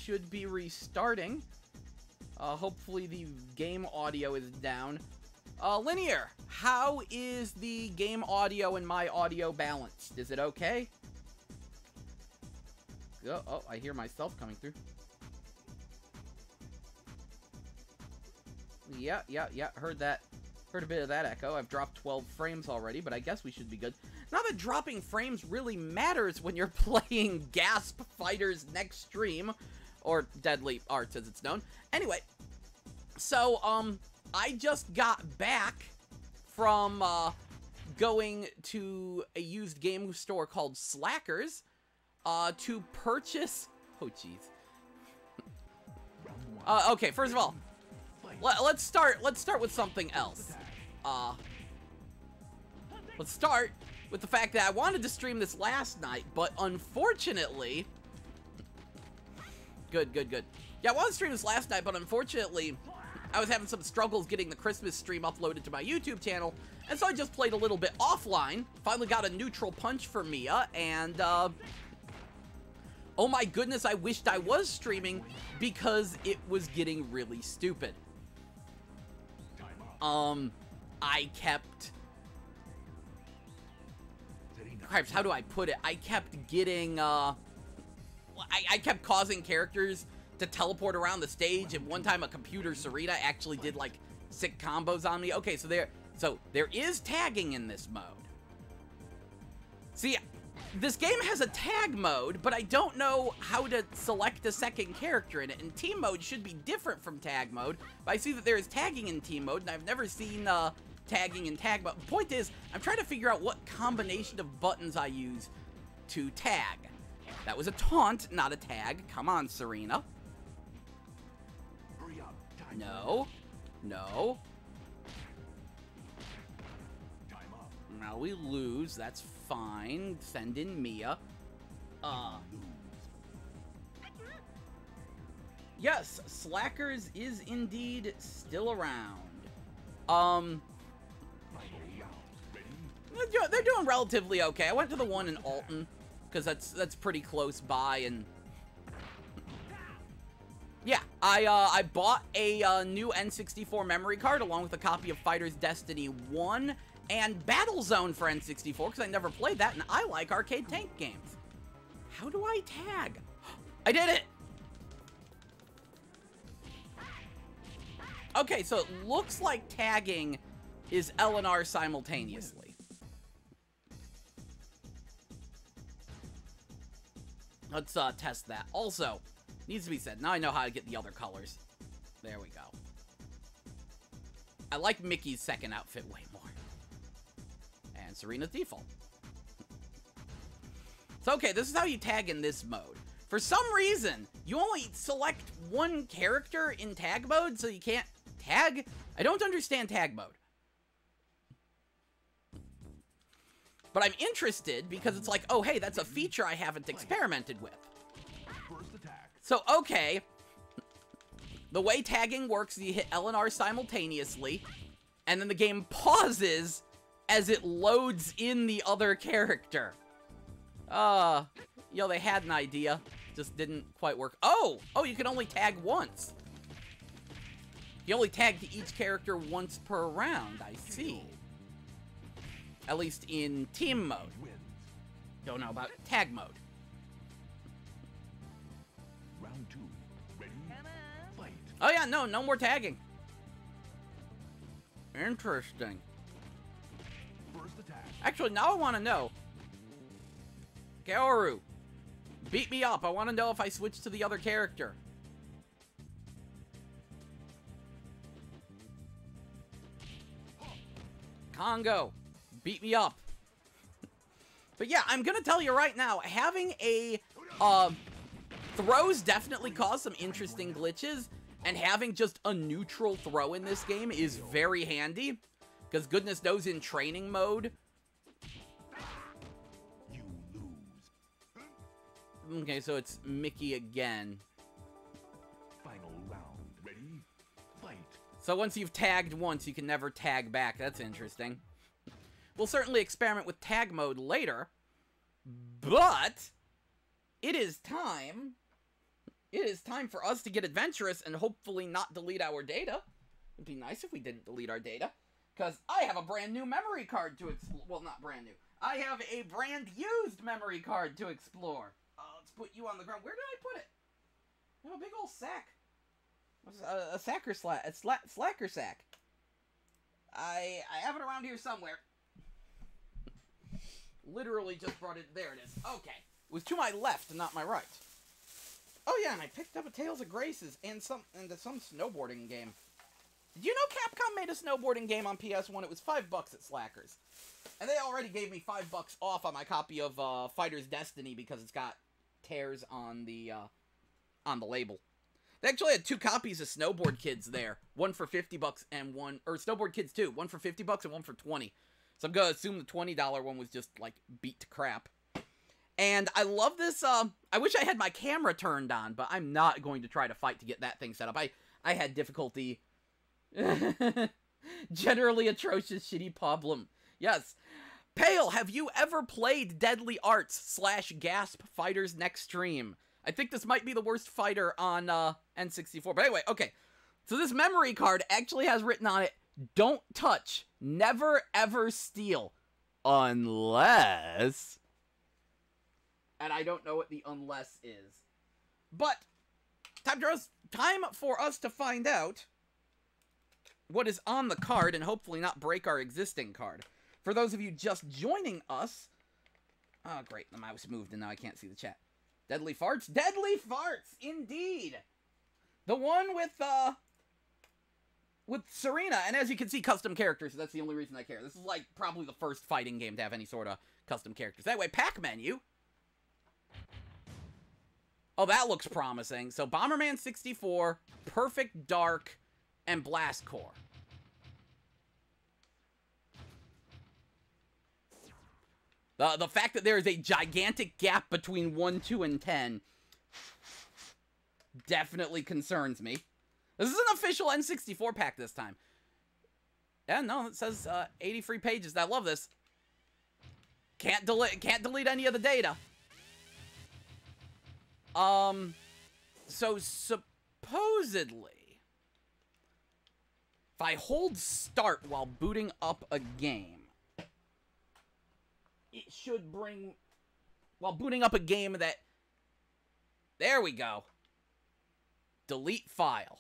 should be restarting. Hopefully the game audio is down. Linear, how is the game audio and my audio balanced? Is it okay? Oh, I hear myself coming through. Yeah, heard that. Heard a bit of that echo. I've dropped 12 frames already, but I guess we should be good. Not that dropping frames really matters when you're playing G.A.S.P Fighters Next Stream, or Deadly Arts as it's known. Anyway, so, I just got back from, going to a used game store called Slackers, to purchase... Oh, jeez. Okay, first of all, let's start with something else. Let's start with the fact that I wanted to stream this last night, but unfortunately... Good. Yeah, I wanted to stream this last night, but unfortunately, I was having some struggles getting the Christmas stream uploaded to my YouTube channel, and so I just played a little bit offline. Finally got a neutral punch for Mia, and, oh my goodness, I wished I was streaming because it was getting really stupid. I kept... Cripes, how do I put it? I kept getting, I kept causing characters to teleport around the stage, and one time a computer Serena actually did, like, sick combos on me. Okay, so there is tagging in this mode. See, this game has a tag mode, but I don't know how to select a second character in it, and team mode should be different from tag mode, but I see that there is tagging in team mode, and I've never seen, tagging in tag mode. The point is, I'm trying to figure out what combination of buttons I use to tag. That was a taunt, not a tag. Come on, Serena. No. Now we lose. That's fine. Send in Mia. Yes, Slackers is indeed still around. They're doing relatively okay. I went to the one in Alton, because that's pretty close by, and... Yeah, I bought a new N64 memory card along with a copy of Fighters Destiny 1 and Battlezone for N64, because I never played that, and I like arcade tank games. How do I tag? I did it! Okay, so it looks like tagging is L and R simultaneously. Let's test that. Also, needs to be said, now I know how to get the other colors. There we go. I like Mickey's second outfit way more. And Serena's default. So, okay, this is how you tag in this mode. For some reason, you only select one character in tag mode, so you can't tag? I don't understand tag mode. But I'm interested because it's like, oh, hey, that's a feature I haven't experimented with. So, okay. The way tagging works, you hit L and R simultaneously, and then the game pauses as it loads in the other character. They had an idea. Just didn't quite work. Oh, you can only tag once. You only tag to each character once per round, I see. At least in team mode. Don't know about tag mode. Round 2. Ready? Fight. Oh yeah, no more tagging. Interesting. First attack. Actually, now I want to know. Kaoru, beat me up. I want to know if I switch to the other character. Congo, beat me up. But yeah, I'm gonna tell you right now, having a throws definitely cause some interesting glitches, and having just a neutral throw in this game is very handy, because goodness knows in training mode. You lose. Okay, so it's Mickey again. Final round. Ready? Fight. So once you've tagged once, you can never tag back. That's interesting. We'll certainly experiment with tag mode later, but it is time it is time for us to get adventurous and hopefully not delete our data. It'd be nice if we didn't delete our data. Because I have a brand new memory card to explore. Well, not brand new. I have a brand used memory card to explore. Let's put you on the ground. Where did I put it? I have a big old sack. A slacker sack. I have it around here somewhere. Literally just brought it. There it is. Okay. It was to my left and not my right. Oh yeah, and I picked up a Tales of Graces and some snowboarding game. Did you know Capcom made a snowboarding game on PS1? It was $5 at Slackers. And they already gave me $5 off on my copy of Fighter's Destiny because it's got tears on the label. They actually had 2 copies of Snowboard Kids there. One for $50 and one... Or Snowboard Kids 2. One for $50 and one for $20. So I'm going to assume the $20 one was just, like, beat to crap. And I love this, I wish I had my camera turned on, but I'm not going to try to fight to get that thing set up. I had difficulty... Generally atrocious, shitty problem. Yes. Pale, have you ever played Deadly Arts / G.A.S.P Fighters Next Stream? I think this might be the worst fighter on N64. But anyway, okay. So this memory card actually has written on it, don't touch, never ever steal, unless... And I don't know what the unless is. But, time for us to find out what is on the card and hopefully not break our existing card. For those of you just joining us... Oh, great. The mouse moved and now I can't see the chat. Deadly Farts? Deadly Farts! Indeed! The one with Serena. And as you can see, custom characters. So that's the only reason I care. This is like probably the first fighting game to have any sort of custom characters. Anyway, pack menu. Oh, that looks promising. So Bomberman 64, Perfect Dark, and Blast Core. The fact that there is a gigantic gap between 1, 2, and 10 definitely concerns me. This is an official N64 pack this time. Yeah, no, it says 80 free pages. I love this. Can't delete any of the data. So supposedly, if I hold start while booting up a game, it should bring, while booting up a game that, there we go, delete file.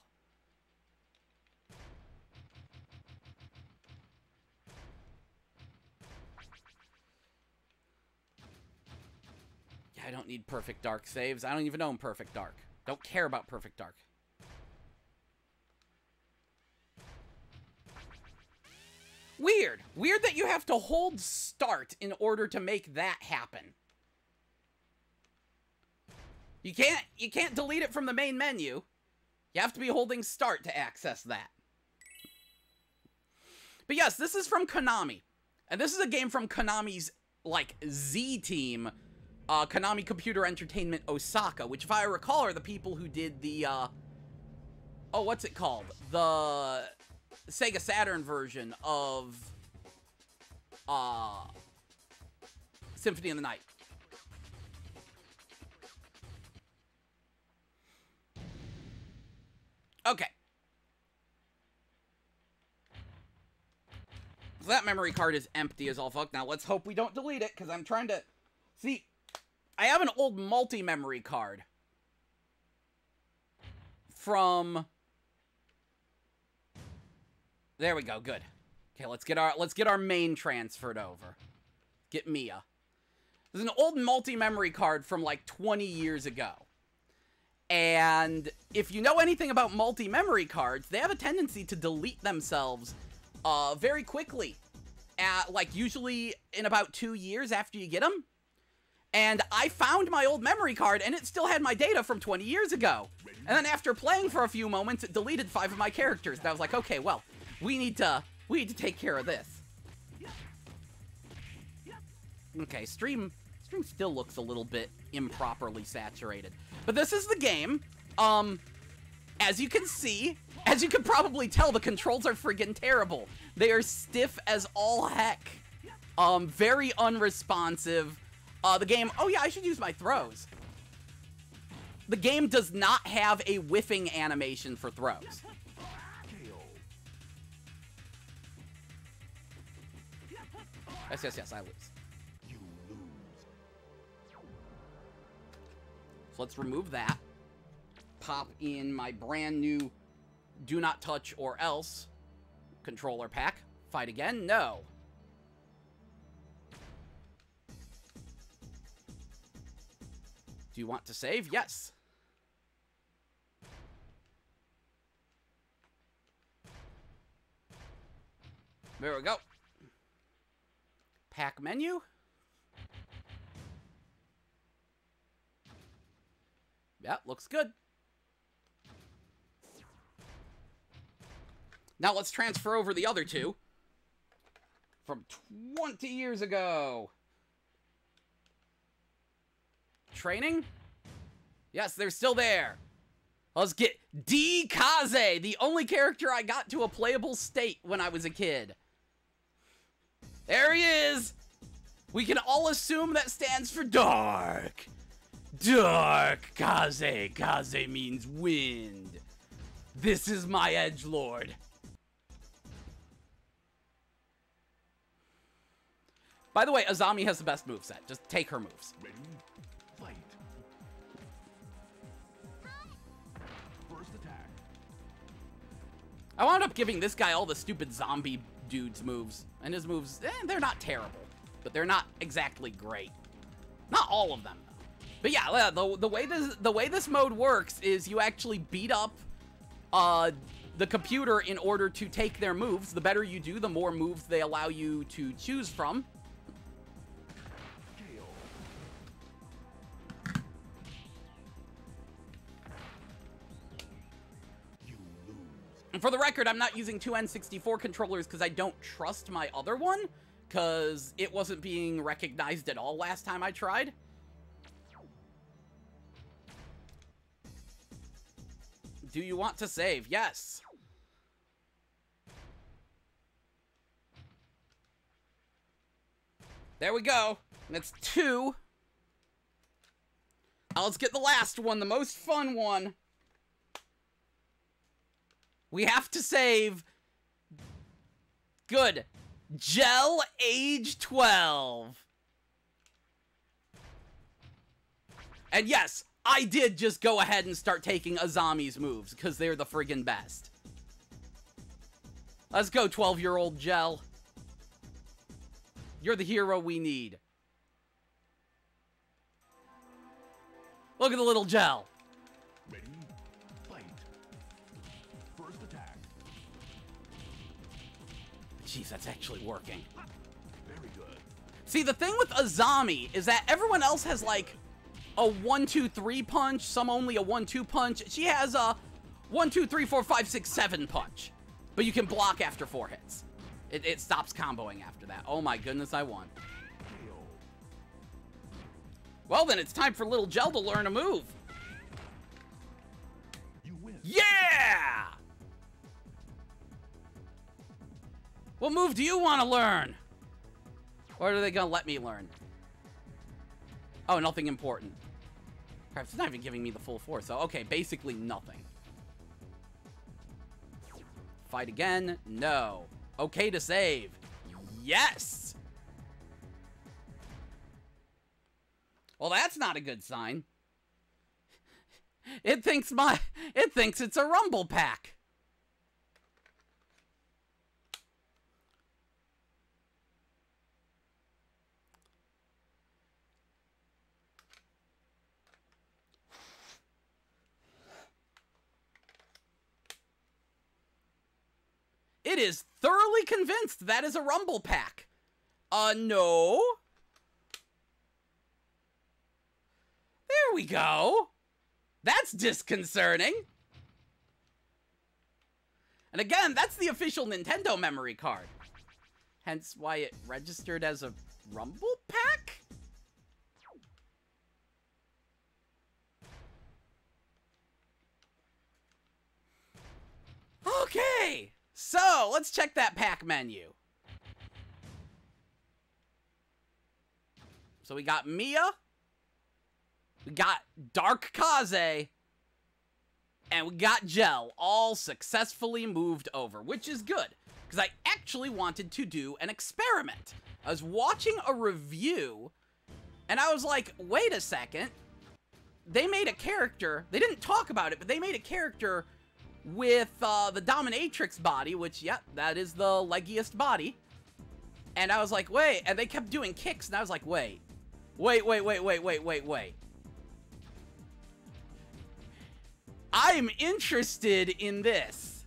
Yeah, I don't need Perfect Dark saves. I don't even own Perfect Dark. Don't care about Perfect Dark. Weird. Weird that you have to hold start in order to make that happen. You can't delete it from the main menu. You have to be holding start to access that. But yes, this is from Konami. And this is a game from Konami's, like, Z team, Konami Computer Entertainment Osaka, which, if I recall, are the people who did the, oh, what's it called? The Sega Saturn version of Symphony of the Night. Okay. So that memory card is empty as all fuck. Now let's hope we don't delete it, because I'm trying to... See, I have an old multi-memory card from... There we go, good. Okay, let's get our main transferred over. Get Mia. This is an old multi-memory card from like 20 years ago. And if you know anything about multi-memory cards, they have a tendency to delete themselves very quickly. Like usually in about 2 years after you get them. And I found my old memory card and it still had my data from 20 years ago. And then after playing for a few moments, it deleted 5 of my characters. And I was like, okay, well, we need to take care of this. Okay, stream still looks a little bit improperly saturated. But this is the game. As you can see, as you can probably tell, the controls are friggin' terrible. They are stiff as all heck. Very unresponsive. The game, oh yeah, I should use my throws. the game does not have a whiffing animation for throws. KO. Yes, I lose. You lose. So let's remove that. Pop in my brand new do not touch or else controller pack. Fight again? No. Do you want to save? Yes. There we go. Pack menu. Yeah, looks good. Now let's transfer over the other two from 20 years ago. Training? Yes, they're still there. Let's get G.A.S.P, the only character I got to a playable state when I was a kid. There he is. We can all assume that stands for dark. Dark. Kaze. Kaze means wind. This is my edgelord. By the way, Azami has the best moveset. Just take her moves. Ready? Fight. First attack. I wound up giving this guy all the stupid zombie dude's moves. And his moves, they're not terrible. But they're not exactly great. Not all of them, though. But yeah, the way this mode works is you actually beat up the computer in order to take their moves. The better you do, the more moves they allow you to choose from. And for the record, I'm not using two N64 controllers because I don't trust my other one, because it wasn't being recognized at all last time I tried. Do you want to save? Yes. There we go. That's 2. Now let's get the last one, the most fun one. We have to save. Good. Gel age 12. And yes, I did just go ahead and start taking Azami's moves, because they're the friggin' best. Let's go, 12-year-old Gel. You're the hero we need. Look at the little Gel. Ready? Fight. First attack. Jeez, that's actually working. Very good. See, the thing with Azami is that everyone else has, like, a 1-2-3 punch, some only a 1-2 punch. She has a 1-2-3-4-5-6-7 punch. But you can block after 4 hits. It stops comboing after that. Oh my goodness, I won. KO. Well, then it's time for little Gel to learn a move. You win. Yeah! What move do you want to learn? Or are they going to let me learn? Oh, nothing important. Perhaps it's not even giving me the full force. So, okay, basically nothing. Fight again? No. Okay to save. Yes! Well, that's not a good sign. It thinks it's a rumble pack. It is thoroughly convinced that is a rumble pack. No. There we go. That's disconcerting. And again, that's the official Nintendo memory card. Hence why it registered as a rumble pack? Okay. So, let's check that pack menu. So we got Mia. We got Dark Kaze. And we got Gel all successfully moved over, which is good. Because I actually wanted to do an experiment. I was watching a review, and I was like, wait a second. They made a character, they didn't talk about it, but they made a character with the Dominatrix body, which, yep, that is the leggiest body. And I was like, wait, and they kept doing kicks, and I was like, wait. I'm interested in this.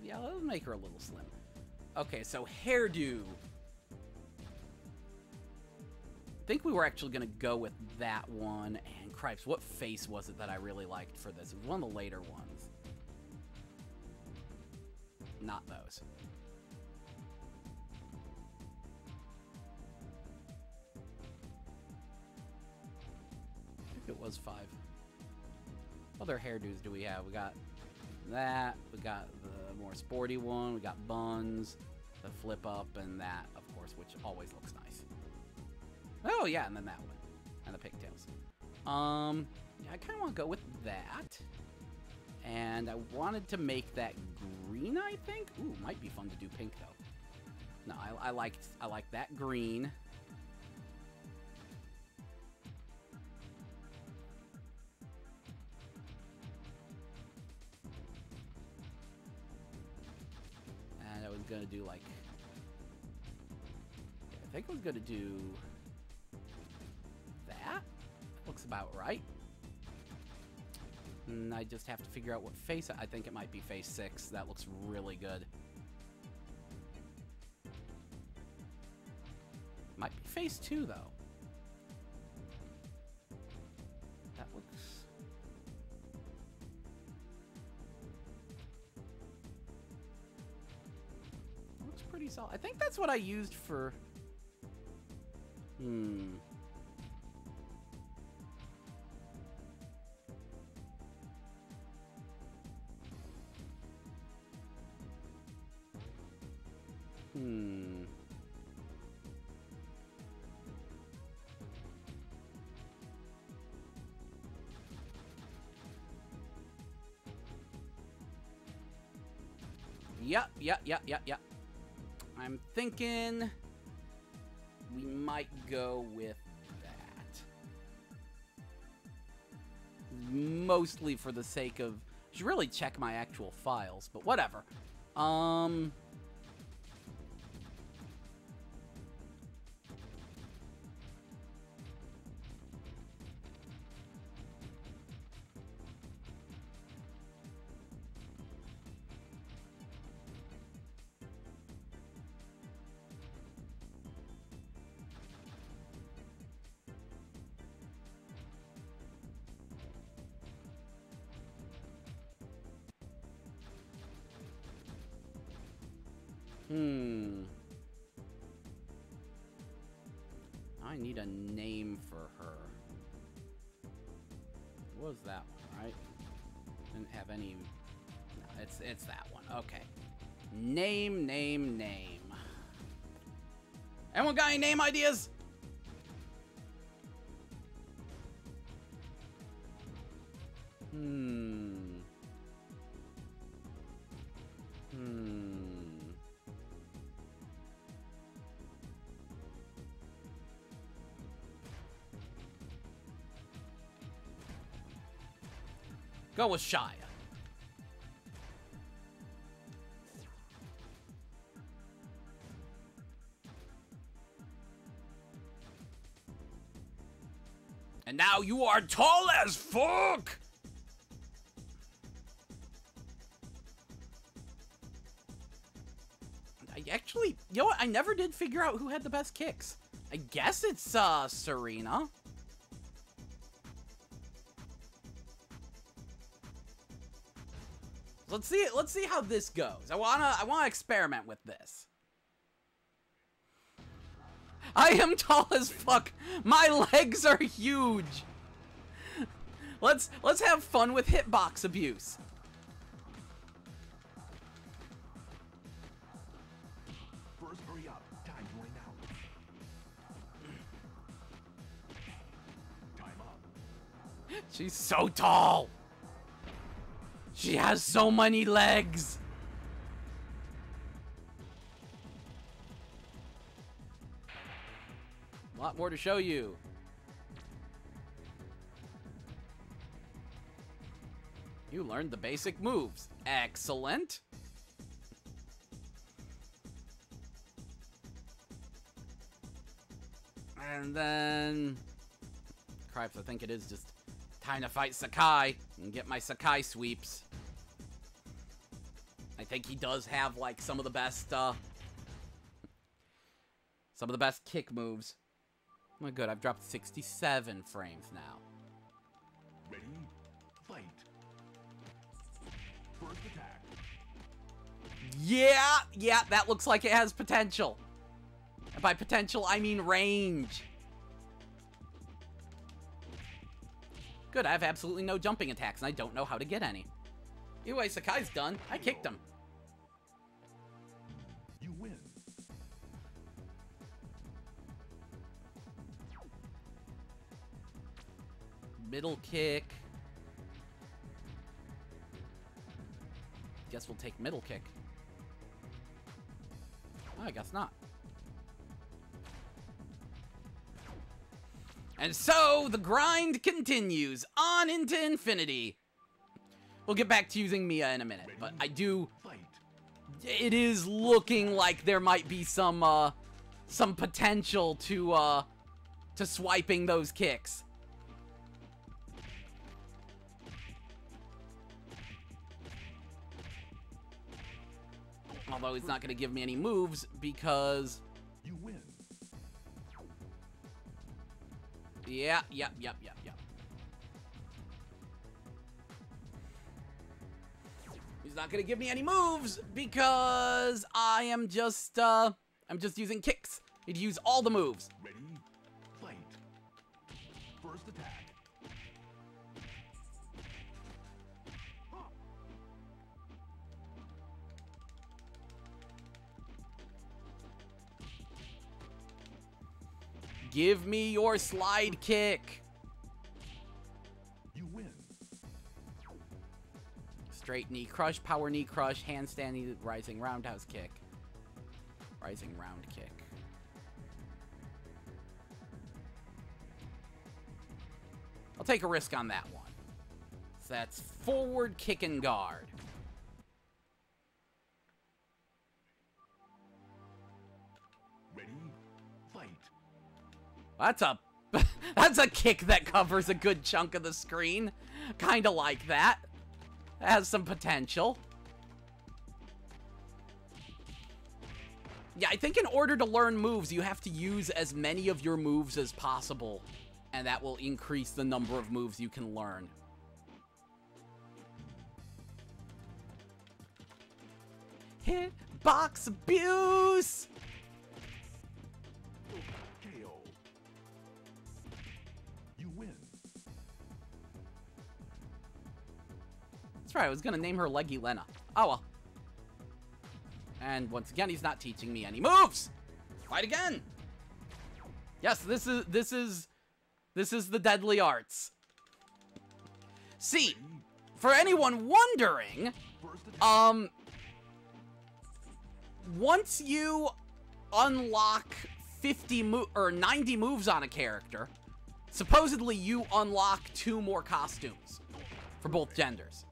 Yeah, let's make her a little slim. Okay, so hairdo. I think we were actually going to go with that one. And cripes, what face was it that I really liked for this? It was one of the later ones. Not those. I think it was 5. What other hairdos do we have? We got that. We got the more sporty one. We got buns, the flip up, and that, of course, which always looks nice. Oh, yeah, and then that one. And the pigtails. Yeah, I kind of want to go with that. And I wanted to make that green, I think. Ooh, might be fun to do pink, though. No, I like that green. And I was gonna do like, I think I was gonna do that. Looks about right. And I just have to figure out what face. I think it might be face 6. That looks really good. Might be face 2 though. That looks pretty solid. I think that's what I used for. Yep. I'm thinking we might go with that. Mostly for the sake of... I should really check my actual files, but whatever. I need a name for her. What was that one, right? Didn't have any... No, it's that one. Okay. Name. Anyone got any name ideas? Go with Shia. And now you are tall as fuck! I actually, you know what? I never did figure out who had the best kicks. I guess it's, Serena. Let's see how this goes. I wanna experiment with this. I am tall as fuck. My legs are huge. Let's have fun with hitbox abuse. She's so tall. She has so many legs. A lot more to show you. You learned the basic moves. Excellent. And then... Cripes, I think it is just time to fight Sakai and get my Sakai sweeps. I think he does have, like, some of the best kick moves. Oh, good, I've dropped 67 frames now. Ready, fight. First attack. Yeah, that looks like it has potential. And by potential, I mean range. Good, I have absolutely no jumping attacks, and I don't know how to get any. Anyway, Sakai's done. I kicked him. You win. Middle kick. Guess we'll take middle kick. Oh, I guess not. And so, the grind continues on into infinity. We'll get back to using Mia in a minute, but I do... It is looking like there might be some potential to swiping those kicks. Although he's not going to give me any moves because... You win. Yeah. He's not going to give me any moves because I am just, I'm just using kicks. He'd use all the moves. Ready, fight. First attack. Give me your slide kick. You win. Straight knee crush, power knee crush, handstand knee, rising roundhouse kick. Rising round kick. I'll take a risk on that one. So that's forward kick and guard. Ready, fight. That's a kick that covers a good chunk of the screen. Kinda like that. It has some potential. Yeah, I think in order to learn moves, you have to use as many of your moves as possible. And that will increase the number of moves you can learn. Hitbox abuse! KO. You win. That's right, I was gonna name her Leggy Lena. Oh well. And once again, he's not teaching me any moves! Fight again! Yes, this is the deadly arts. See, for anyone wondering, once you unlock 90 moves on a character, supposedly you unlock 2 more costumes for both genders.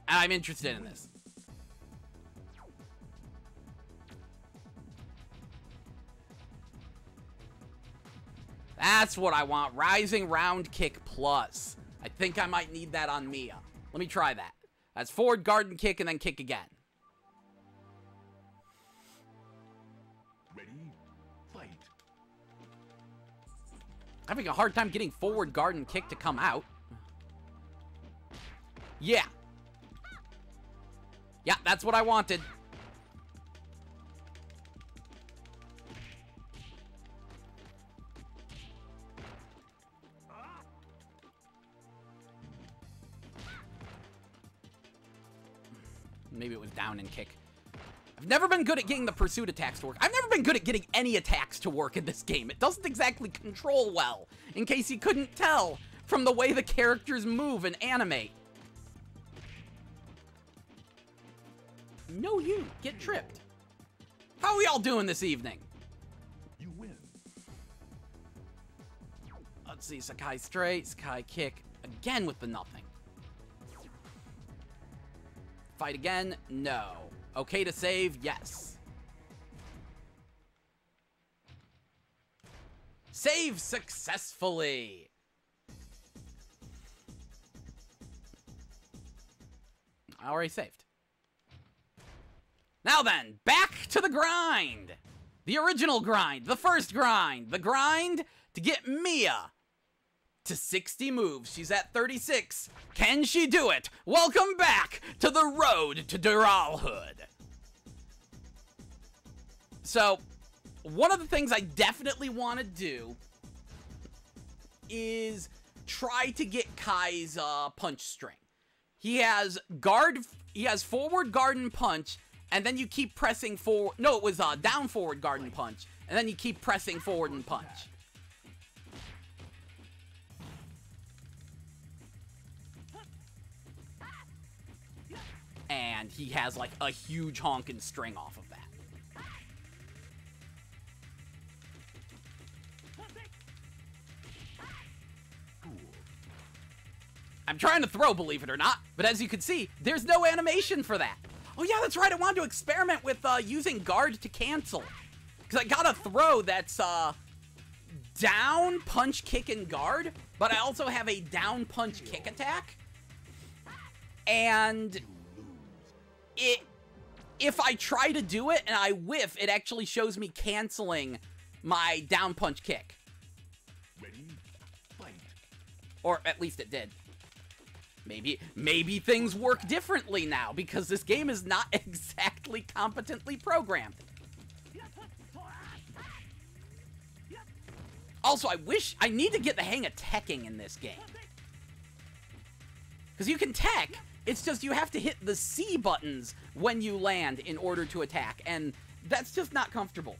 And I'm interested in this. That's what I want. Rising round kick plus. I think I might need that on Mia. Let me try that. That's forward guard and kick and then kick again. Ready, fight. Having a hard time getting forward guard and kick to come out. Yeah. Yeah, that's what I wanted. Maybe it was down and kick. I've never been good at getting the pursuit attacks to work. I've never been good at getting any attacks to work in this game. It doesn't exactly control well, in case you couldn't tell from the way the characters move and animate. No, you get tripped. How are we all doing this evening? You win. Let's see, Sakai straight, Sakai kick, again with the nothing. Fight again? No. Okay to save? Yes. Save successfully! I already saved. Now then, back to the grind! The original grind, the first grind, the grind to get Mia to 60 moves. She's at 36. Can she do it? Welcome back to the road to Duralhood. So, one of the things I definitely want to do is try to get Kai's punch string. He has forward guard and punch, and then you keep pressing forward. No, it was down forward guard and punch, and then you keep pressing forward and punch. And he has like a huge honking string off of that. I'm trying to throw, believe it or not, but as you can see, there's no animation for that. Oh yeah, that's right, I wanted to experiment with using guard to cancel. Because I got a throw that's down, punch, kick, and guard, but I also have a down, punch, kick attack. And if I try to do it and I whiff, it actually shows me canceling my down, punch, kick. Ready, fight. Or at least it did. Maybe things work differently now, because this game is not exactly competently programmed. Also, I need to get the hang of teching in this game. Because you can tech, it's just you have to hit the C buttons when you land in order to attack, and that's just not comfortable.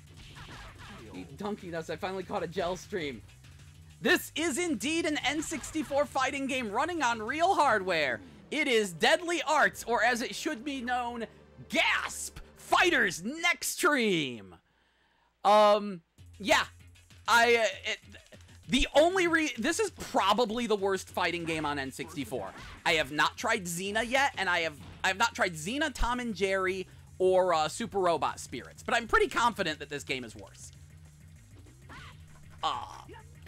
You donkey nuts, I finally caught a gel stream. This is indeed an N64 fighting game running on real hardware. It is Deadly Arts, or as it should be known, G.A.S.P. Fighters Nextream. Yeah. This is probably the worst fighting game on N64. I have not tried Xena yet, and I have not tried Xena, Tom and Jerry, or Super Robot Spirits, but I'm pretty confident that this game is worse.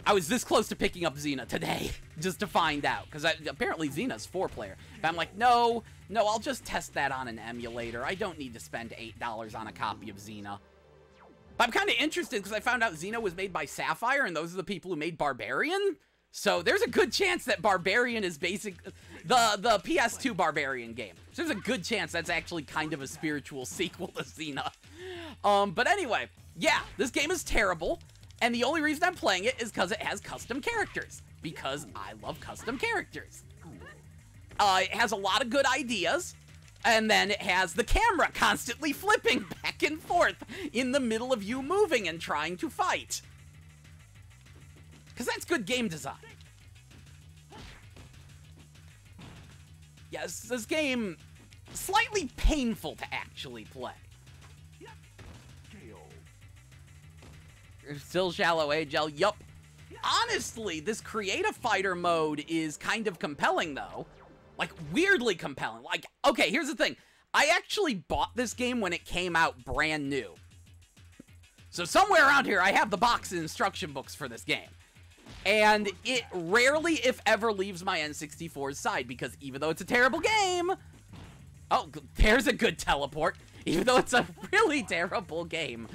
I was this close to picking up Xena today, just to find out, because apparently Xena's 4-player. But I'm like, no, I'll just test that on an emulator. I don't need to spend $8 on a copy of Xena. But I'm kind of interested, because I found out Xena was made by Sapphire, and those are the people who made Barbarian. So there's a good chance that Barbarian is the PS2 Barbarian game. So there's a good chance that's actually kind of a spiritual sequel to Xena. But anyway, yeah, this game is terrible. And the only reason I'm playing it is because it has custom characters. Because I love custom characters. It has a lot of good ideas. And then it has the camera constantly flipping back and forth in the middle of you moving and trying to fight. Because that's good game design. Yes, this game, slightly painful to actually play. Still shallow, Gel. Yup. Honestly, this creative fighter mode is kind of compelling, though. Like, weirdly compelling. Like, okay, here's the thing. I actually bought this game when it came out brand new. So somewhere around here, I have the box and instruction books for this game. And it rarely, if ever, leaves my N64's side, because even though it's a terrible game... Oh, there's a good teleport. Even though it's a really terrible game.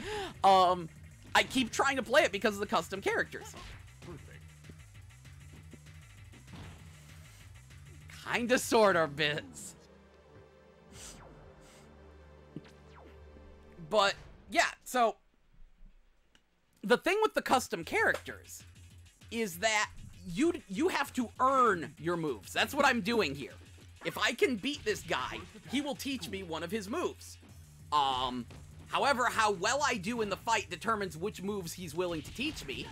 I keep trying to play it because of the custom characters. Perfect. Kinda, sorta, bits. But, yeah, so... The thing with the custom characters is that you have to earn your moves. That's what I'm doing here. If I can beat this guy, he will teach me one of his moves. However, how well I do in the fight determines which moves he's willing to teach me.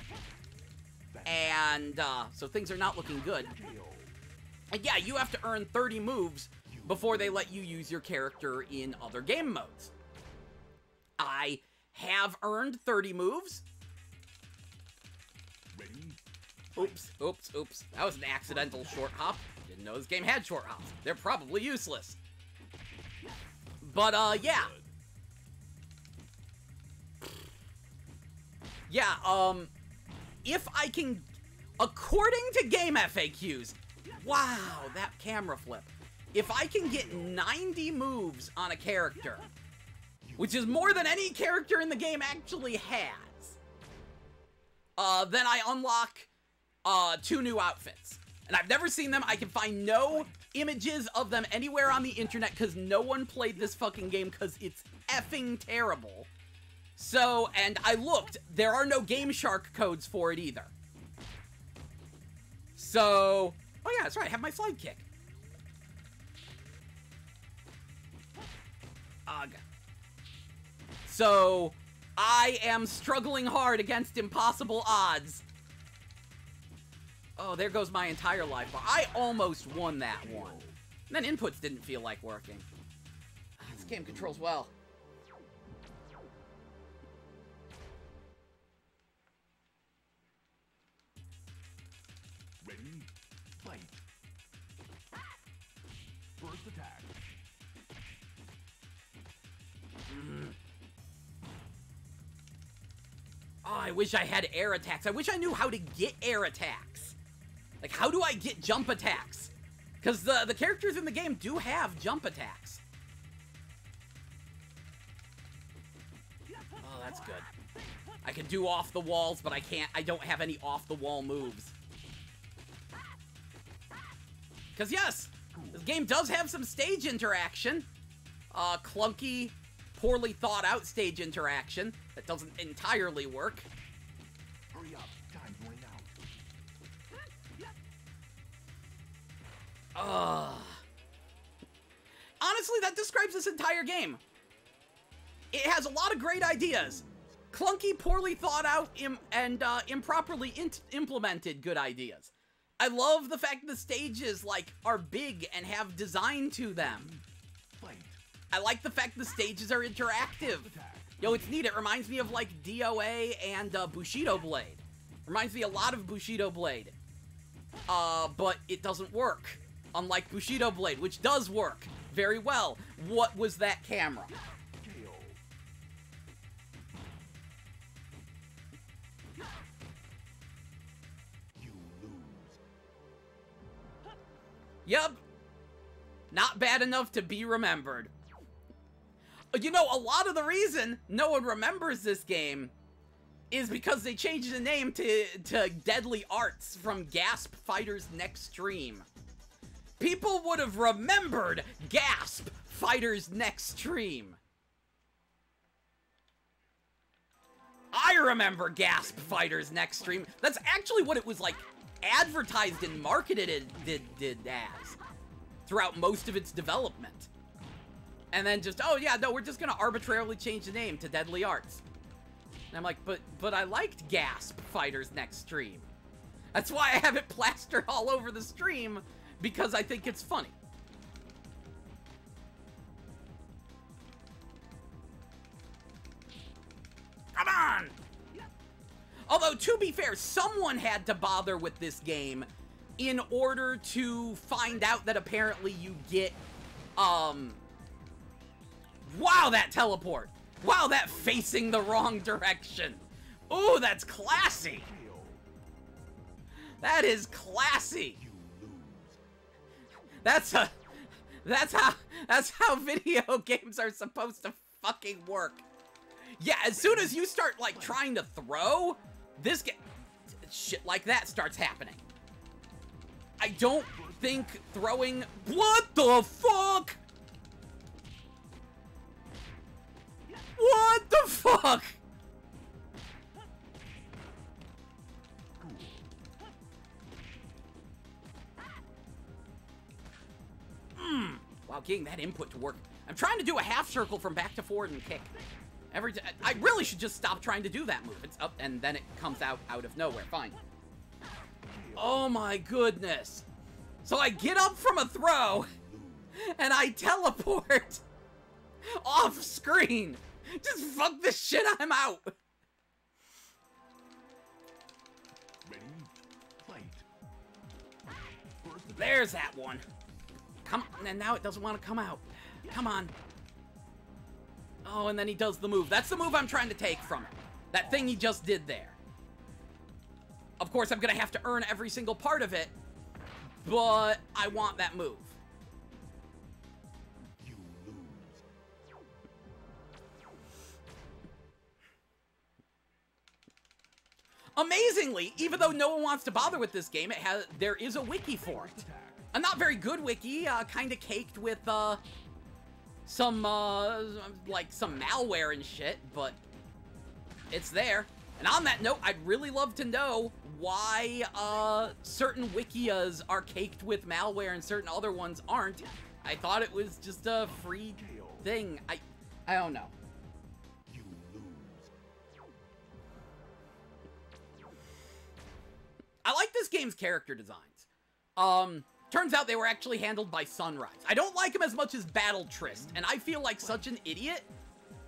And, so things are not looking good. And yeah, you have to earn 30 moves before they let you use your character in other game modes. I have earned 30 moves. Oops, oops, oops. That was an accidental short hop. Didn't know this game had short hops. They're probably useless. But, yeah. Yeah, if I can, according to game FAQs, wow, that camera flip. If I can get 90 moves on a character, which is more than any character in the game actually has, then I unlock 2 new outfits. And I've never seen them. I can find no images of them anywhere on the internet because no one played this fucking game because it's effing terrible. So, and I looked, there are no Game Shark codes for it either. So, oh yeah, that's right, I have my slide kick. Ugh. So, I am struggling hard against impossible odds. Oh, there goes my entire life bar. I almost won that one. And then inputs didn't feel like working. This game controls well. Ready, fight. First attack. Oh, I wish I had air attacks. I wish I knew how to get air attacks. Like, how do I get jump attacks? Because the characters in the game do have jump attacks. Oh, that's good. I can do off the walls, but I don't have any off the wall moves. Because yes, this game does have some stage interaction. Clunky, poorly thought out stage interaction that doesn't entirely work. Hurry up, time's running out. Honestly, that describes this entire game. It has a lot of great ideas. Clunky, poorly thought out, and improperly implemented good ideas. I love the fact that the stages, like, are big and have design to them. Fight. I like the fact the stages are interactive. Yo, it's neat. It reminds me of, like, DOA and Bushido Blade. Reminds me a lot of Bushido Blade. But it doesn't work. Unlike Bushido Blade, which does work very well. What was that camera? KO. You lose. Yup. Not bad enough to be remembered. You know, a lot of the reason no one remembers this game is because they changed the name to Deadly Arts from G.A.S.P Fighters Next Stream. People would have remembered G.A.S.P Fighters Next Stream. I remember G.A.S.P Fighters Next Stream. That's actually what it was, like, advertised and marketed did as throughout most of its development. And then just, oh yeah, no, we're just gonna arbitrarily change the name to Deadly Arts. And I'm like, but I liked G.A.S.P Fighters Next Stream. That's why I have it plastered all over the stream, because I think it's funny. Come on! Although, to be fair, someone had to bother with this game in order to find out that apparently you get, wow, that teleport! Wow, that facing the wrong direction! Ooh, that's classy! That is classy! That's how video games are supposed to fucking work. Yeah, as soon as you start, like, trying to throw, shit like that starts happening. I don't think throwing... What the fuck? What the fuck? Wow, getting that input to work. I'm trying to do a half circle from back to forward and kick. I really should just stop trying to do that move. It's up and then it comes out of nowhere. Fine. Oh my goodness. So I get up from a throw, and I teleport off screen. Just fuck this shit, I'm out. Ready, fight. First There's that one. Come on, and now it doesn't want to come out. Come on. Oh, and then he does the move. That's the move I'm trying to take from him. That thing he just did there. Of course, I'm gonna have to earn every single part of it, but I want that move. you lose. Amazingly, even though no one wants to bother with this game, there is a wiki for it. A not very good wiki, kind of caked with some malware and shit, but it's there. And on that note, I'd really love to know why certain wikias are caked with malware and certain other ones aren't. I thought it was just a free thing. I don't know. You lose. I like this game's character designs. Turns out they were actually handled by Sunrise. I don't like him as much as Battle Trist, and I feel like such an idiot,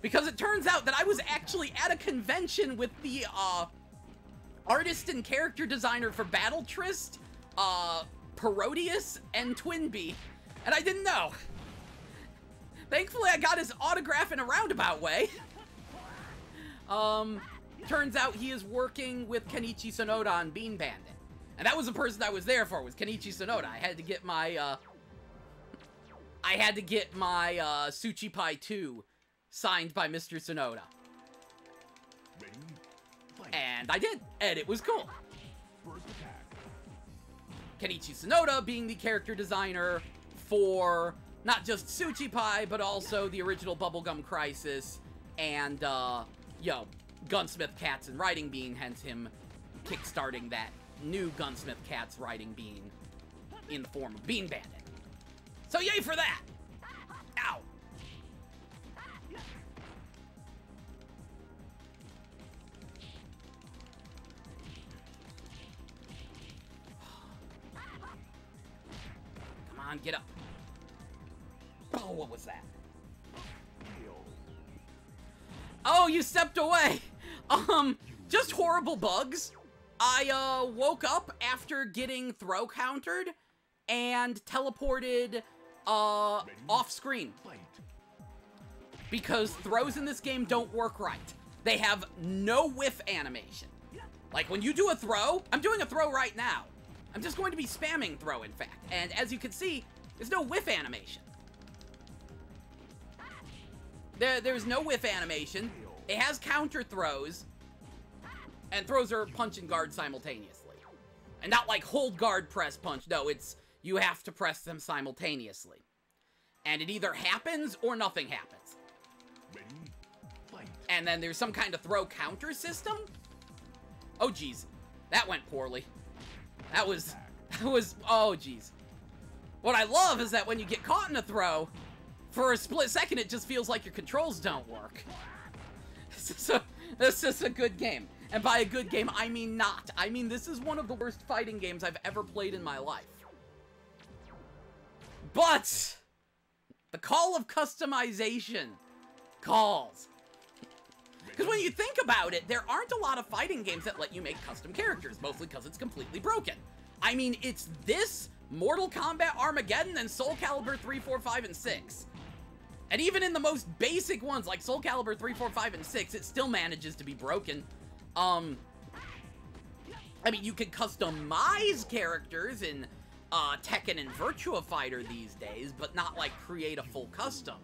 because it turns out that I was actually at a convention with the, artist and character designer for Battle Trist, Parodius, and Twinbee, and I didn't know. Thankfully, I got his autograph in a roundabout way. Turns out he is working with Kenichi Sonoda on Bean Bandit. And that was the person I was there for, was Kenichi Sonoda. I had to get my, Tsuchipai 2 signed by Mr. Sonoda. Ready, fight. And I did, and it was cool. First attack. Kenichi Sonoda being the character designer for not just Tsuchipai, but also the original Bubblegum Crisis and, Gunsmith Cats and Riding Bean, hence him kickstarting that new Gunsmith Cats Riding Bean in the form of Bean Bandit. So yay for that! Ow! Come on, get up. Oh, what was that? Kill. Oh, you stepped away! Just horrible bugs. I, woke up after getting throw countered and teleported, off screen. Fight. Because throws in this game don't work right. They have no whiff animation. Like, when you do a throw, I'm doing a throw right now. I'm just going to be spamming throw, in fact. And as you can see, there's no whiff animation. There's no whiff animation. It has counter throws. And throws are punch and guard simultaneously. And not like hold guard, press, punch. No, it's you have to press them simultaneously. And it either happens or nothing happens. Ready, fight. And then there's some kind of throw counter system. Oh, geez. That went poorly. That was, oh, geez. What I love is that when you get caught in a throw, for a split second, it just feels like your controls don't work. So, this is a good game. And by a good game, I mean not. I mean, this is one of the worst fighting games I've ever played in my life. But the call of customization calls. Because when you think about it, there aren't a lot of fighting games that let you make custom characters, mostly because it's completely broken. I mean, it's this, Mortal Kombat Armageddon, and Soul Calibur 3, 4, 5, and 6. And even in the most basic ones, like Soul Calibur 3, 4, 5, and 6, it still manages to be broken. I mean, you can customize characters in, Tekken and Virtua Fighter these days, but not, like, create a full custom.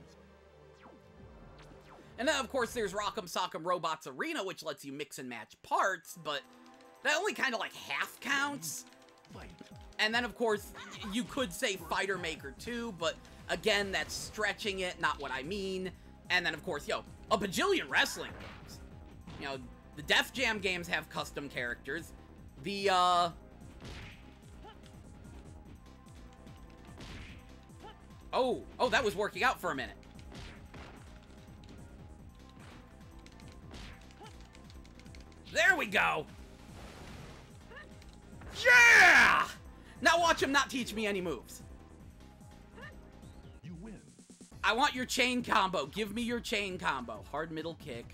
And then, of course, there's Rock'em Sock'em Robots Arena, which lets you mix and match parts, but that only kind of, like, half counts. Fight. And then, of course, you could say Fighter Maker 2, but, again, that's stretching it, not what I mean. And then, of course, a bajillion wrestling games. You know, the Def Jam games have custom characters. The, Oh, that was working out for a minute. There we go! Yeah! Now watch him not teach me any moves. You win. I want your chain combo. Give me your chain combo. Hard middle kick,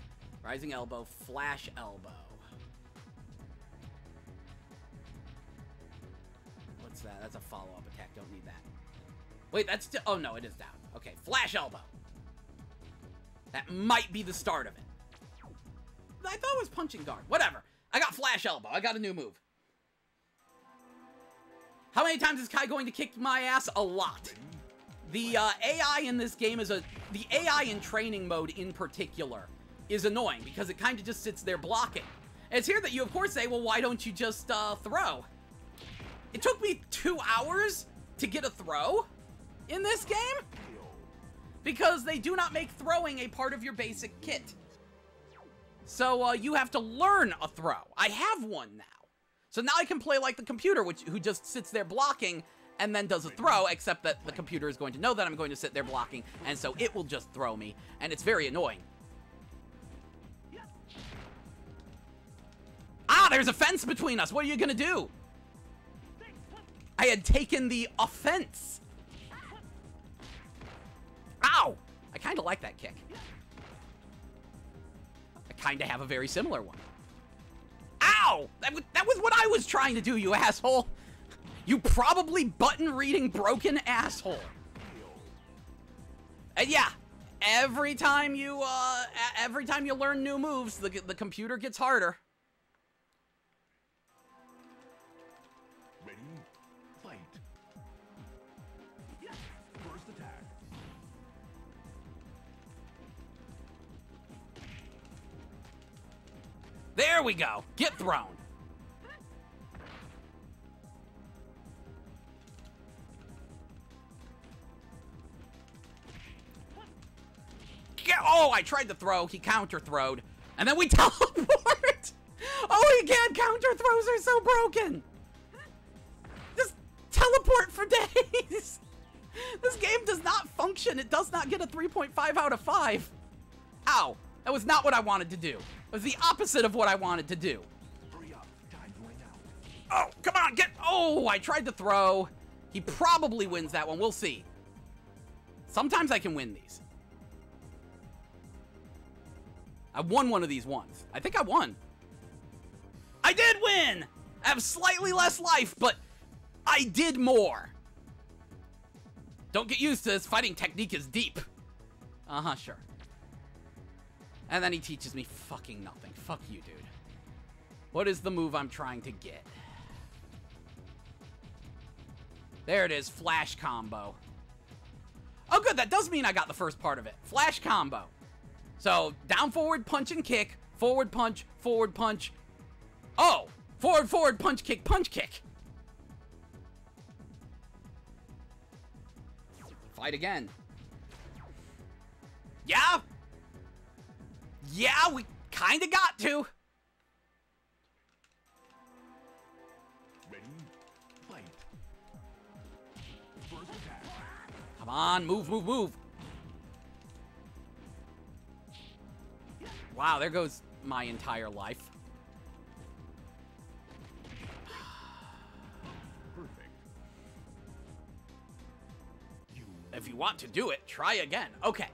rising elbow, flash elbow. What's that? That's a follow-up attack. Don't need that. Wait, that's still... Oh, no, it is down. Okay, flash elbow. That might be the start of it. I thought it was punching guard. Whatever. I got flash elbow. I got a new move. How many times is Kai going to kick my ass? A lot. The AI in this game is the AI in training mode in particular is annoying because it kind of just sits there blocking. And it's here that you, of course, say, well, why don't you just throw? It took me 2 hours to get a throw in this game because they do not make throwing a part of your basic kit. So you have to learn a throw. I have one now. So now I can play like the computer, who just sits there blocking and then does a throw, except that the computer is going to know that I'm going to sit there blocking, and so it will just throw me, and it's very annoying. Ah, there's a fence between us. What are you going to do? I had taken the offense. Ow! I kind of like that kick. I kind of have a very similar one. Ow! That was what I was trying to do, you asshole. You probably button-reading broken asshole. And yeah, every time you learn new moves, the computer gets harder. Ready, fight. First attack. There we go. Get thrown. Oh, I tried to throw. He counter-throwed. And then we teleport. Oh, he can't. Counter-throws are so broken. Just teleport for days. This game does not function. It does not get a 3.5 out of 5. Ow. That was not what I wanted to do. It was the opposite of what I wanted to do. Hurry up. Time going out. Oh, come on. Get... Oh, I tried to throw. He probably wins that one. We'll see. Sometimes I can win these. I won one of these once. I think I won. I did win! I have slightly less life, but I did more. Don't get used to this. Fighting technique is deep. Uh-huh, sure. And then he teaches me fucking nothing. Fuck you, dude. What is the move I'm trying to get? There it is. Flash combo. Oh, good. That does mean I got the first part of it. Flash combo. So, down, forward, punch, and kick. Forward, punch, forward, punch. Oh! Forward, forward, punch, kick, punch, kick. Fight again. Yeah? Yeah, we kinda got to. Ready, fight. First attack. Come on, move, move, move. Wow, there goes my entire life. Perfect. If you want to do it, try again. Okay.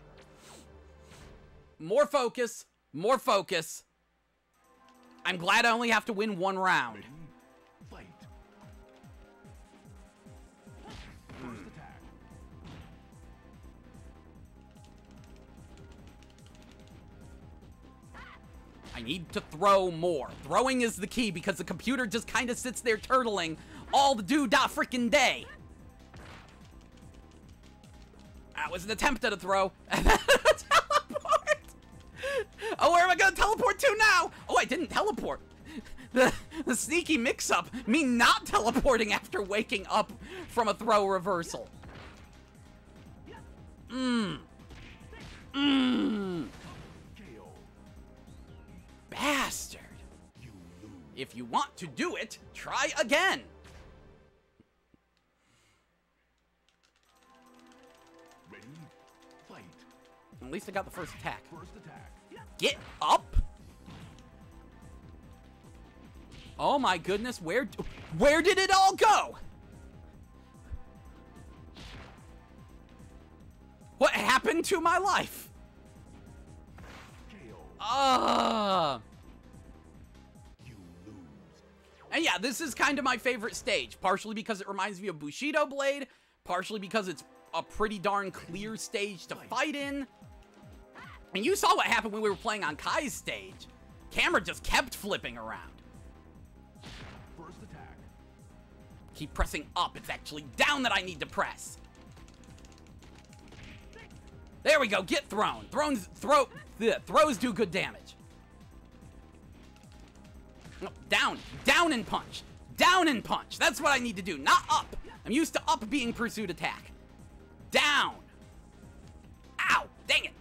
More focus. More focus. I'm glad I only have to win one round. Ready, fight. First attack. I need to throw more. Throwing is the key because the computer just kind of sits there turtling all the freaking day. That was an attempt at a throw. And then a teleport. Oh, where am I going to teleport to now? Oh, I didn't teleport. The sneaky mix-up. Me not teleporting after waking up from a throw reversal. Bastard. If you want to do it, try again. Ready, fight. At least I got the first attack. First attack. Get up. Oh my goodness, where do... Where did it all go? What happened to my life? You lose. And yeah, this is kind of my favorite stage, partially because it reminds me of Bushido Blade, partially because it's a pretty darn clear stage to fight in. And you saw what happened when we were playing on Kai's stage. Camera just kept flipping around. First attack. Keep pressing up. It's actually down that I need to press. There we go. Get thrown. Throws do good damage. No, down. Down and punch. Down and punch. That's what I need to do. Not up. I'm used to up being pursuit attack. Down. Ow. Dang it.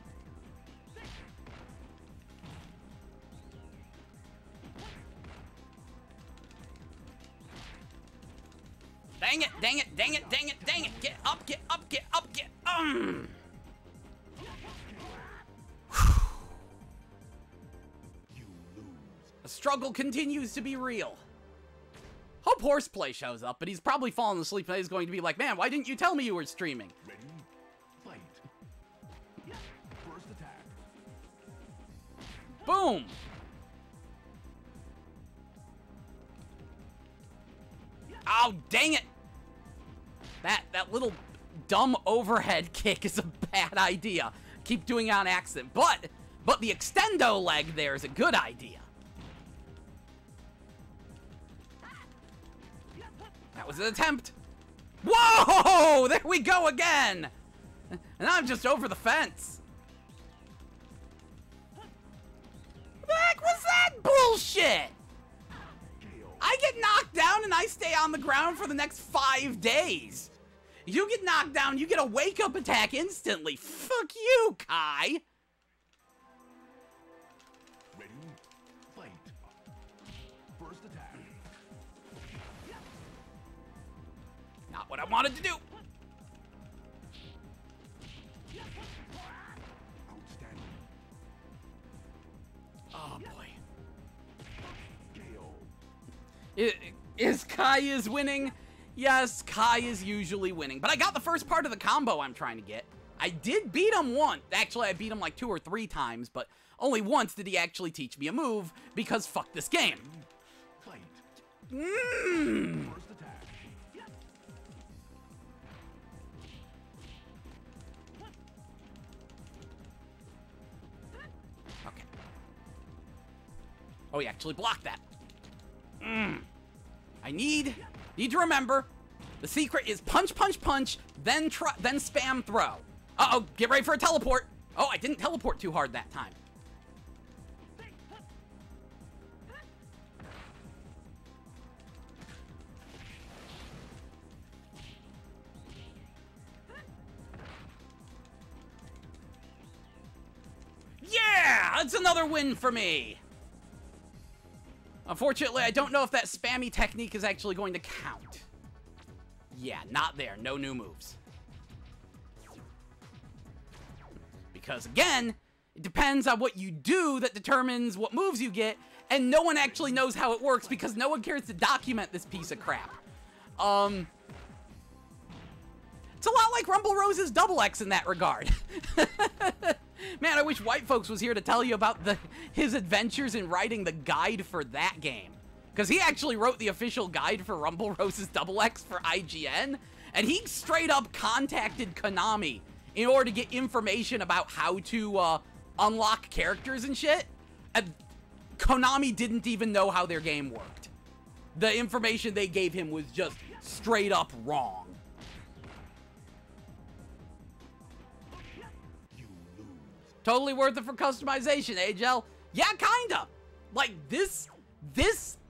Dang it, dang it, dang it, dang it, dang it. Get up, get up, get up, get You lose. The struggle continues to be real. Hope Horseplay shows up, but he's probably fallen asleep and he's going to be like, man, why didn't you tell me you were streaming? Ready? Fight. First attack. Boom! Oh, dang it! That little dumb overhead kick is a bad idea. Keep doing it on accident. But the extendo leg there is a good idea. That was an attempt. Whoa! There we go again! And I'm just over the fence. What the heck was that bullshit? I get knocked down and I stay on the ground for the next 5 days. You get knocked down, you get a wake-up attack instantly. Fuck you, Kai. Ready? Fight. First attack. Not what I wanted to do. Outstanding. Oh, boy. KO. Is Kai winning? Yes, Kai is usually winning. But I got the first part of the combo I'm trying to get. I did beat him once. Actually, I beat him like 2 or 3 times, but only once did he actually teach me a move, because fuck this game. Fight. Mmm. First attack. Okay. Oh, he actually blocked that. I need to remember, the secret is punch, punch, punch, then spam throw. Uh-oh, get ready for a teleport. Oh, I didn't teleport too hard that time. Yeah, that's another win for me. Unfortunately, I don't know if that spammy technique is actually going to count. Yeah, not there. No new moves. Because, again, it depends on what you do that determines what moves you get, and no one actually knows how it works because no one cares to document this piece of crap. It's a lot like Rumble Rose's Double X in that regard. Man, I wish white folks was here to tell you about his adventures in writing the guide for that game. Because he actually wrote the official guide for Rumble Rose's Double X for IGN, and he straight up contacted Konami in order to get information about how to unlock characters and shit. And Konami didn't even know how their game worked. The information they gave him was just straight up wrong. Totally worth it for customization, Agel. Yeah, kinda. Like, this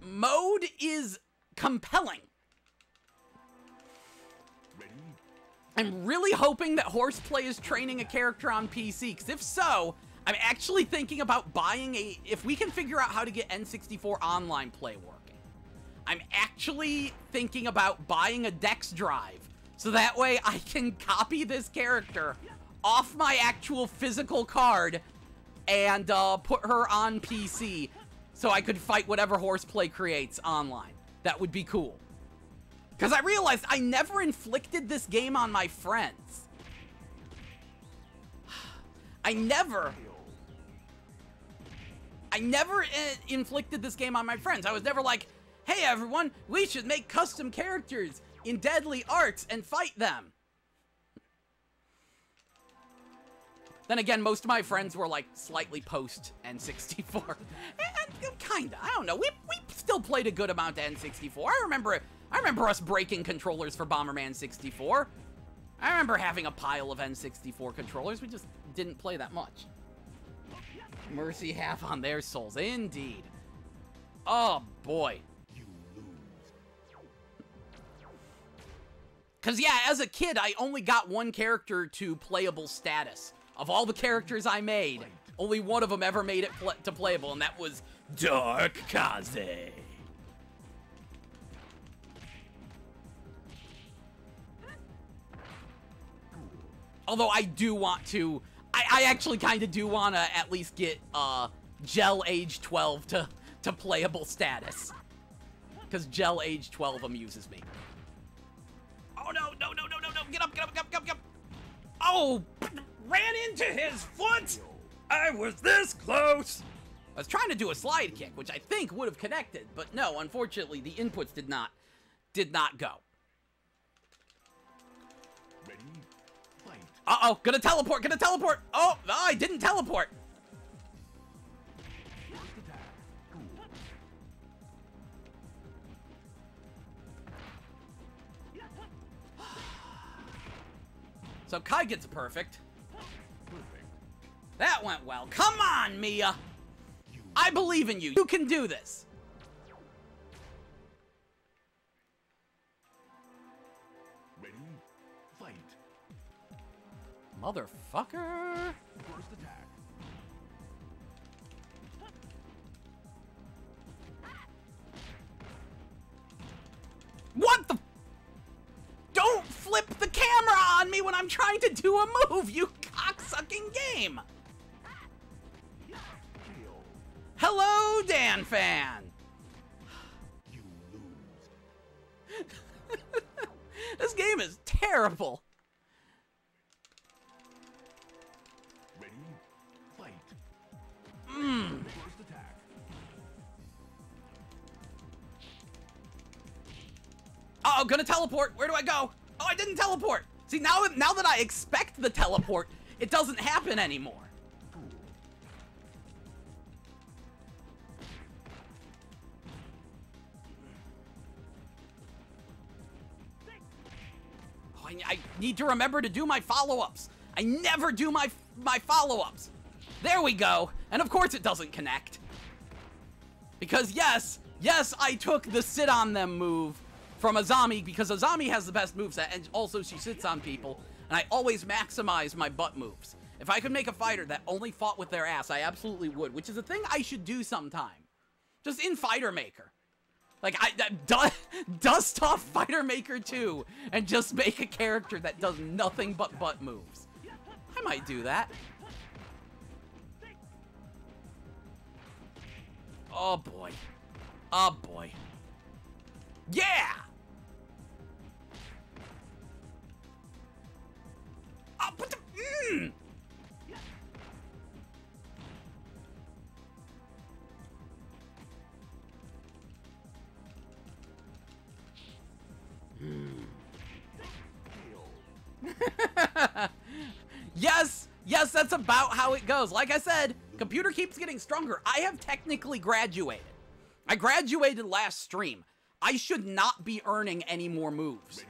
mode is compelling. Ready? I'm really hoping that Horseplay is training a character on PC, because if so, I'm actually thinking about buying if we can figure out how to get N64 online play working, I'm actually thinking about buying a Dex drive, so that way I can copy this character off my actual physical card and put her on PC so I could fight whatever Horseplay creates online. That would be cool. Because I realized I never inflicted this game on my friends. I never inflicted this game on my friends. I was never like, hey everyone, we should make custom characters in Deadly Arts and fight them. Then again, most of my friends were like slightly post N64. And kinda, I don't know. We still played a good amount of N64. I remember us breaking controllers for Bomberman 64. I remember having a pile of N64 controllers. We just didn't play that much. Mercy have on their souls, indeed. Oh boy. Cause yeah, as a kid, I only got one character to playable status. Of all the characters I made, only one of them ever made it to playable, and that was Dark Kaze. Although I do want to, I actually kind of do want to at least get Gel Age 12 to playable status. Because Gel Age 12 amuses me. Oh no, no, no, no, no, no, get up, get up, get up, get up, get up. Oh, ran into his foot. I was this close. I was trying to do a slide kick, which I think would have connected, but no, unfortunately, the inputs did not go. Ready, fight. Uh-oh, gonna teleport, gonna teleport. Oh, no, I didn't teleport. First attack. Cool. So Kai gets perfect. Perfect. That went well. Come on, Mia. I believe in you. You can do this. Ready, fight. Motherfucker. First attack. What the? Don't flip the camera on me when I'm trying to do a move, you cocksucking game. Kill. Hello, Dan Fan. You lose. This game is terrible. Ready, fight. Mmm. First attack. Uh-oh, gonna teleport. Where do I go? Oh, I didn't teleport. See, now that I expect the teleport, it doesn't happen anymore. Cool. Oh, I need to remember to do my follow-ups. I never do my follow-ups. There we go. And of course it doesn't connect. Because yes, I took the sit on them move from Azami because Azami has the best moveset and also she sits on people. And I always maximize my butt moves. If I could make a fighter that only fought with their ass, I absolutely would. Which is a thing I should do sometime. Just in Fighter Maker. Like, dust off Fighter Maker 2 and just make a character that does nothing but butt moves. I might do that. Oh boy. Oh boy. Yeah! Oh, but the, Yes, that's about how it goes. Like I said, computer keeps getting stronger. I have technically graduated. I graduated last stream. I should not be earning any more moves.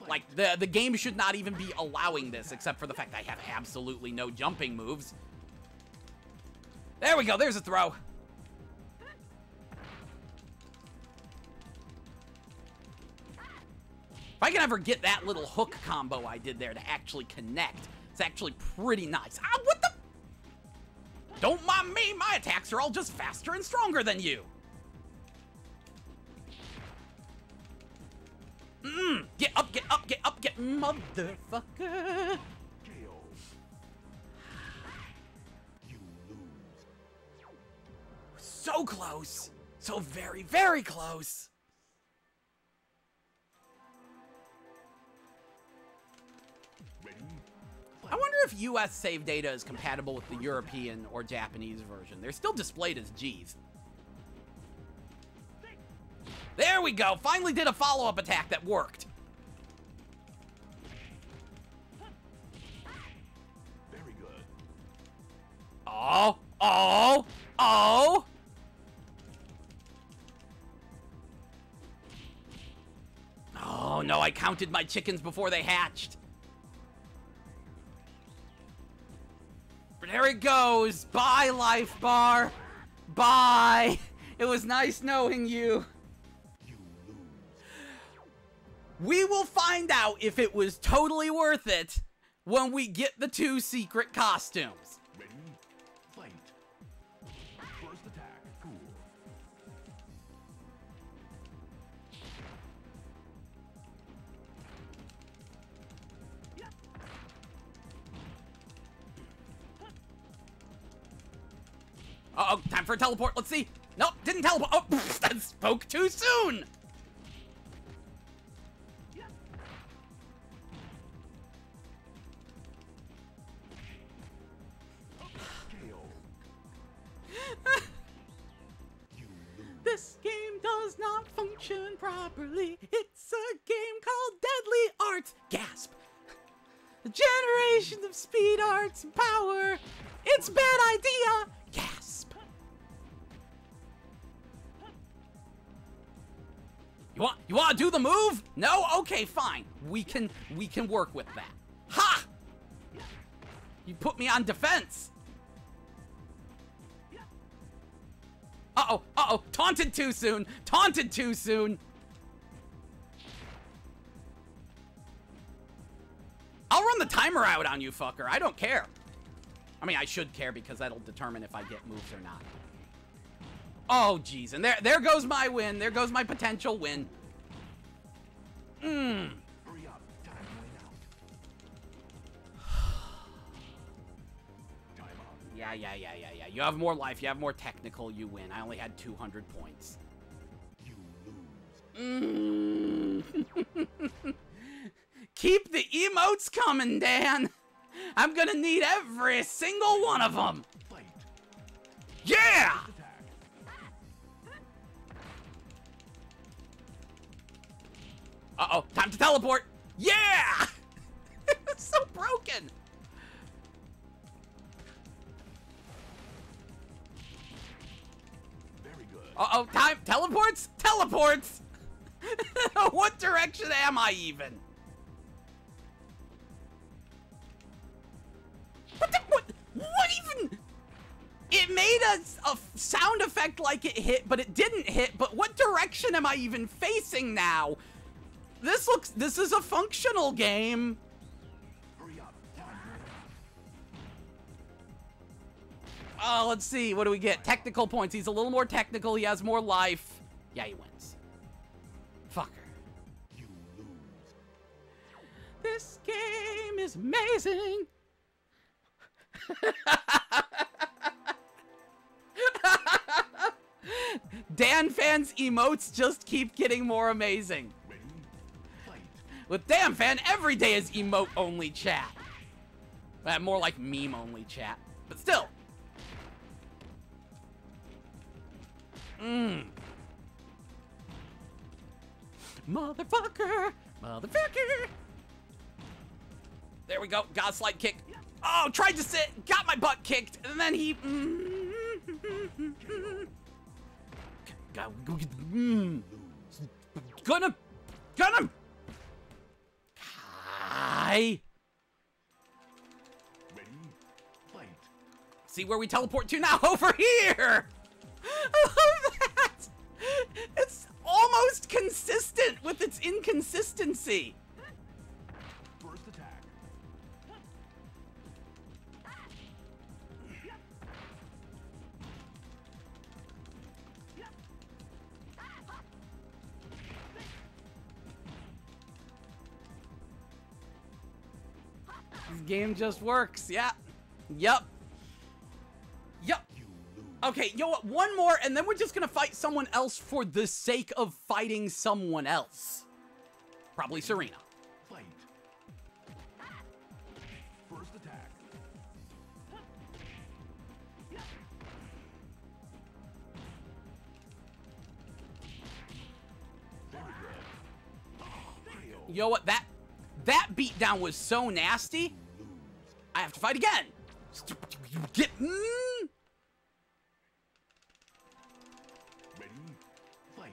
Like, the game should not even be allowing this, except for the fact I have absolutely no jumping moves. There we go, there's a throw. If I can ever get that little hook combo I did there to actually connect, it's actually pretty nice. Ah, what the? Don't mind me, my attacks are all just faster and stronger than you. Get up, get up, get up, get motherfucker. You lose. So close. So very, very close. I wonder if US save data is compatible with the European or Japanese version. They're still displayed as G's. There we go. Finally did a follow-up attack that worked. Very good. Oh, oh, oh. Oh, no, I counted my chickens before they hatched. But there it goes. Bye, Life Bar. Bye. It was nice knowing you. You lose. We will find out if it was totally worth it when we get the 2 secret costumes. Ready? Fight. First attack. Cool. Uh-oh, time for a teleport. Let's see. Nope, didn't teleport. Oh, that spoke too soon. This game does not function properly. It's a game called Deadly Arts. Gasp. The generation of speed arts and power. It's a bad idea. Gasp. You want to do the move? No? Okay, fine. We can work with that. Ha! You put me on defense. Uh-oh, uh-oh. Taunted too soon. Taunted too soon. I'll run the timer out on you, fucker. I don't care. I mean, I should care because that'll determine if I get moves or not. Oh, jeez. And there goes my win. There goes my potential win. Hurry up. Time running out. Time up. Yeah. You have more life. You have more technical. You win. I only had 200 points. You lose. Keep the emotes coming, Dan. I'm gonna need every single one of them. Fight. Yeah! First attack. Uh-oh, time to teleport. Yeah! It's so broken. Very good. Uh-oh, time. Teleports? Teleports! What direction am I even? What even? It made a sound effect like it hit, but it didn't hit. But what direction am I even facing now? This is a functional game. Hurry up. Time running out. Oh, let's see. What do we get? Technical points. He's a little more technical. He has more life. Yeah, he wins. Fucker. You lose. This game is amazing. Dan fans' emotes just keep getting more amazing. Ready? Fight. With Dan fan, every day is emote-only chat. More like meme-only chat. But still. Motherfucker! Motherfucker! There we go. Got a slight kick. Oh, tried to sit. Got my butt kicked. And then he... Gonna... Hi. Ready? Fight. See where we teleport to now? Over here! I love that! It's almost consistent with its inconsistency. First attack. This game just works. Yeah. Yup. Yup. You lose. Okay, you know what? One more, and then we're just gonna fight someone else for the sake of fighting someone else. Probably Serena. Fight. First You know what? That beatdown was so nasty. I have to fight again. Get. Ready? Fight.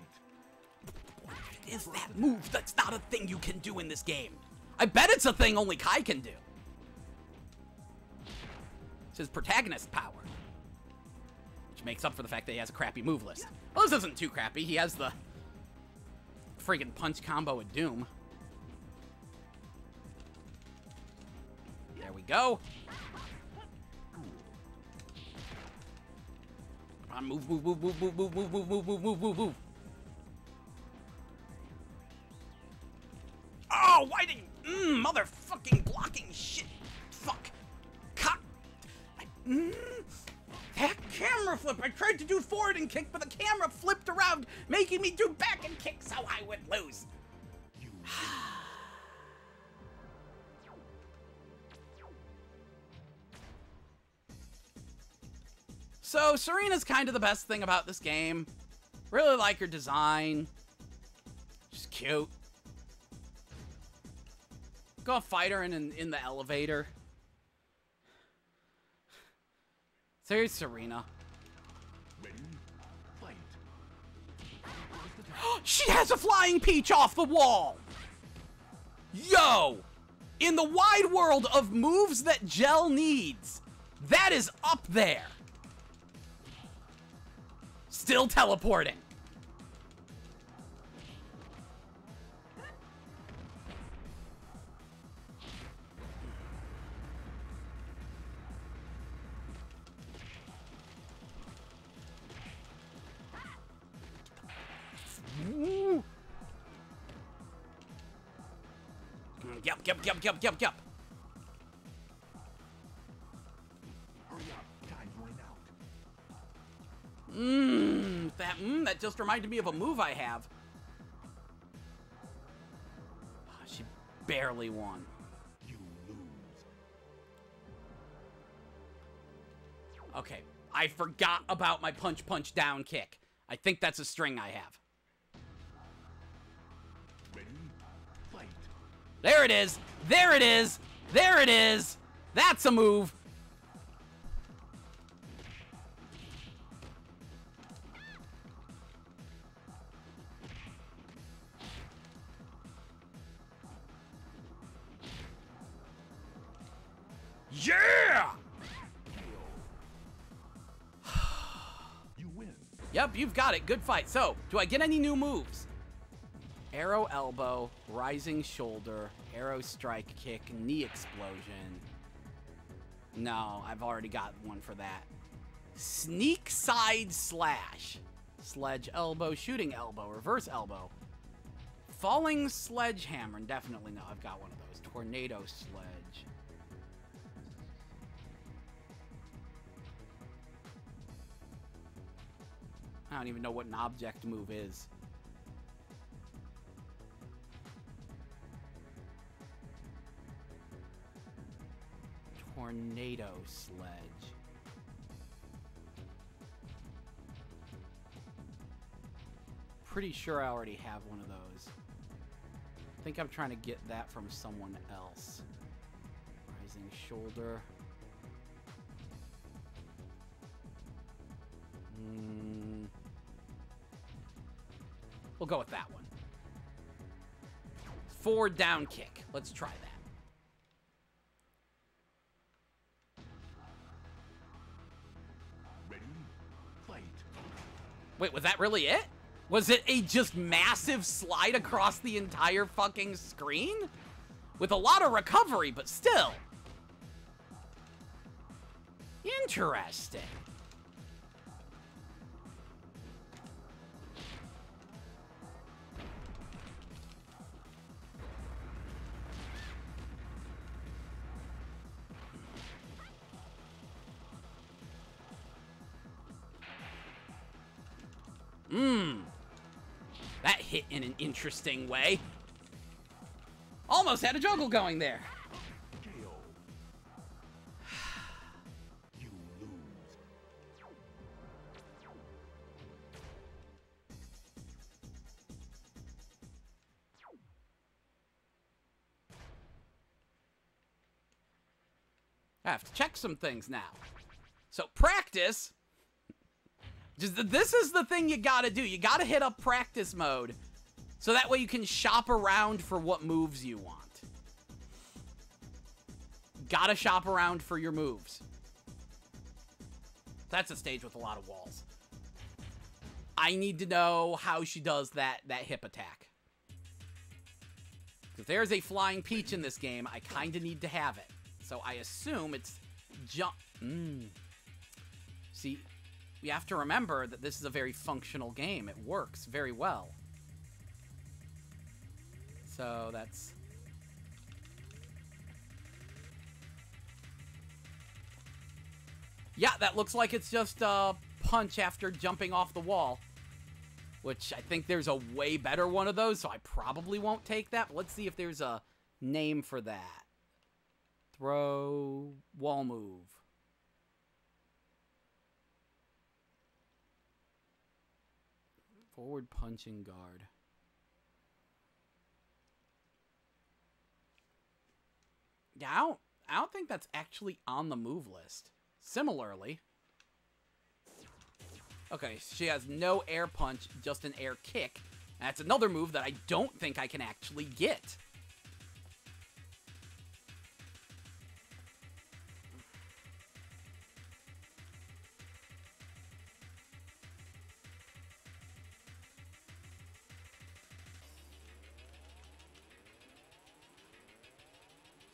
What is that move? That's not a thing you can do in this game. I bet it's a thing only Kai can do. It's his protagonist power. Which makes up for the fact that he has a crappy move list. Well, this isn't too crappy. He has the freaking punch combo of doom. There we go. Come on, move, move, move, move, move, move, move, move, move, move, move, move. Oh, why did you... motherfucking blocking shit. Fuck. Cock. That camera flip. I tried to do forward and kick, but the camera flipped around, making me do back and kick so I would lose. So, Serena's kind of the best thing about this game. Really like her design. She's cute. Go fight her in the elevator. There's Serena. Ready? Fight. She has a flying peach off the wall! Yo! In the wide world of moves that Gel needs, that is up there. Still teleporting. Ooh. Yep. Hurry up. Time's running out. That just reminded me of a move I have. She barely won. You lose. Okay, I forgot about my punch down kick. I think that's a string I have. Ready? Fight. There it is. There it is. There it is. That's a move. Yeah! You win. Yep, you've got it. Good fight. So, do I get any new moves? Arrow elbow, rising shoulder, arrow strike kick, knee explosion. No, I've already got one for that. Sneak side slash. Sledge elbow, shooting elbow, reverse elbow. Falling sledgehammer. Definitely no, I've got one of those. Tornado sledge. I don't even know what an object move is. Tornado sledge. Pretty sure I already have one of those. I think I'm trying to get that from someone else. Rising shoulder. We'll go with that one. Forward down kick. Let's try that. Ready? Fight. Wait, was that really it? Was it a just massive slide across the entire fucking screen? With a lot of recovery, but still. Interesting. That hit in an interesting way. Almost had a juggle going there. KO. You lose. I have to check some things now. So practice. This is the thing you gotta do. You gotta hit up practice mode. So that way you can shop around for what moves you want. Gotta shop around for your moves. That's a stage with a lot of walls. I need to know how she does that hip attack. If there's a flying peach in this game, I kind of need to have it. So I assume it's jump. See, we have to remember that this is a very functional game. It works very well. So that's... Yeah, that looks like it's just a punch after jumping off the wall. Which I think there's a way better one of those, so I probably won't take that. But let's see if there's a name for that. Throw, wall move. Forward punching guard. Yeah, I don't think that's actually on the move list. Similarly. Okay, she has no air punch, just an air kick. That's another move that I don't think I can actually get.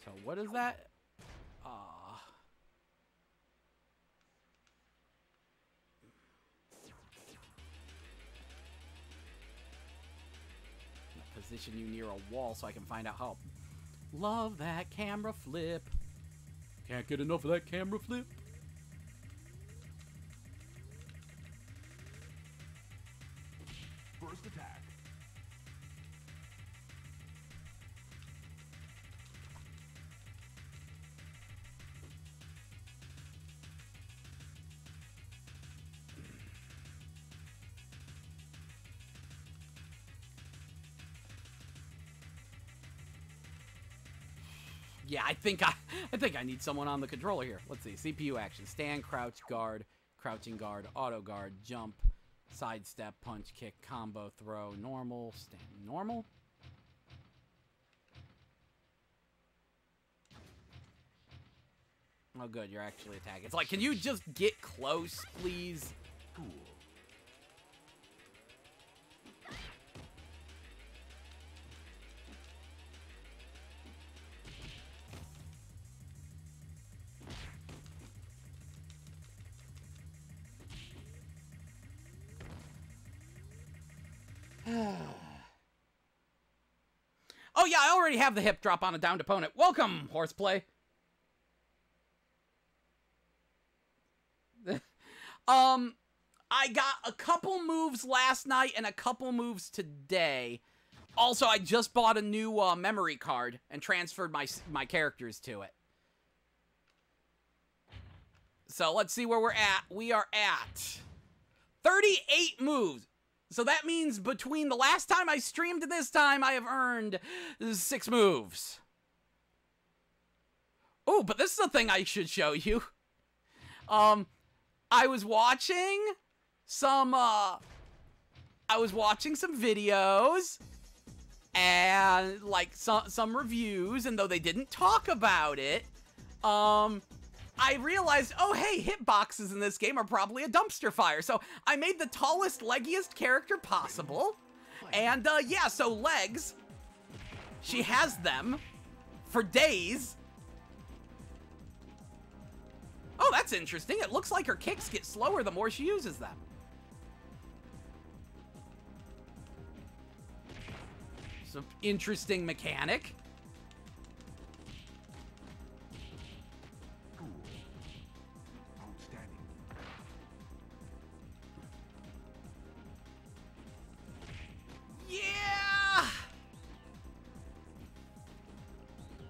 So what is that? Position you near a wall so I can find out how. Love that camera flip. Can't get enough of that camera flip. First attack. Yeah, I think I need someone on the controller here. Let's see. CPU action. Stand, crouch, guard, crouching guard, auto guard, jump, sidestep, punch, kick, combo, throw, normal, stand, normal? Oh, good. You're actually attacking. It's like, can you just get close, please? Cool. Oh yeah, I already have the hip drop on a downed opponent. Welcome, horseplay. I got a couple moves last night and a couple moves today. Also, I just bought a new memory card and transferred my characters to it. So let's see where we're at. We are at 38 moves. So that means between the last time I streamed and this time, I have earned 6 moves. Oh, but this is a thing I should show you. I was watching some videos and like some reviews, and though they didn't talk about it, I realized, oh hey, hitboxes in this game are probably a dumpster fire. So I made the tallest, leggiest character possible. And yeah, so legs, she has them for days. Oh, that's interesting. It looks like her kicks get slower the more she uses them. Some interesting mechanic. Cool. Outstanding. Yeah!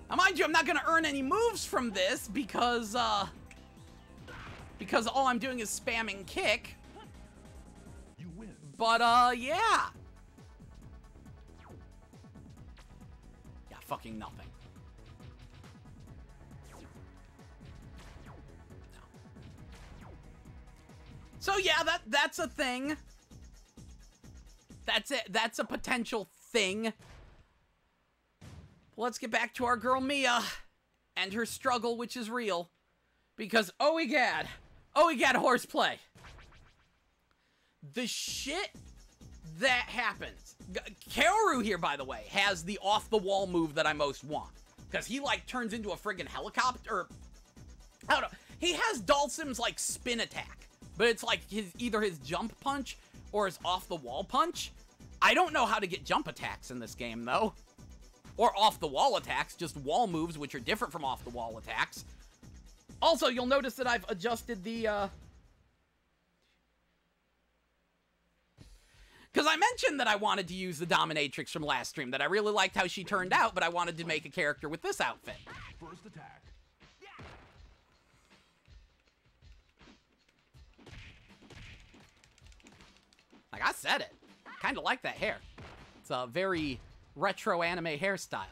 Now, mind you, I'm not gonna earn any moves from this because all I'm doing is spamming kick. You win. But, yeah. Yeah, fucking nothing. So yeah, that's a thing. That's it. That's a potential thing. Let's get back to our girl Mia and her struggle, which is real. Because, oh egad, horseplay. The shit that happens. Kaoru here, by the way, has the off-the-wall move that I most want. Because he, like, turns into a friggin' helicopter. I don't know. He has Dhalsim's, like, spin attack. But it's like either his jump punch or his off-the-wall punch. I don't know how to get jump attacks in this game, though. Or off-the-wall attacks, just wall moves, which are different from off-the-wall attacks. Also, you'll notice that I've adjusted the, because I mentioned that I wanted to use the Dominatrix from last stream, that I really liked how she turned out, but I wanted to make a character with this outfit. First attack. Like I said it. Kind of like that hair. It's a very retro anime hairstyle.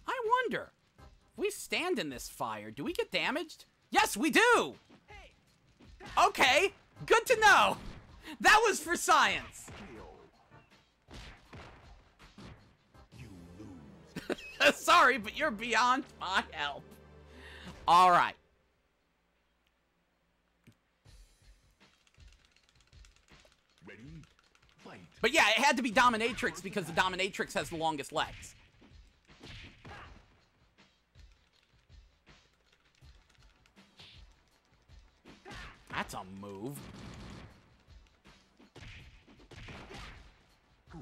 I wonder, if we stand in this fire, do we get damaged? Yes, we do! Okay, good to know. That was for science. You lose. Sorry, but you're beyond my help. All right. Ready? Fight. But yeah, it had to be Dominatrix because the Dominatrix has the longest legs. That's a move. Cool.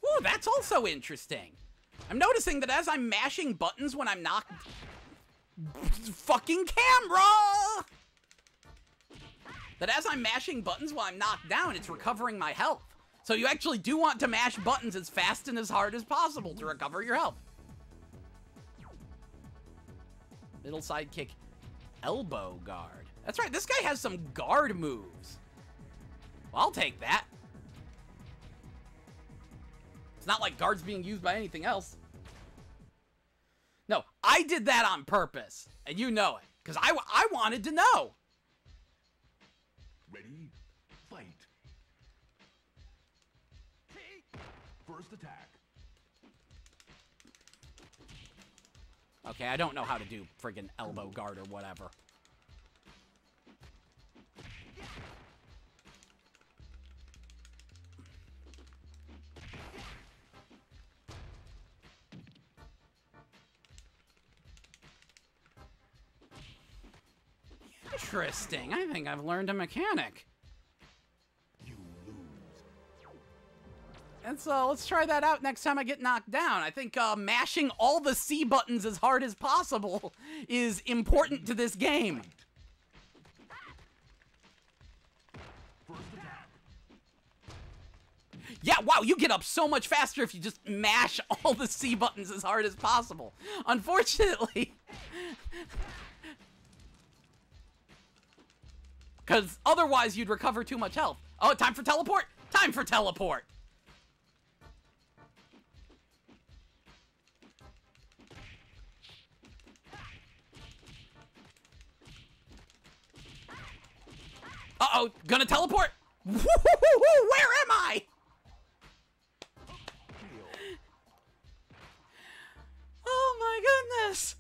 Ooh, that's also interesting. I'm noticing that as I'm mashing buttons when I'm knocked... Fucking camera! That as I'm mashing buttons while I'm knocked down, it's recovering my health. So you actually do want to mash buttons as fast and as hard as possible to recover your health. Middle sidekick, elbow guard. That's right, this guy has some guard moves. Well, I'll take that. It's not like guard's being used by anything else. No, I did that on purpose, and you know it, because I wanted to know. Ready? Fight. First attack. Okay, I don't know how to do friggin' elbow guard or whatever. Interesting. I think I've learned a mechanic. You lose. And so let's try that out next time I get knocked down. I think mashing all the C buttons as hard as possible is important to this game. First attack. Yeah, wow, you get up so much faster if you just mash all the C buttons as hard as possible. Unfortunately... Because otherwise you'd recover too much health. Oh, time for teleport? Time for teleport! Uh-oh, gonna teleport? Where am I? Oh my goodness.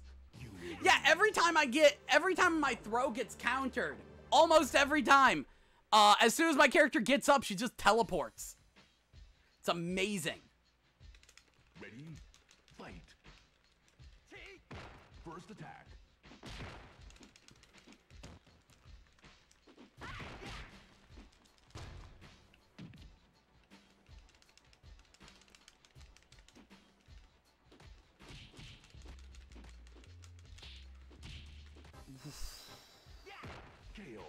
Yeah, every time my throw gets countered, almost every time, as soon as my character gets up, she just teleports. It's amazing. Ready? Fight. First attack. KO.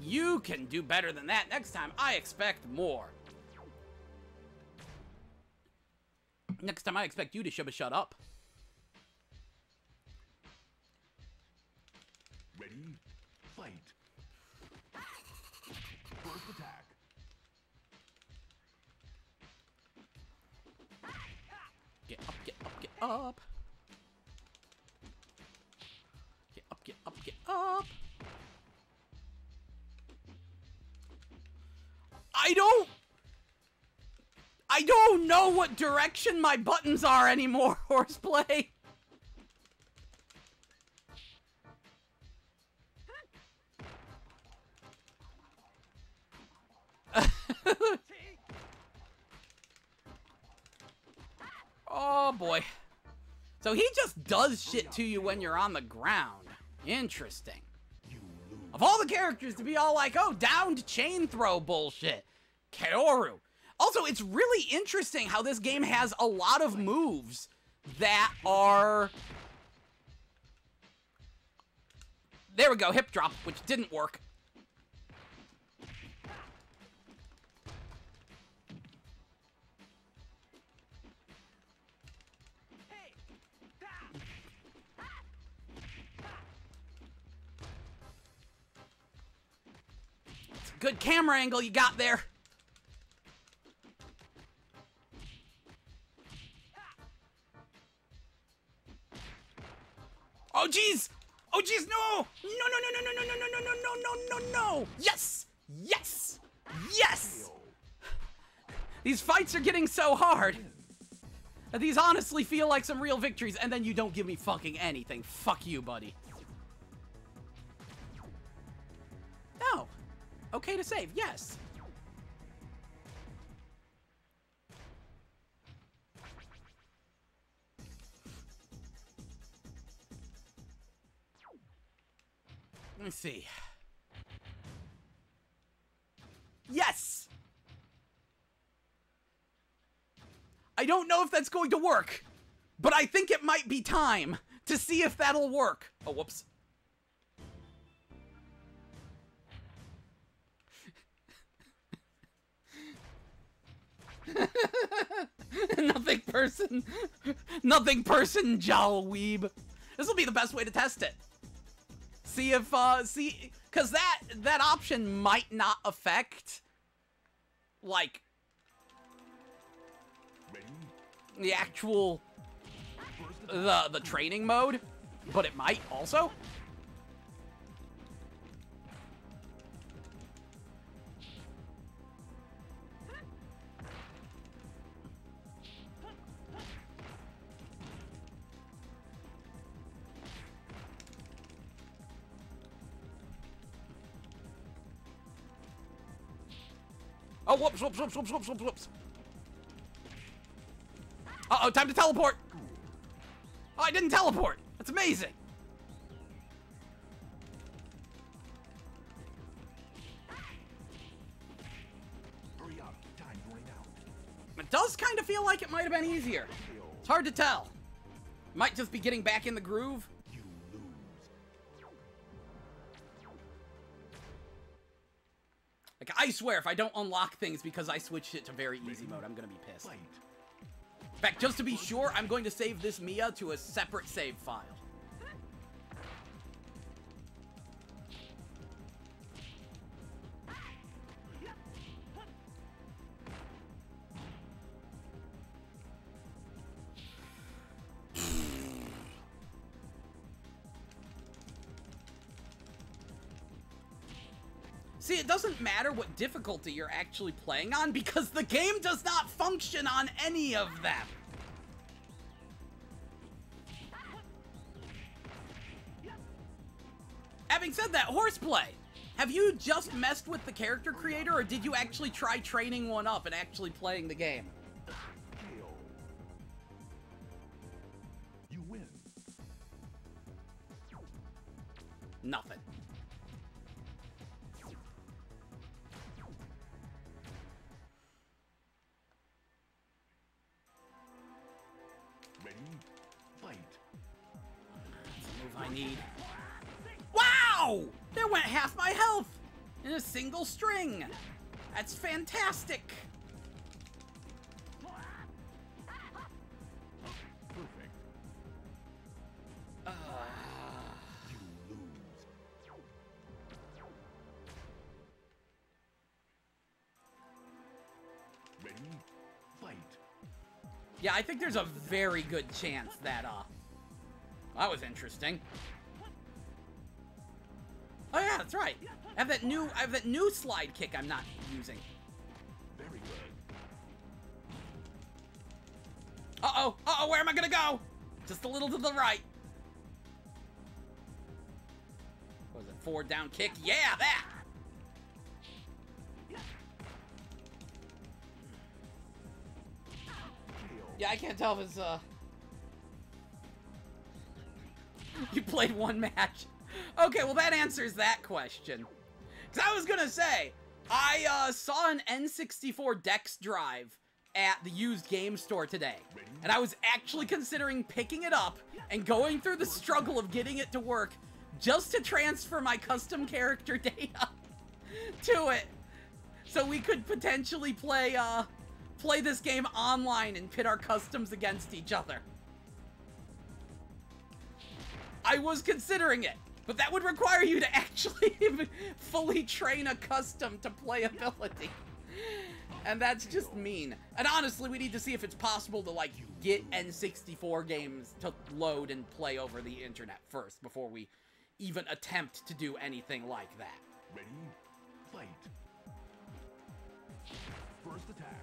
You can do better than that next time. I expect more. Next time I expect you to shut up. Ready? Fight. First attack. up, get up. Get up, get up, get up. I don't know what direction my buttons are anymore, Horseplay. Oh boy. So he just does shit to you when you're on the ground. Interesting. Of all the characters to be all like, oh, downed chain throw bullshit. Kaoru. Also, it's really interesting how this game has a lot of moves that are... There we go, hip drop, which didn't work. It's a good camera angle you got there. Oh, jeez! Oh, jeez, no! No, no, no, no, no, no, no, no, no, no, no, no, no! Yes! Yes! Yes! These fights are getting so hard. These honestly feel like some real victories, and then you don't give me fucking anything. Fuck you, buddy. No. Okay to save, yes. Let me see. Yes! I don't know if that's going to work, but I think it might be time to see if that'll work. Oh, whoops. Nothing person, Jowl Weeb. This will be the best way to test it. See if, because that option might not affect, like, the actual, the training mode, but it might also. Oh, whoops, whoops, whoops, whoops, whoops, whoops, whoops. Uh-oh, time to teleport. Oh, I didn't teleport. That's amazing. Hurry up, time's running out. It does kind of feel like it might have been easier. It's hard to tell. Might just be getting back in the groove. You lose. Like, I swear, if I don't unlock things because I switched it to very easy mode, I'm gonna be pissed. Fight. In fact, just to be sure, I'm going to save this Mia to a separate save file. See, it doesn't matter what difficulty you're actually playing on because the game does not function on any of them. Having said that, Horseplay, have you just messed with the character creator or did you actually try training one up and actually playing the game? KO. You win. Nothing. Ready? Fight. That's the move I need. Wow! There went half my health in a single string. That's fantastic. Perfect. You lose. Ready? Fight. Yeah, I think there's a very good chance that, that was interesting. Oh yeah, that's right. I have that new slide kick I'm not using. Very good. Uh-oh, uh-oh, where am I gonna go? Just a little to the right. What was it, forward down kick? Yeah, that! Yeah, I can't tell if it's, You played one match. Okay, well that answers that question. Because I was gonna say, I saw an N64 Dex drive at the used game store today. And I was actually considering picking it up and going through the struggle of getting it to work just to transfer my custom character data to it. So we could potentially play this game online and pit our customs against each other. I was considering it, but that would require you to actually fully train a custom to playability. And that's just mean. And honestly, we need to see if it's possible to, like, get N64 games to load and play over the internet first before we even attempt to do anything like that. Ready? Fight. First attack.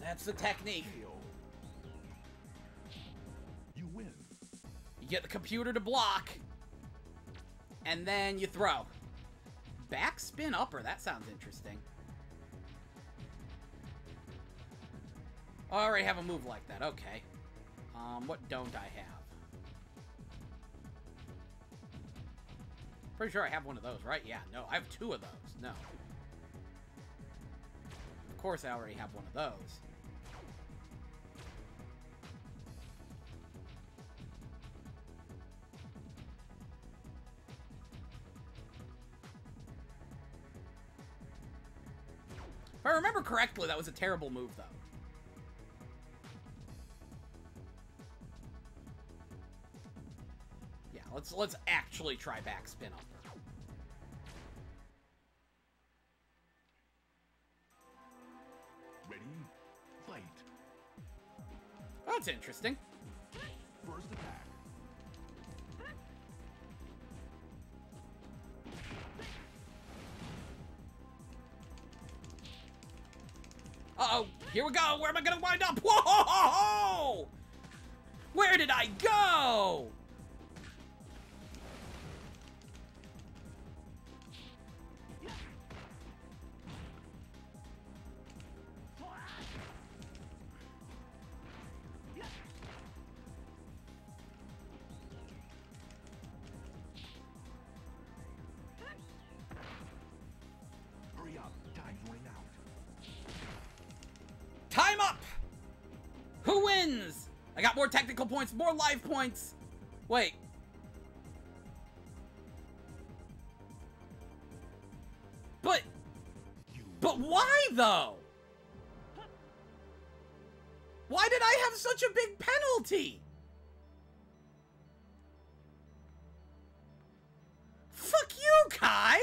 That's the technique. You win. You get the computer to block, and then you throw. Backspin upper, that sounds interesting. Oh, I already have a move like that, okay. What don't I have? Pretty sure I have one of those, right? Yeah, no, I have two of those, no. Of course I already have one of those. If I remember correctly, that was a terrible move, though. Yeah, let's actually try backspin upper. Ready? Fight. Oh, that's interesting. First attack. Uh-oh, here we go. Where am I gonna wind up? Whoa! Where did I go? Hurry up. Time's running out. Time up! Who wins? I got more technical points, more life points. Wait. But why, though? Why did I have such a big penalty? Fuck you, Kai!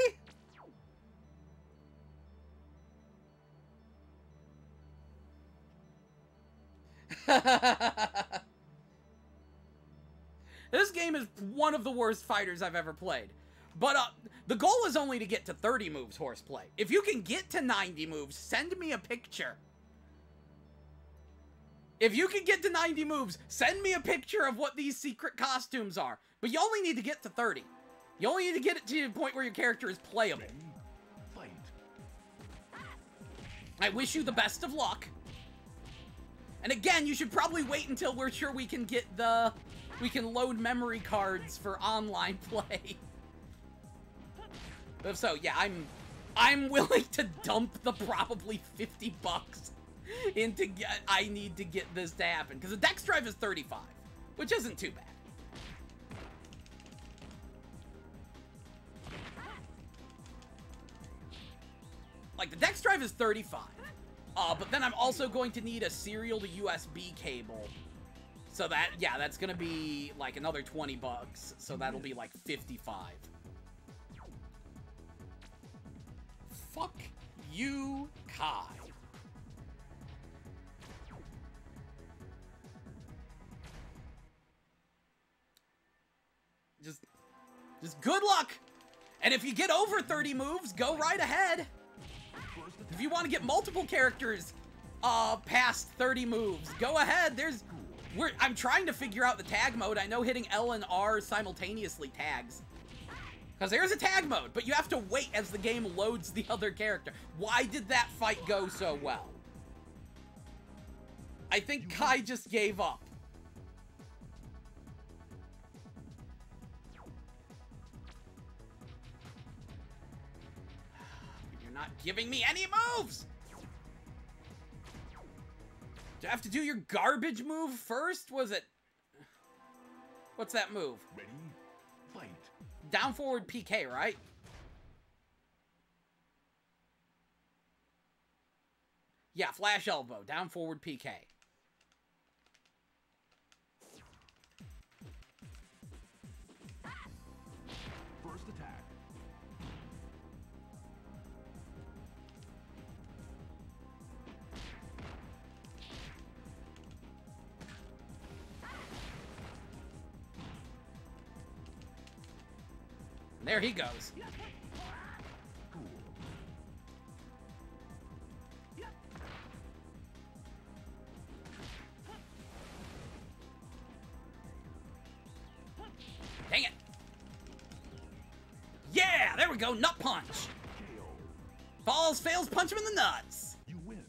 This game is one of the worst fighters I've ever played. But the goal is only to get to 30 moves, Horseplay. If you can get to 90 moves, send me a picture. If you can get to 90 moves, send me a picture of what these secret costumes are. But you only need to get to 30. You only need to get it to the point where your character is playable. Ready? Fight. I wish you the best of luck. And again, you should probably wait until we're sure we can get we can load memory cards for online play. But if so, yeah, I'm willing to dump the probably $50 I need to get this to happen. Because the dex drive is 35, which isn't too bad. Like, the dex drive is 35. But then I'm also going to need a serial to USB cable. So that, yeah, that's gonna be, like, another 20 bucks. So that'll be, like, 55. Fuck you, Kai. Just good luck! And if you get over 30 moves, go right ahead. If you want to get multiple characters past 30 moves, go ahead. I'm trying to figure out the tag mode. I know hitting L and R simultaneously tags. Because there's a tag mode, but you have to wait as the game loads the other character. Why did that fight go so well? I think Kai just gave up. You're not giving me any moves! Do I have to do your garbage move first? Was it... What's that move? Ready, fight. Down forward PK, right? Yeah, flash elbow, down forward PK. First attack. There he goes. Cool. Dang it. Yeah, there we go, nut punch. KO. Falls, fails, punch him in the nuts. You win.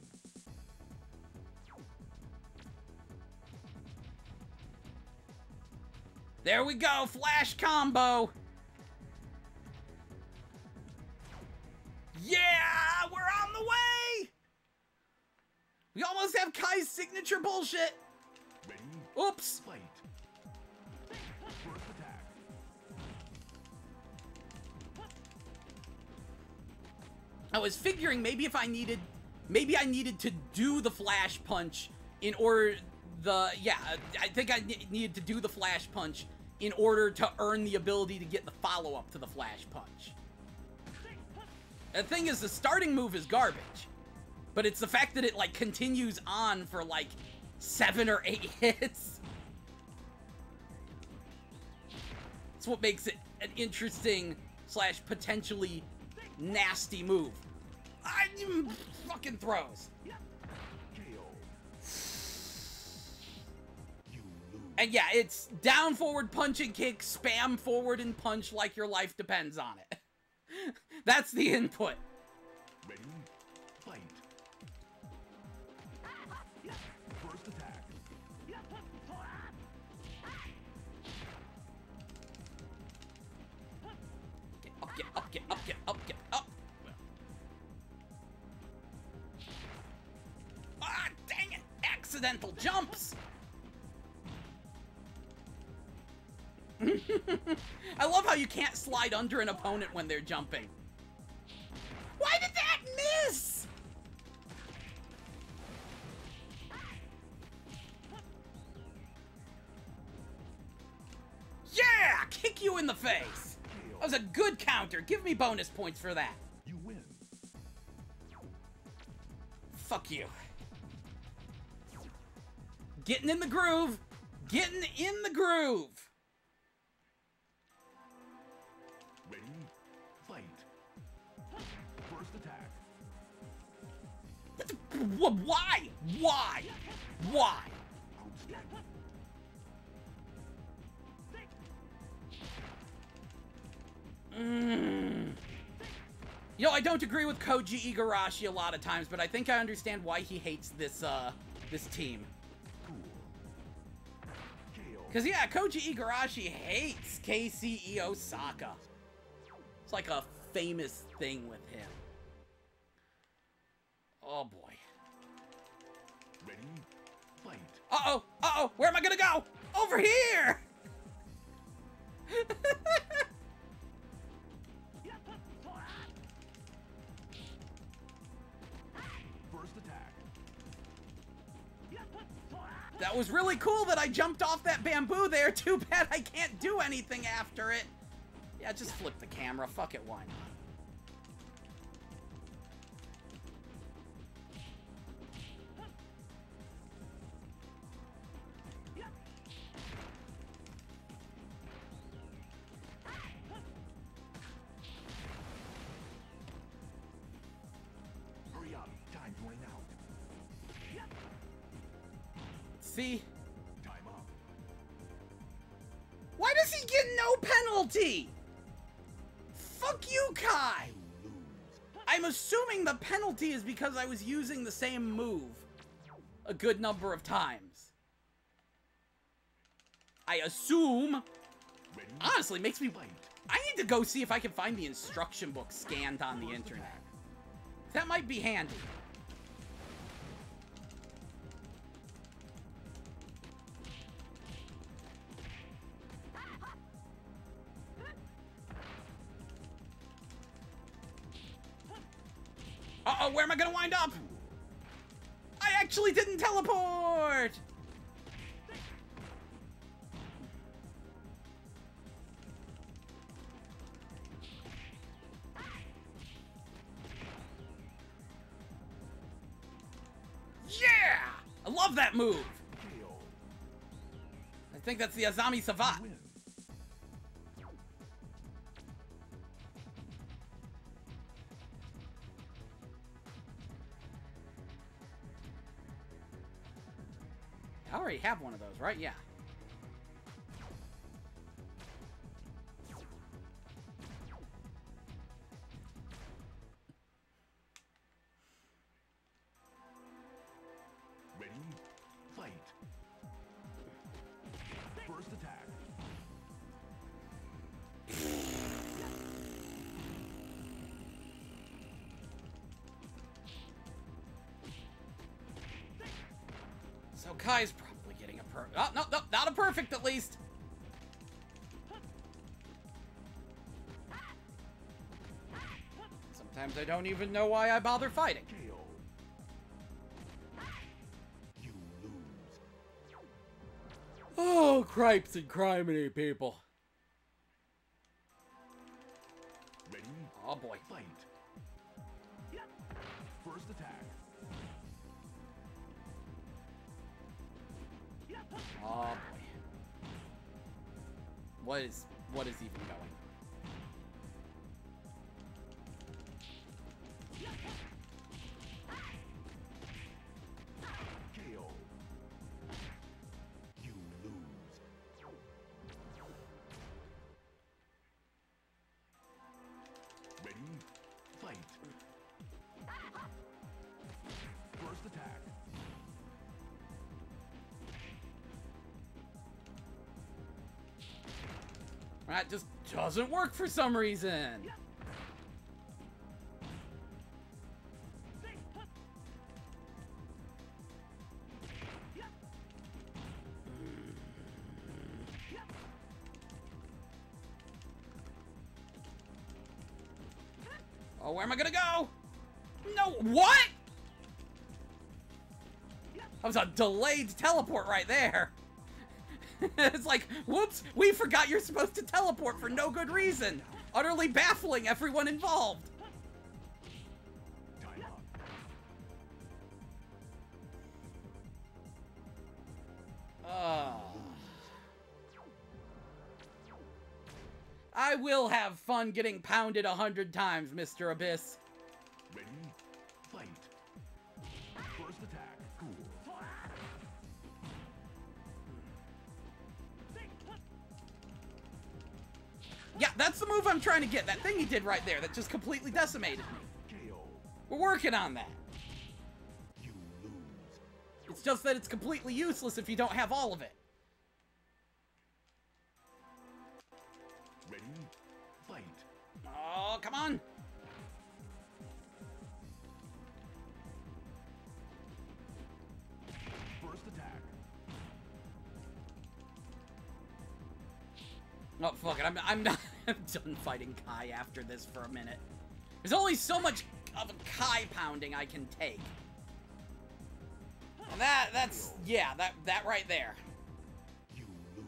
There we go, flash combo. Yeah, we're on the way. We almost have Kai's signature bullshit. Ready, Oops. fight. First attack. I was figuring maybe I needed to do the flash punch in order I think I needed to do the flash punch in order to earn the ability to get the follow-up to the flash punch. The thing is, the starting move is garbage, but it's the fact that it, like, continues on for, like, 7 or 8 hits. That's what makes it an interesting / potentially nasty move. Fucking throws. KO. You lose. And yeah, it's down, forward, punch and kick, spam forward and punch like your life depends on it. That's the input. Ready, fight. First attack. Get up, get up, get up, get up, get up. Ah, dang it! Accidental jumps! I love how you can't slide under an opponent when they're jumping. Why did that miss? Yeah! Kick you in the face! That was a good counter. Give me bonus points for that. You win. Fuck you. Getting in the groove. Getting in the groove. Ready, fight. First attack. Why? Why? Why? Outstanding. You know, I don't agree with Koji Igarashi a lot of times, but I think I understand why he hates this, this team. Cool. KO. Because, yeah, Koji Igarashi hates KCE Osaka. It's like a famous thing with him. Oh, boy. Uh-oh! Uh-oh! Where am I gonna go? Over here! First attack. That was really cool that I jumped off that bamboo there. Too bad I can't do anything after it. Yeah, just flip the camera. Fuck it, why not? Hurry up. Time's running out. See? Time up. Why does he get no penalty? Fuck you, Kai! Lose. I'm assuming the penalty is because I was using the same move a good number of times. I assume. Ready? Honestly, makes me... Fight. I need to go see if I can find the instruction book scanned on the internet. That might be handy. Uh-oh, where am I gonna wind up? I actually didn't teleport! Yeah! I love that move! KO. I think that's the Azami Savat. Win. I already have one of those, right? Yeah. Ready? Fight. First attack. So Kai's probably getting a oh, no, no, not a perfect at least. Sometimes I don't even know why I bother fighting. KO. You lose. Oh, cripes and criminy people. Ready? Oh boy. Fight. First attack. Oh boy. What is even going? KO. You lose. Ready? Fight. First attack. That just doesn't work for some reason. Oh, where am I gonna go? No, what? That was a delayed teleport right there. It's like, whoops, we forgot you're supposed to teleport for no good reason. Utterly baffling everyone involved. Time up. I will have fun getting pounded 100 times, Mr. Abyss. Ready? Fight. First attack. Cool. Yeah, that's the move I'm trying to get. That thing he did right there that just completely decimated me. KO. We're working on that. You lose. It's just that it's completely useless if you don't have all of it. Ready? Fight. Oh, come on. First attack. Oh, fuck it. I'm not. I'm done fighting Kai after this for a minute. There's only so much of Kai pounding I can take. And that's yeah, that right there. You lose.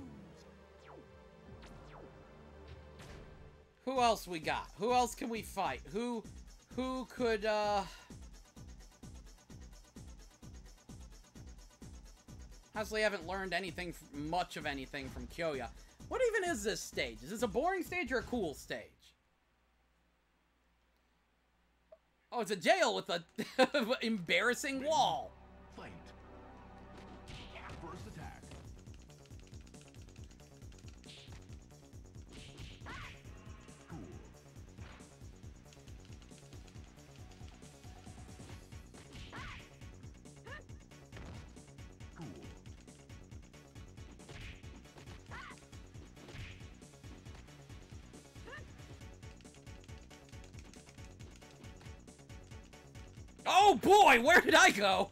Who else we got? Who else can we fight? Who could honestly, I haven't learned anything, much of anything from Kyoya. What even is this stage? Is this a boring stage or a cool stage? Oh, it's a jail with a embarrassing wall. Fight. First attack. Cool. Cool. Oh boy, where did I go?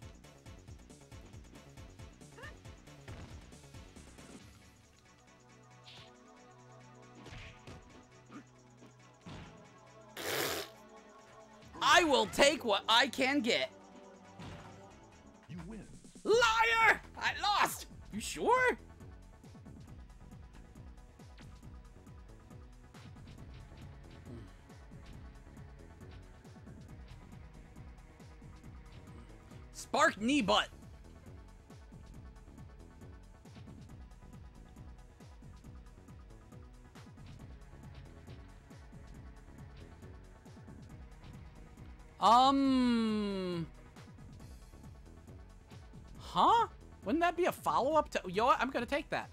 I will take what I can get. You win. Liar! I lost! You sure? Spark knee butt. Huh? Wouldn't that be a follow-up to... You know what? I'm gonna take that.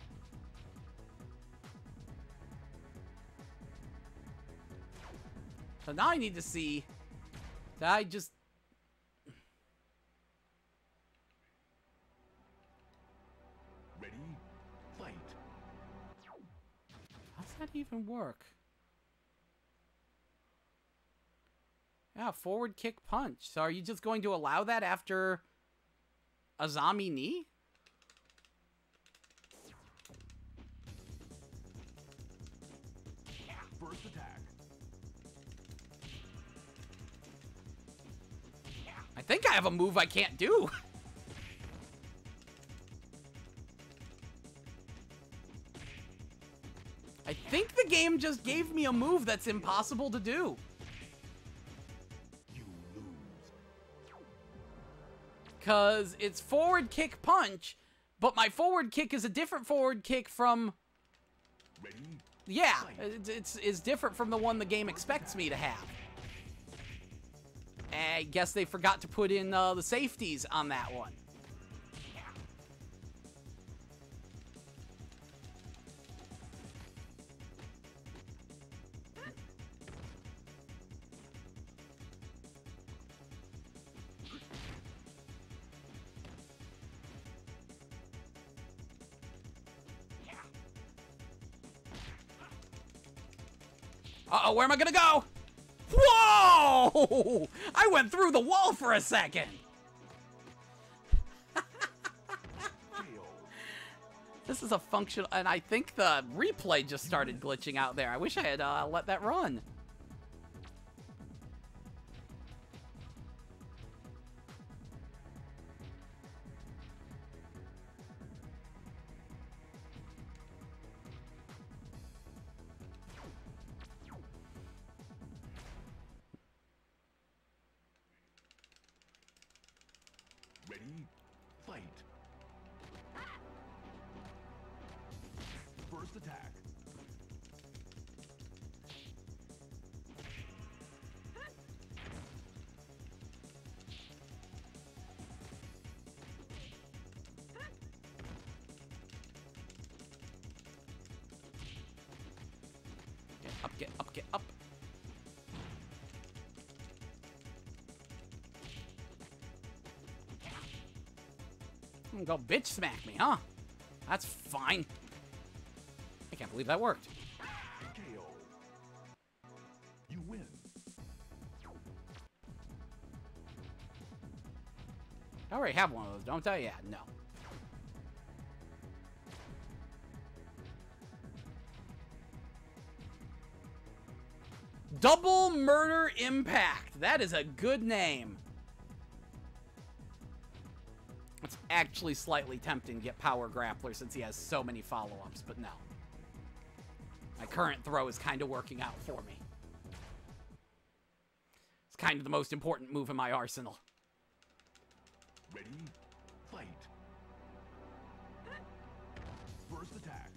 So now I need to see... That I just... Ready? Fight. How's that even work? Yeah, forward kick punch. So are you just going to allow that after Azami knee? First attack. I think I have a move I can't do. I think the game just gave me a move that's impossible to do. You lose. Because it's forward kick punch, but my forward kick is a different forward kick from... Ready? Yeah, it's different from the one the game expects me to have. I guess they forgot to put in the safeties on that one. Uh-oh, where am I gonna go? Whoa! I went through the wall for a second. This is a functional, and I think the replay just started glitching out there. I wish I had let that run. Ready? Fight. First attack. Get up, get up, get up. Go bitch smack me, huh? That's fine. I can't believe that worked. KO. You win. I already have one of those, don't I? Yeah, no. Double Murder Impact. That is a good name. It's actually slightly tempting to get Power Grappler since he has so many follow-ups, but no. My current throw is kind of working out for me. It's kind of the most important move in my arsenal. Ready, fight. First attack.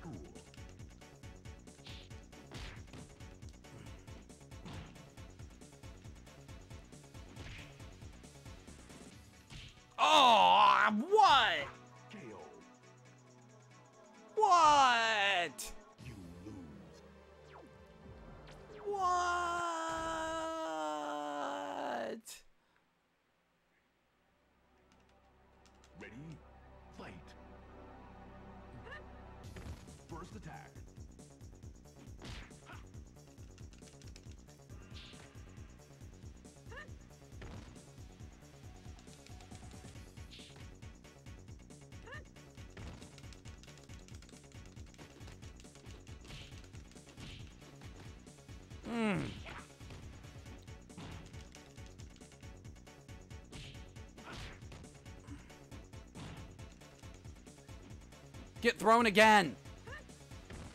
Cool. Oh, what? KO. What? You lose. What? Ready, fight. First attack. Get thrown again.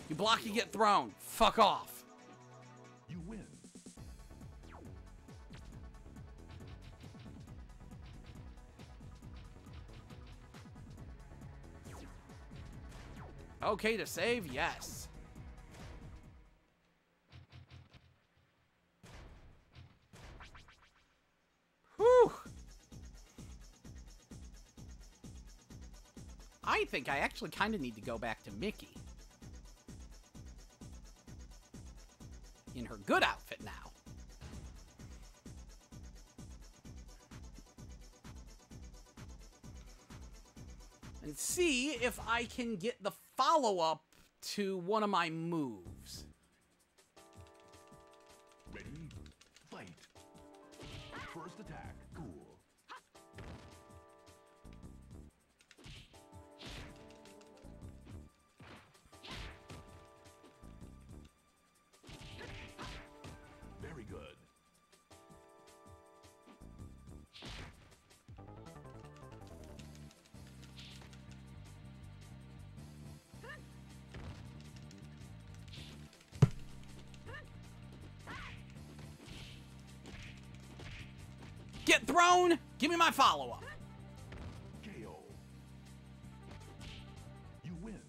You block, you get thrown. Fuck off. You win. Okay to save? Yes. Whew. I think I actually kind of need to go back to Mickey. In her good outfit now. And see if I can get the follow-up to one of my moves. Ready, fight. First attack. Cool. Very good. Get thrown! Give me my follow-up. KO. You win.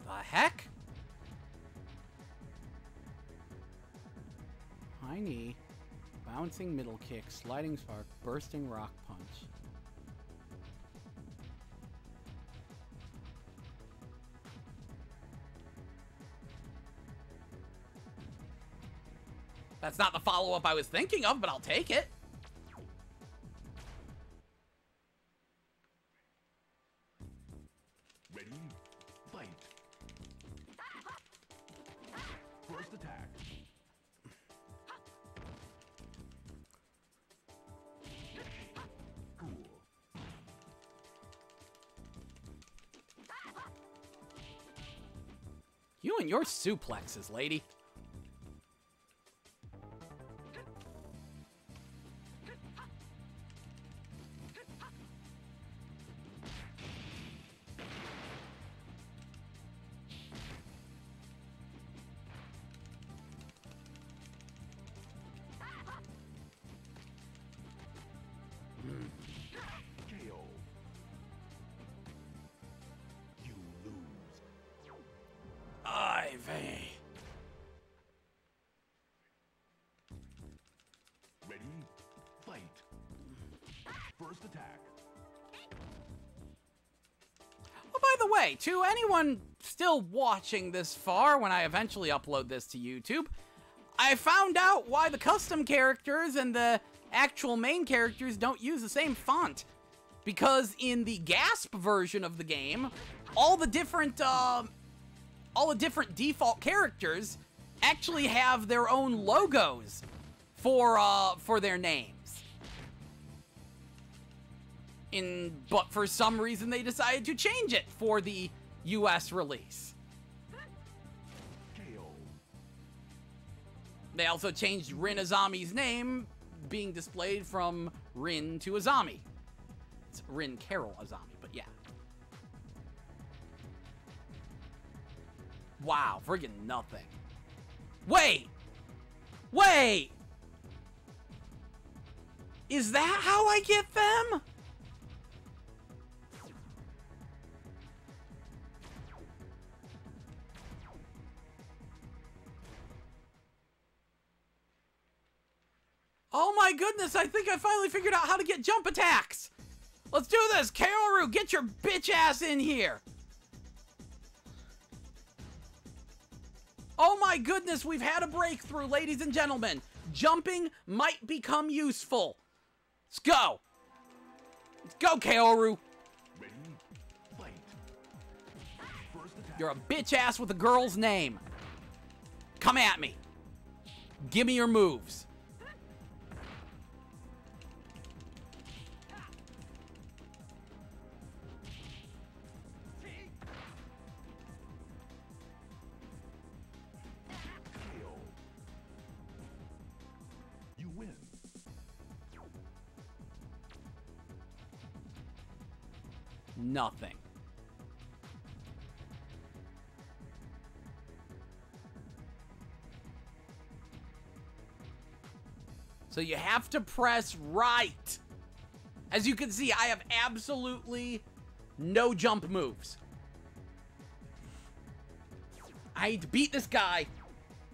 The heck? High knee, bouncing middle kick, sliding spark, bursting rock punch. That's not the follow-up I was thinking of, but I'll take it. Ready, fight. First attack. Cool. You and your suplexes, lady. KO. You lose. Ivy. Ready, fight. First attack. Oh, by the way, to anyone still watching this far when I eventually upload this to YouTube, I found out why the custom characters and the actual main characters don't use the same font. Because in the G.A.S.P version of the game, all the different default characters actually have their own logos for their names. But for some reason they decided to change it for the US release. KO. They also changed Rin Azami's name being displayed from Rin to Azami. It's Rin Carol Azami, but yeah. Wow, friggin' nothing. Wait! Wait! Is that how I get them? Oh my goodness, I think I finally figured out how to get jump attacks! Let's do this! Kaoru, get your bitch ass in here! Oh my goodness, we've had a breakthrough, ladies and gentlemen! Jumping might become useful. Let's go! Let's go, Kaoru! Ready? Fight. First attack. You're a bitch ass with a girl's name. Come at me. Give me your moves. KO. You win. Nothing. So you have to press right. As you can see, I have absolutely no jump moves. I need to beat this guy,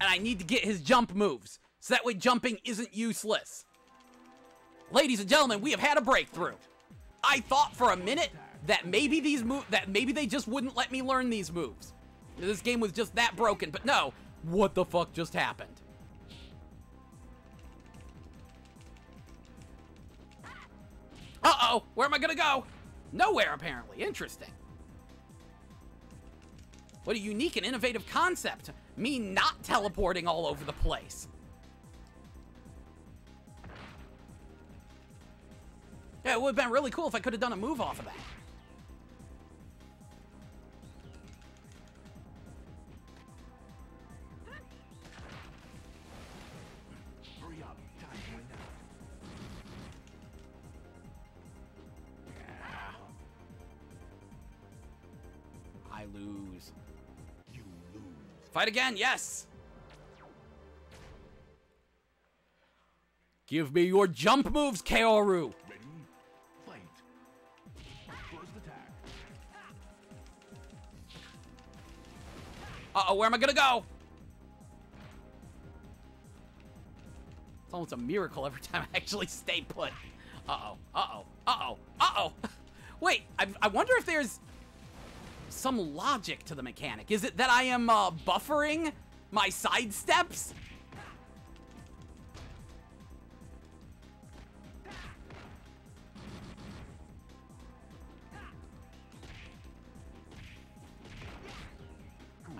and I need to get his jump moves, so that way jumping isn't useless. Ladies and gentlemen, we have had a breakthrough. I thought for a minute that maybe they just wouldn't let me learn these moves. This game was just that broken, but no. What the fuck just happened? Uh-oh, where am I gonna go? Nowhere, apparently. Interesting. What a unique and innovative concept. Me not teleporting all over the place. Yeah, it would have been really cool if I could have done a move off of that. Hurry up. Time going out. I lose. You lose. Fight again, yes! Give me your jump moves, Kaoru! Ready? Fight. First attack. Uh-oh, where am I gonna go? It's almost a miracle every time I actually stay put. Uh-oh, uh-oh, uh-oh, uh-oh! Wait, I wonder if there's some logic to the mechanic. Is it that I am buffering my side steps?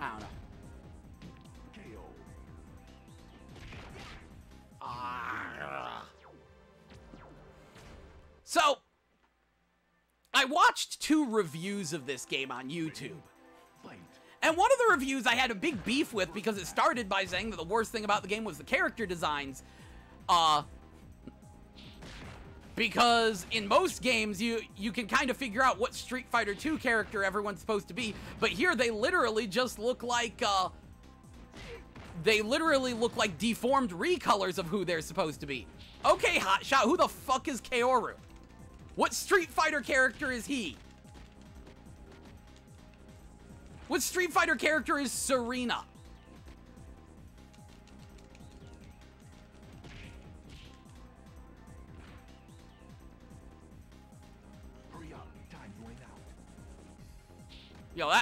I don't know. KO. So, I watched 2 reviews of this game on YouTube. Fight. And one of the reviews I had a big beef with because it started by saying that the worst thing about the game was the character designs. Because in most games, you can kind of figure out what Street Fighter 2 character everyone's supposed to be. But here they literally just look like, deformed recolors of who they're supposed to be. Okay, Hotshot, who the fuck is Kaoru? What Street Fighter character is he? What Street Fighter character is Serena? Hurry up. Time going out. Yo,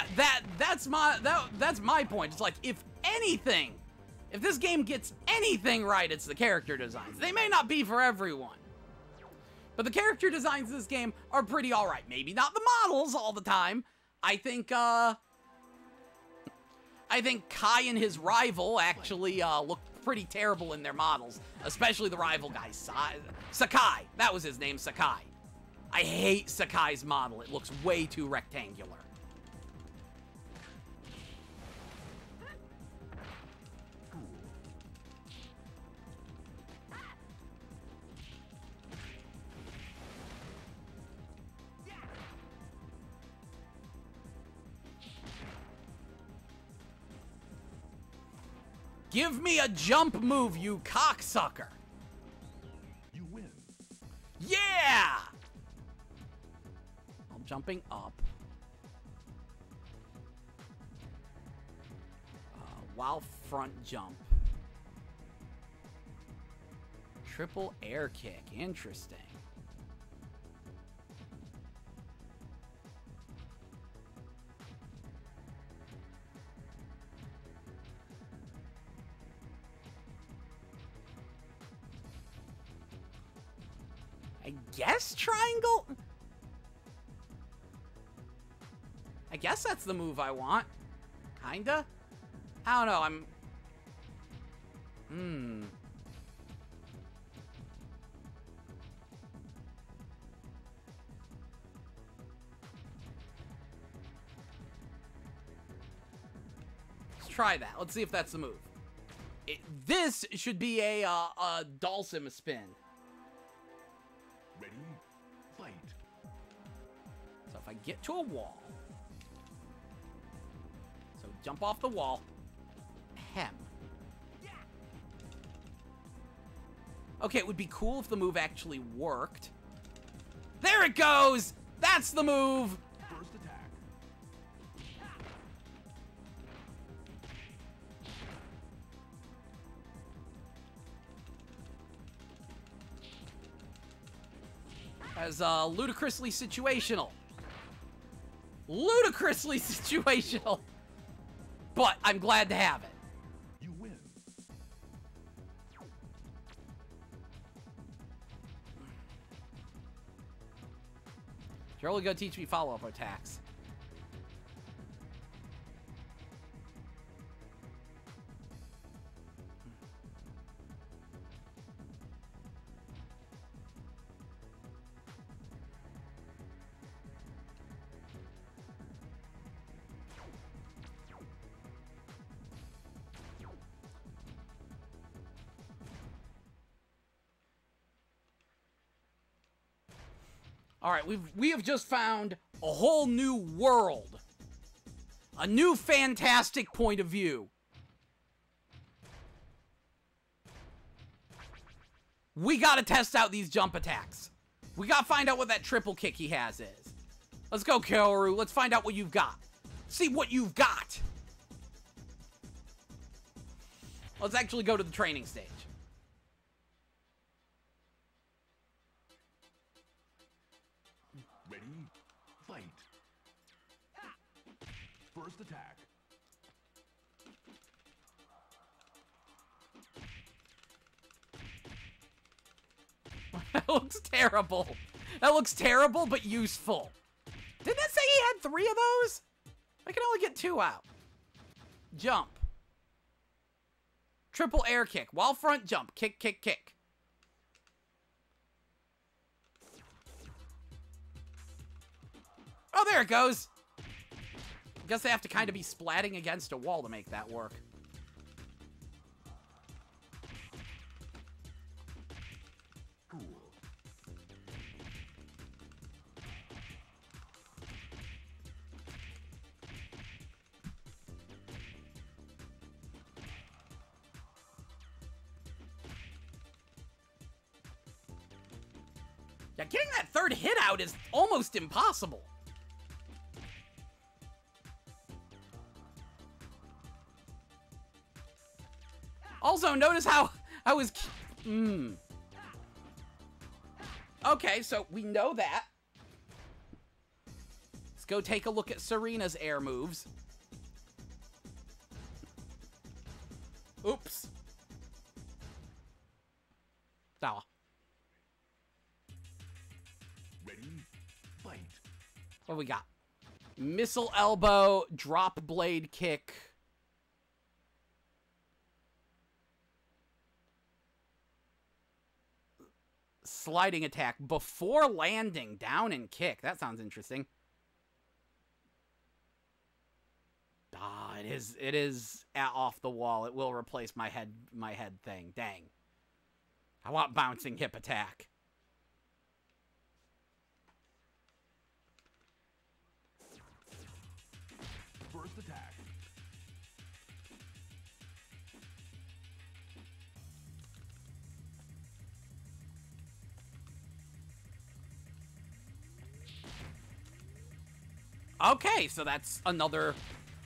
that's my point. It's like, if anything If this game gets anything right, it's the character designs. They may not be for everyone, but the character designs in this game are pretty alright. Maybe not the models all the time. I think Kai and his rival actually look pretty terrible in their models, especially the rival guy, Sakai. That was his name, Sakai. I hate Sakai's model. It looks way too rectangular. Give me a jump move, you cocksucker. You win. Yeah! I'm jumping up. While front jump. Triple air kick. Interesting. I guess triangle? I guess that's the move I want. Kinda? I don't know, Let's try that. Let's see if that's the move. This should be a Dhalsim spin. Ready? Fight. So if I get to a wall. So jump off the wall. Hem. Okay, it would be cool if the move actually worked. There it goes! That's the move! First attack. As ludicrously situational. Ludicrously situational! But I'm glad to have it. You win. You're only gonna teach me follow-up attacks. All right, we have just found a whole new world. A new fantastic point of view. We gotta test out these jump attacks. We gotta find out what that triple kick he has is. Let's go, Kaoru. Let's find out what you've got. See what you've got. Let's actually go to the training stage. Ready? Fight. First attack. That looks terrible. That looks terrible, but useful. Didn't it say he had 3 of those? I can only get 2 out. Jump. Triple air kick. While front jump. Kick, kick, kick. Oh, there it goes. I guess they have to kind of be splatting against a wall to make that work. Cool. Yeah, getting that 3rd hit out is almost impossible. Also, notice how I was... Okay, so we know that. Let's go take a look at Serena's air moves. Oops. Oh. Ready, fight. What do we got? Missile elbow, drop blade kick. Sliding attack before landing, down and kick. That sounds interesting. Ah, it is off the wall. It will replace my head thing. Dang. I want bouncing hip attack. First attack. Okay, so that's another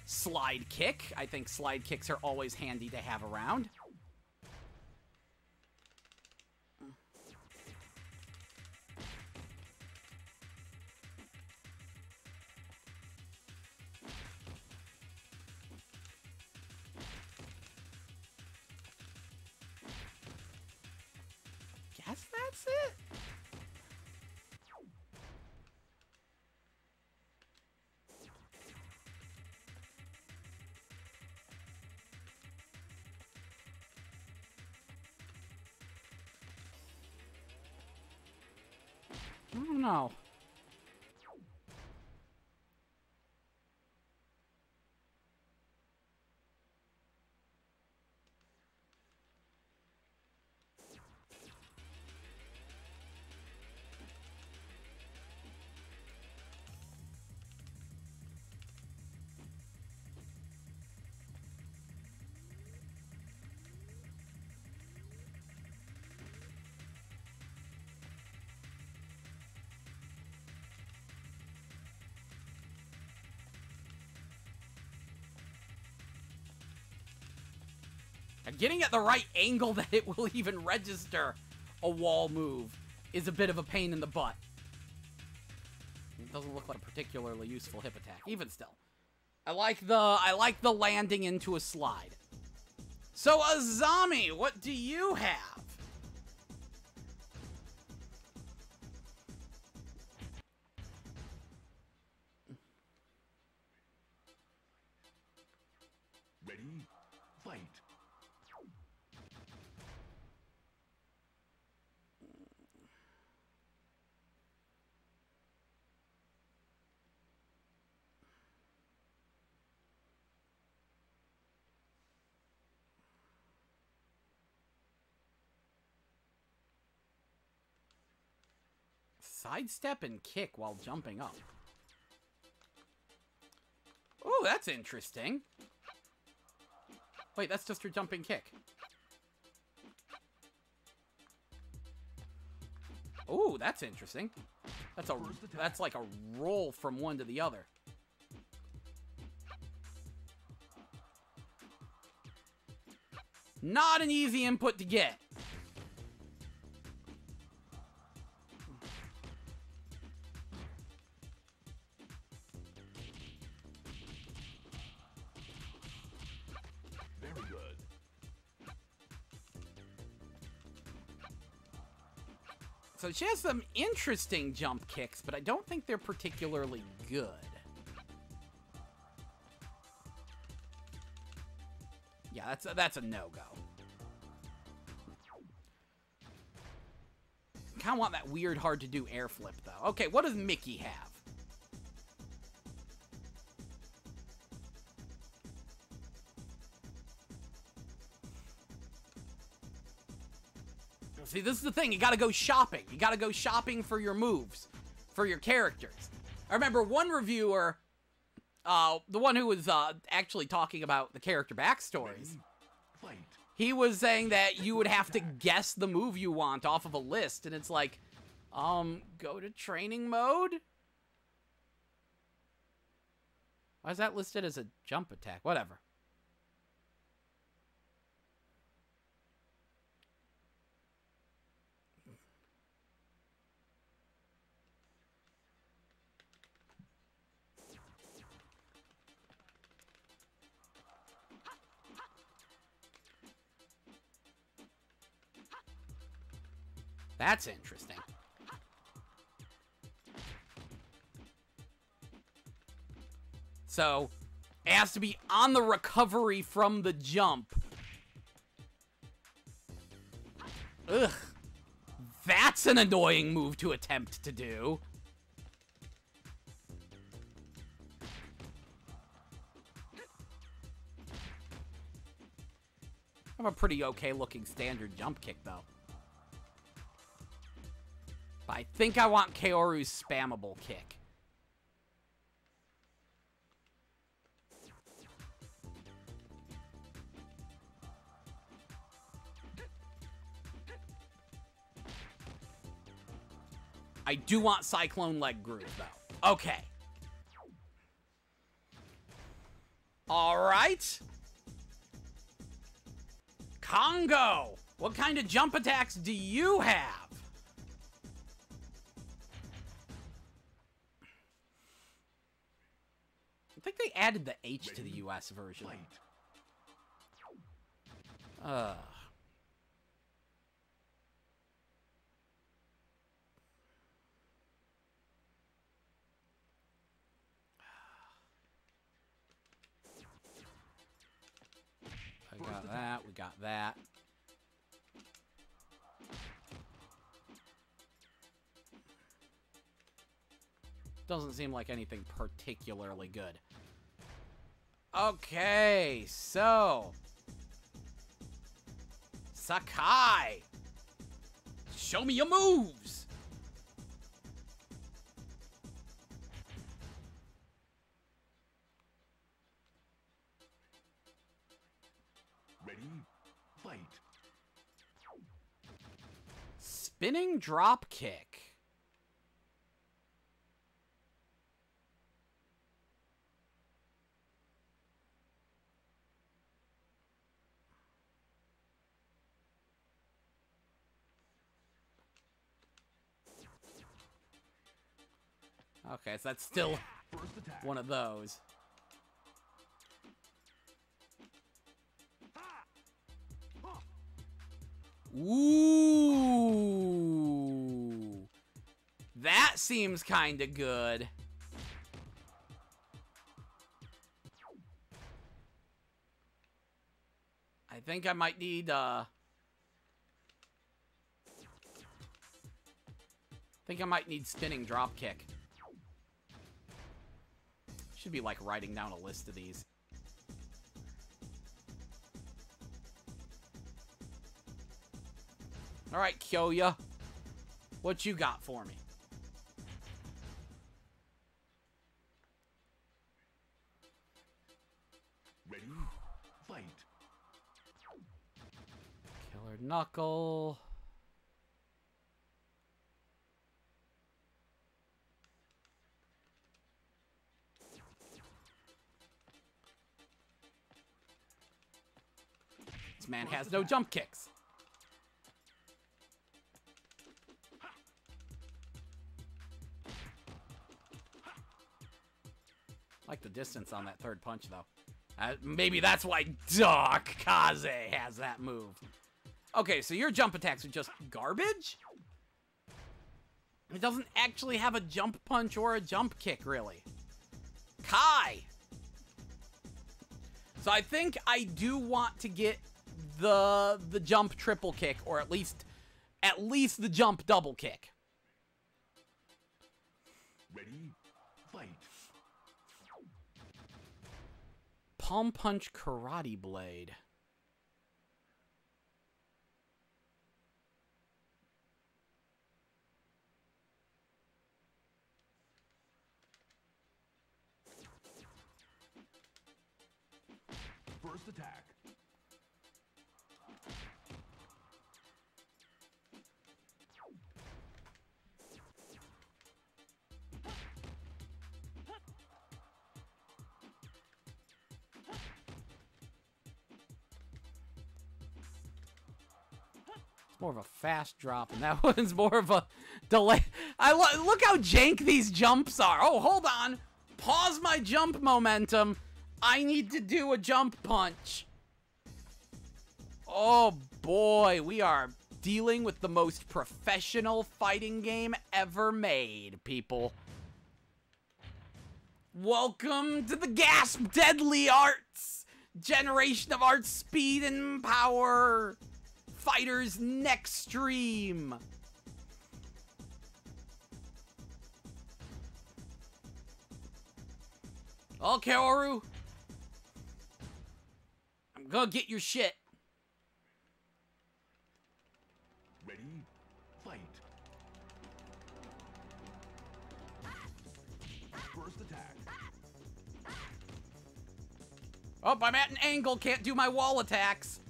slide kick. I think slide kicks are always handy to have around. Guess that's it. I don't know. And getting at the right angle that it will even register a wall move is a bit of a pain in the butt. It doesn't look like a particularly useful hip attack, even still. I like the landing into a slide. So, Azami, what do you have? Ready, fight. Sidestep and kick while jumping up. Oh, that's interesting. Wait, that's just her jumping kick. Oh, that's interesting. That's like a roll from one to the other. Not an easy input to get. Very good. So she has some interesting jump kicks, but I don't think they're particularly good. Yeah, that's a no-go. Kind of want that weird, hard-to-do air flip, though. Okay, what does Mickey have? See, this is the thing. You gotta go shopping. You gotta go shopping for your moves, for your characters. I remember one reviewer, the one who was actually talking about the character backstories, Fight. he was saying that you would have to guess the move you want off of a list, and it's like, go to training mode? Why is that listed as a jump attack? Whatever. That's interesting. So, it has to be on the recovery from the jump. Ugh. That's an annoying move to attempt to do. I have a pretty okay looking standard jump kick though. But I think I want Kaoru's spammable kick. I do want Cyclone Leg Groove, though. Okay. Alright. Congo! What kind of jump attacks do you have? I think they added the H to the US version. I got that, we got that. Doesn't seem like anything particularly good. Okay, so Sakai, show me your moves. Ready, fight. Spinning drop kick. Okay, so that's still one of those. Ooh. That seems kind of good. I think I might need, spinning drop kick. Should be like writing down a list of these. All right, Kyoya, what you got for me? Ready, fight. Killer Knuckle. This man has no jump kicks. Like the distance on that third punch, though. Maybe that's why Doc Kaze has that move. Okay, so your jump attacks are just garbage? It doesn't actually have a jump punch or a jump kick, really. Kai! So I think I do want to get the jump triple kick, or at least the jump double kick. Ready, fight. Palm punch karate blade. First attack. More of a fast drop, and that one's more of a delay. Look how jank these jumps are. Oh, hold on. Pause my jump momentum. I need to do a jump punch. Oh, boy. We are dealing with the most professional fighting game ever made, people. Welcome to the G.A.S.P Deadly Arts! Generation of art, speed, and power! Fighters next stream! Okay, Oru. I'm gonna get your shit. Ready, fight. First attack. Oh, I'm at an angle, can't do my wall attacks.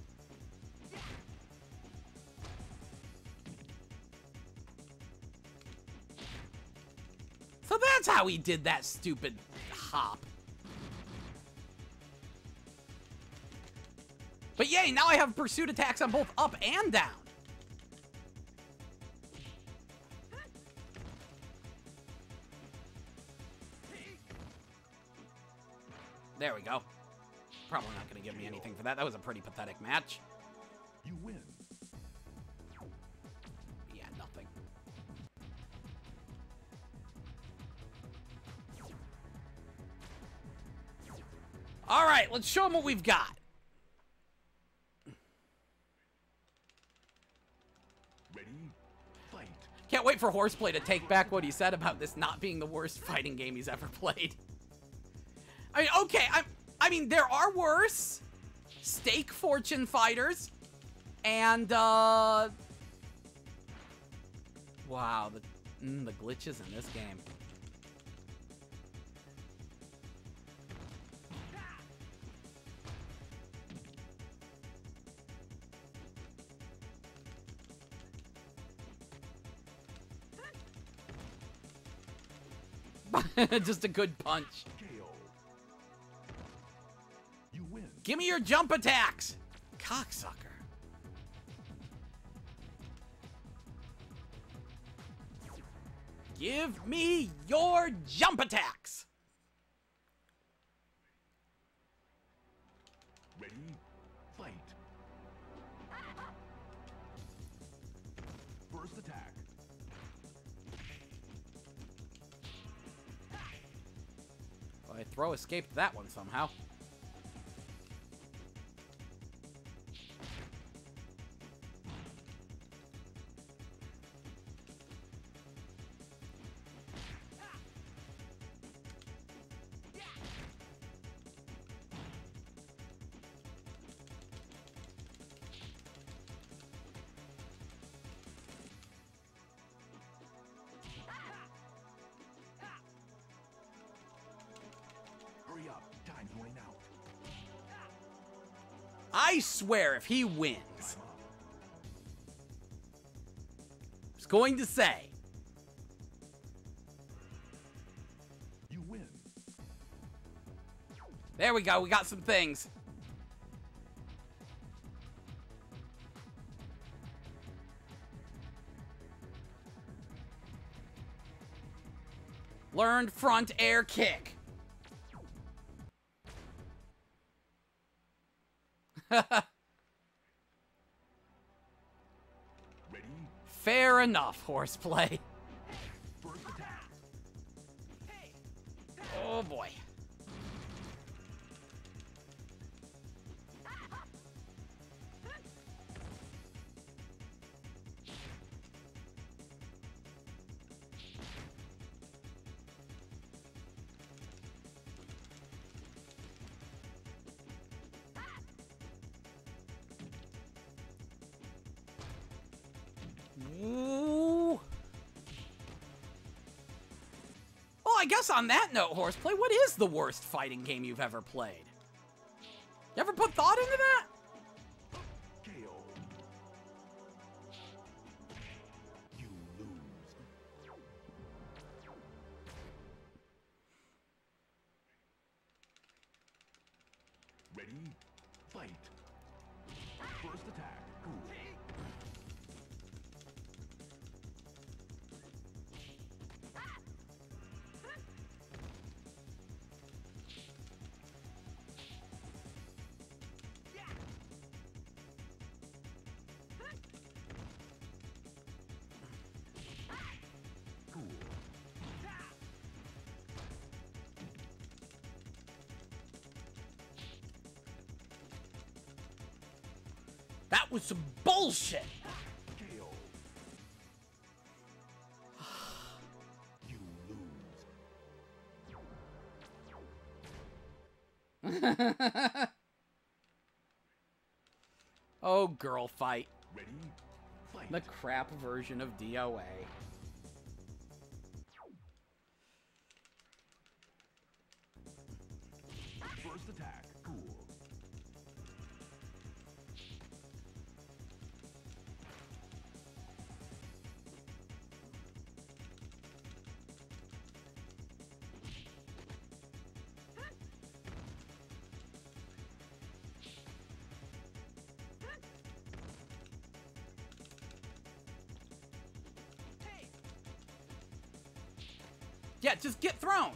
So that's how he did that stupid hop. But yay, now I have pursuit attacks on both up and down. There we go. Probably not going to give me anything for that. That was a pretty pathetic match. You win. Yeah, nothing. All right, let's show them what we've got. Ready, fight. Can't wait for Horseplay to take back what he said about this not being the worst fighting game he's ever played. I mean, okay, I mean, there are worse. Stake Fortune Fighters. And, wow, the glitches in this game. Just a good punch. KO. You win. Give me your jump attacks, cocksucker. Give me your jump attacks. Ready, fight. First attack. Well, I throw escaped that one somehow. Hurry up, time's running out. I swear if he wins, Time up. I was going to say, You win. there we go, we got some things. Learned front air kick. Ready, Fair enough, Horseplay. first attack. Oh boy. Ooh. Well, I guess on that note, Horseplay, what is the worst fighting game you've ever played? You ever put thought into that? KO. You lose. Ready, fight. First attack. Cool. That was some bullshit. KO. You lose. Oh, girl fight. Ready? Fight. The crap version of DOA. First attack. Cool. Yeah, just get thrown.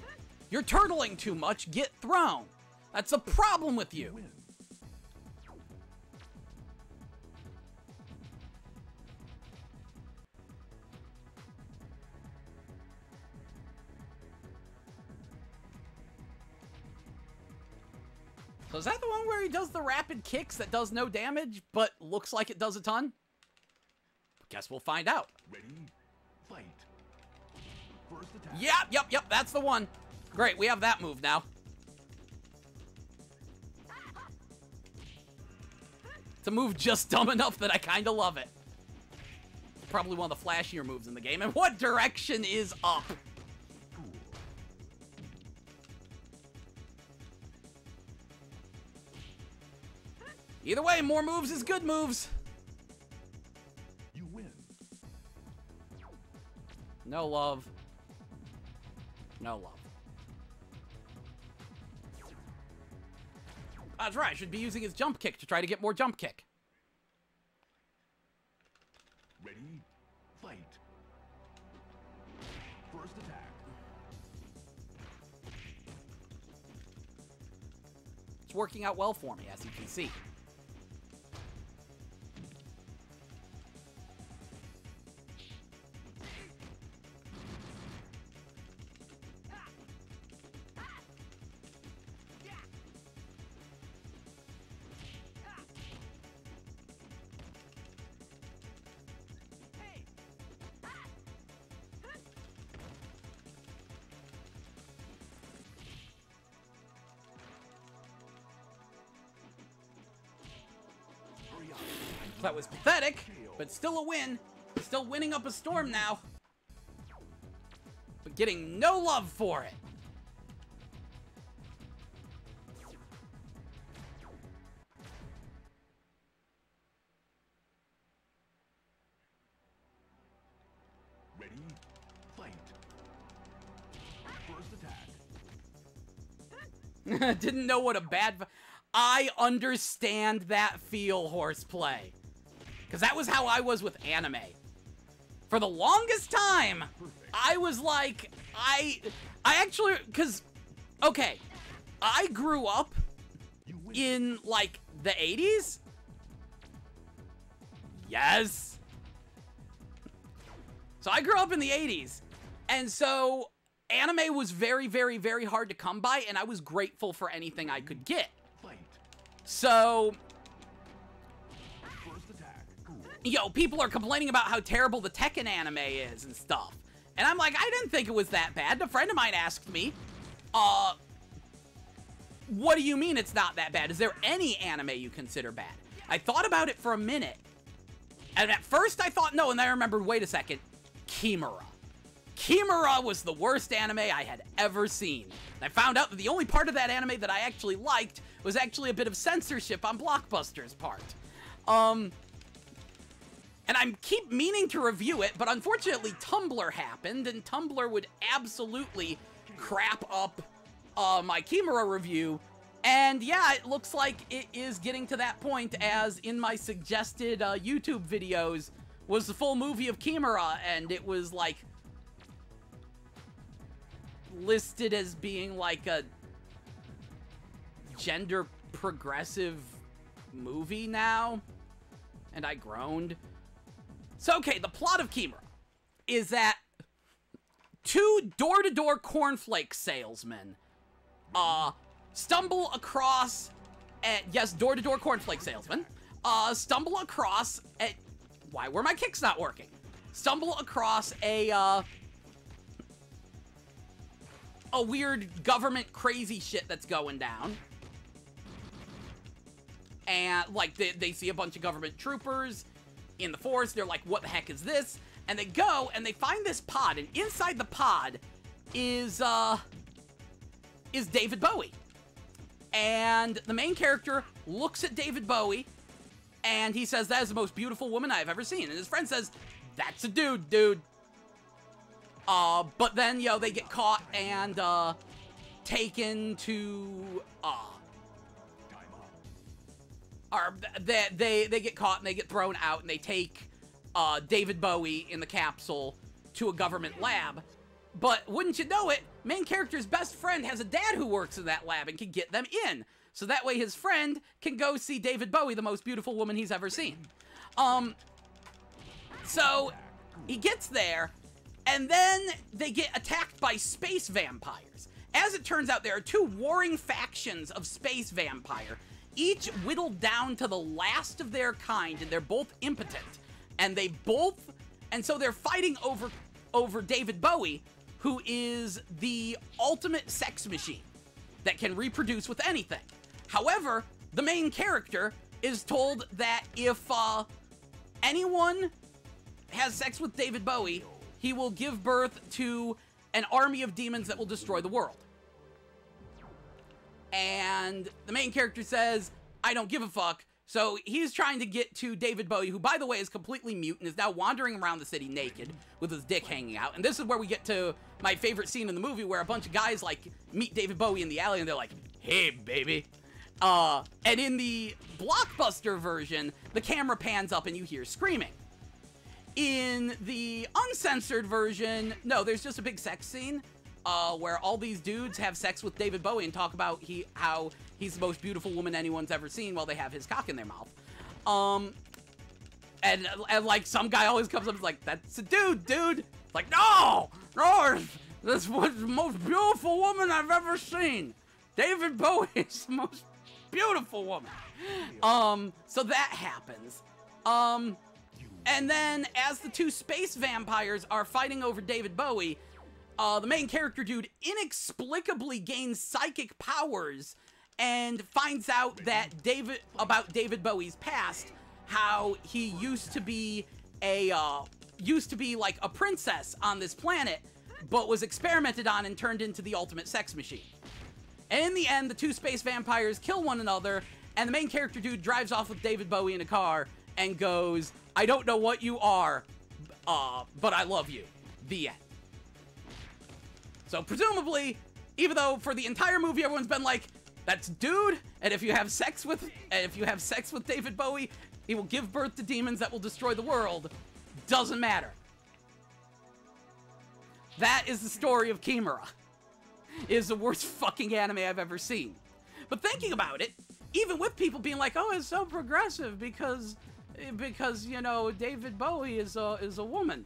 You're turtling too much. Get thrown. That's a problem with you. Win. So is that the one where he does the rapid kicks that does no damage, but looks like it does a ton? Guess we'll find out. Ready? Fight. First attack. Yep, that's the one. Great, we have that move now. It's a move just dumb enough that I kind of love it. Probably one of the flashier moves in the game. And what direction is up? Cool. Either way, more moves is good moves. You win. No love. No love. That's right, I should be using his jump kick to try to get more jump kick. Ready? Fight. First attack. It's working out well for me, as you can see. Hurry up. That was pathetic, but still a win. Still winning up a storm now. But getting no love for it. Ready? Fight. First attack. Didn't know what a bad... I understand that feel, Horseplay. Because that was how I was with anime. For the longest time, I was like... I actually... Because, okay, I grew up in, like, the 80s? Yes. So I grew up in the 80s. And so anime was very, very, very hard to come by, and I was grateful for anything I could get. Fight. So, First attack. Cool. yo, people are complaining about how terrible the Tekken anime is and stuff. And I'm like, I didn't think it was that bad. A friend of mine asked me, what do you mean it's not that bad? Is there any anime you consider bad? I thought about it for a minute. And at first I thought no, and then I remembered, wait a second, Kimura. Kimura was the worst anime I had ever seen. And I found out that the only part of that anime that I actually liked was actually a bit of censorship on Blockbuster's part. And I keep meaning to review it, but unfortunately Tumblr happened, and Tumblr would absolutely crap up my Kimura review. And yeah, it looks like it is getting to that point, as in my suggested YouTube videos was the full movie of Kimura, and it was like listed as being like a gender progressive movie now, and I groaned. So okay, the plot of Kimura is that two door-to-door cornflake salesmen stumble across, yes, door-to-door cornflake salesmen stumble across a... Why were my kicks not working? Stumble across a weird government crazy shit that's going down. And, like, they see a bunch of government troopers in the forest. They're like, what the heck is this? And they go, and they find this pod. And inside the pod is David Bowie. And the main character looks at David Bowie, and he says, that is the most beautiful woman I've ever seen. And his friend says, that's a dude. But then, they get caught and, taken to, or they get caught and they get thrown out, and they take David Bowie in the capsule to a government lab. But wouldn't you know it, main character's best friend has a dad who works in that lab and can get them in. So that way his friend can go see David Bowie, the most beautiful woman he's ever seen. So he gets there, and then they get attacked by space vampires. As it turns out, there are two warring factions of space vampire, each whittled down to the last of their kind, and they're both impotent. And so they're fighting over David Bowie, who is the ultimate sex machine that can reproduce with anything. However, the main character is told that if anyone has sex with David Bowie, he will give birth to an army of demons that will destroy the world. And the main character says, I don't give a fuck. So he's trying to get to David Bowie, who, by the way, is completely mute and is now wandering around the city naked with his dick hanging out. And this is where we get to my favorite scene in the movie, where a bunch of guys, like, meet David Bowie in the alley, and they're like, hey, baby. And in the blockbuster version, the camera pans up and you hear screaming. In the uncensored version, no, there's just a big sex scene, where all these dudes have sex with David Bowie and talk about how he's the most beautiful woman anyone's ever seen while they have his cock in their mouth. And like, some guy always comes up and is like, that's a dude. Like, no, this was the most beautiful woman I've ever seen. David Bowie is the most beautiful woman. So that happens. And then as the two space vampires are fighting over David Bowie, the main character dude inexplicably gains psychic powers and finds out that about David Bowie's past, how he used to be like a princess on this planet, but was experimented on and turned into the ultimate sex machine. And in the end, the two space vampires kill one another, and the main character dude drives off with David Bowie in a car and goes, I don't know what you are, but I love you. The end. So presumably, even though for the entire movie everyone's been like, that's dude, and if you have sex with David Bowie, he will give birth to demons that will destroy the world, doesn't matter. That is the story of Kimura. It is the worst fucking anime I've ever seen. But thinking about it, even with people being like, oh, it's so progressive because you know, David Bowie is a woman.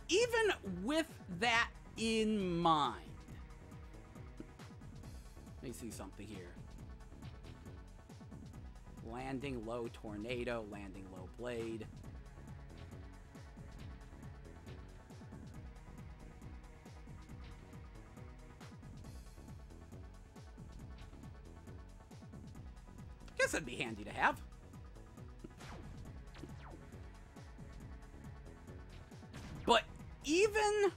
Even with that in mind, let me see something here. Landing low tornado, landing low blade. Guess that'd be handy to have. But even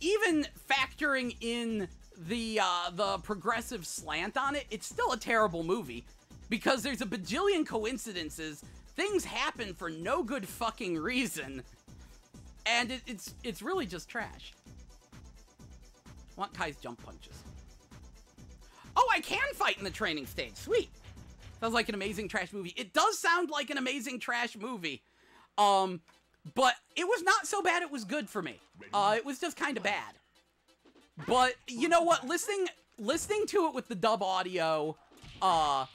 even factoring in the progressive slant on it, it's still a terrible movie because there's a bajillion coincidences. Things happen for no good fucking reason, and it's really just trash. I want Kai's jump punches. Oh, I can fight in the training stage. Sweet. Sounds like an amazing trash movie. It does sound like an amazing trash movie. But it was not so bad it was good for me. It was just kind of bad. But you know what? Listening to it with the dub audio,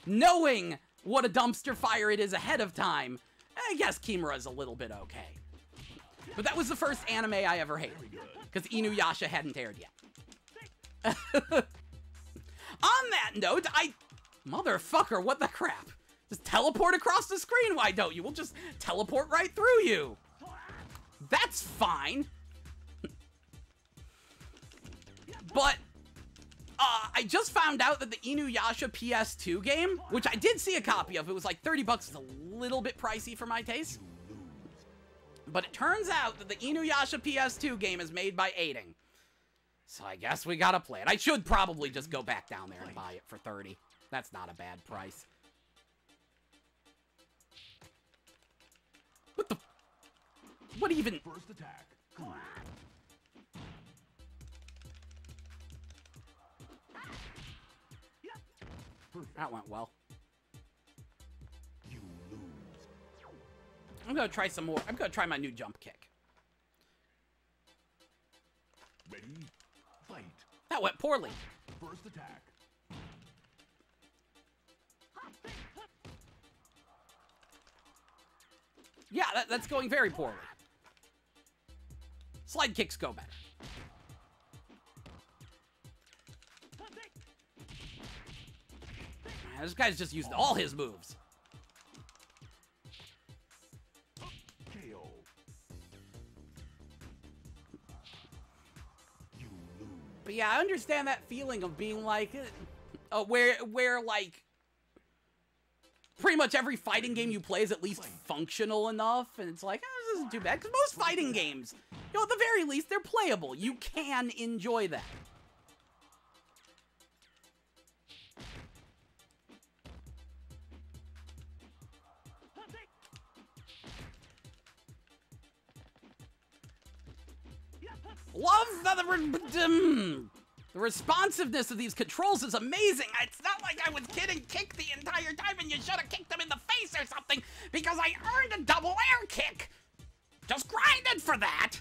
knowing what a dumpster fire it is ahead of time, I guess Kimura's a little bit okay. But that was the first anime I ever hated, because Inuyasha hadn't aired yet. On that note, Motherfucker, what the crap? Just teleport across the screen, why don't you? We'll just teleport right through you. That's fine. But, I just found out that the Inuyasha PS2 game, which I did see a copy of, it was like 30 bucks, it's a little bit pricey for my taste. But it turns out that the Inuyasha PS2 game is made by Aiding. So I guess we gotta play it. I should probably just go back down there and buy it for 30. That's not a bad price. What the... What even... First attack. That went well. You lose. I'm gonna try some more. I'm gonna try my new jump kick. Ready? Fight. That went poorly. First attack. Yeah, that's going very poorly. Slide kicks go better. Man, this guy's just used all his moves. KO. You lose. But yeah, I understand that feeling of being like, where like, pretty much every fighting game you play is at least functional enough, and it's like, this isn't too bad, because most fighting games, you know, at the very least, they're playable. You can enjoy that. Love the responsiveness of these controls is amazing. It's not like I was getting kicked the entire time and you should have kicked them in the face or something because I earned a double air kick. Just grinded for that.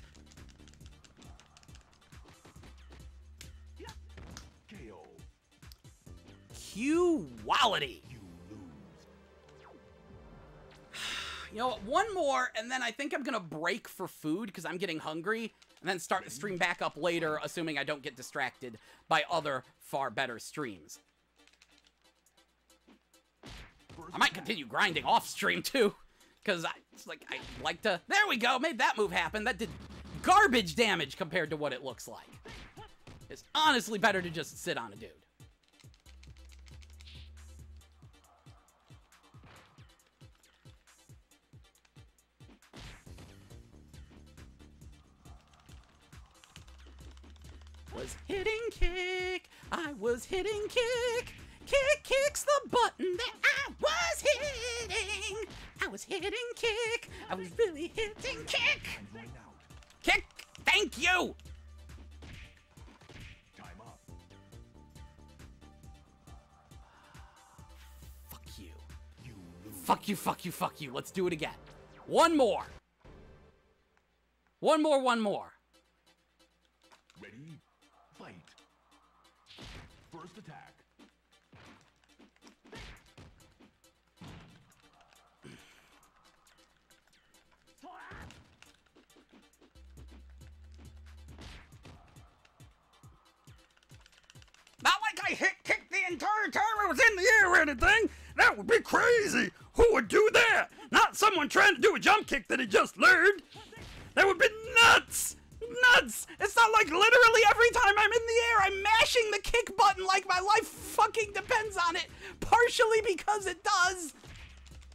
KO. Quality. You lose. You know what, one more, and then I think I'm gonna break for food because I'm getting hungry, and then start the stream back up later, assuming I don't get distracted by other far better streams. I might continue grinding off stream too, because I like to. There we go, made that move happen. That did garbage damage compared to what it looks like. It's honestly better to just sit on a dude. Was hitting kick, I was hitting kick. Kick kicks the button that I was hitting. I was hitting kick, I was really hitting kick. I'm going out. Kick, thank you. Time up. Fuck you. You lose. Fuck you, fuck you, fuck you. Let's do it again. One more. One more. Ready? Fight. First attack. Not like I hit kick the entire time I was in the air or anything. That would be crazy. Who would do that? Not someone trying to do a jump kick that he just learned. That would be nuts. Nuts. It's not like literally every time I'm in the air, I'm mashing the kick button like my life fucking depends on it. Partially because it does.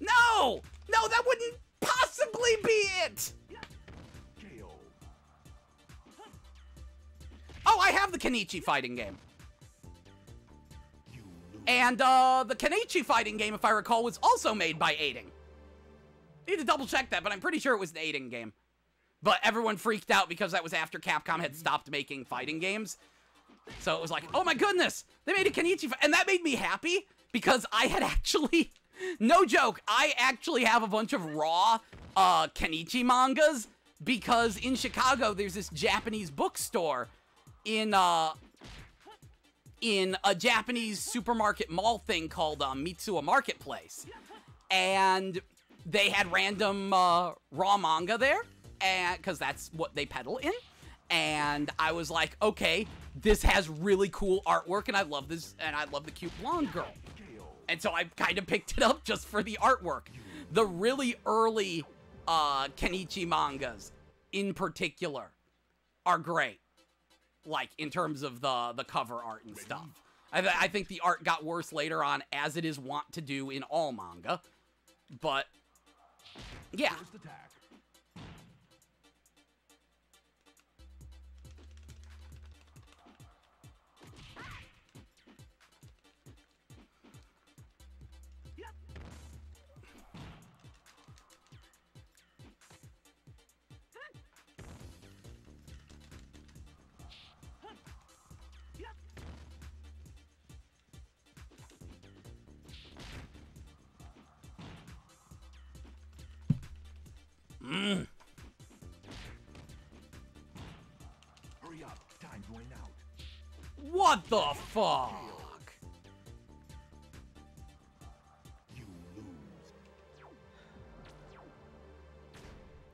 No, that wouldn't possibly be it. KO. Oh, I have the Kenichi fighting game. You lose. And, the Kenichi fighting game, if I recall, was also made by Aiding. Need to double check that, but I'm pretty sure it was an Aiding game. But everyone freaked out because that was after Capcom had stopped making fighting games. So it was like, oh my goodness, they made a Kenichi and that made me happy because I had actually, no joke, I actually have a bunch of raw, Kenichi mangas because in Chicago there's this Japanese bookstore in a Japanese supermarket mall thing called Mitsuwa Marketplace. And they had random raw manga there, and because that's what they peddle in. And I was like, okay, this has really cool artwork, and I love this, and I love the cute blonde girl. And so I kind of picked it up just for the artwork. The really early Kenichi mangas, in particular, are great. Like, in terms of the cover art and stuff. I think the art got worse later on, as it is wont to do in all manga. But, yeah. First attack. Hurry up, time's running out. What the fuck? You lose.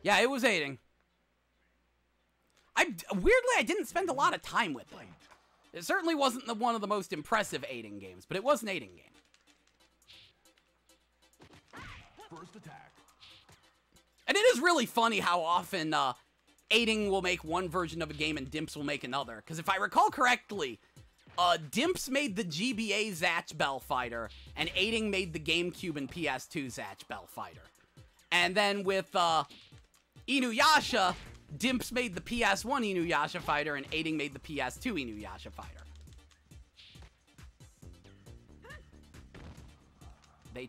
Yeah, it was aiding. Weirdly, I didn't spend a lot of time with it. Fight. It certainly wasn't one of the most impressive aiding games, but it was an aiding game. First attack. And it is really funny how often aiding will make one version of a game and Dimps will make another. Because if I recall correctly, Dimps made the GBA Zatch Bell Fighter, and aiding made the GameCube and PS2 Zatch Bell Fighter. And then with Inuyasha, Dimps made the PS1 Inuyasha Fighter, and aiding made the PS2 Inuyasha Fighter. They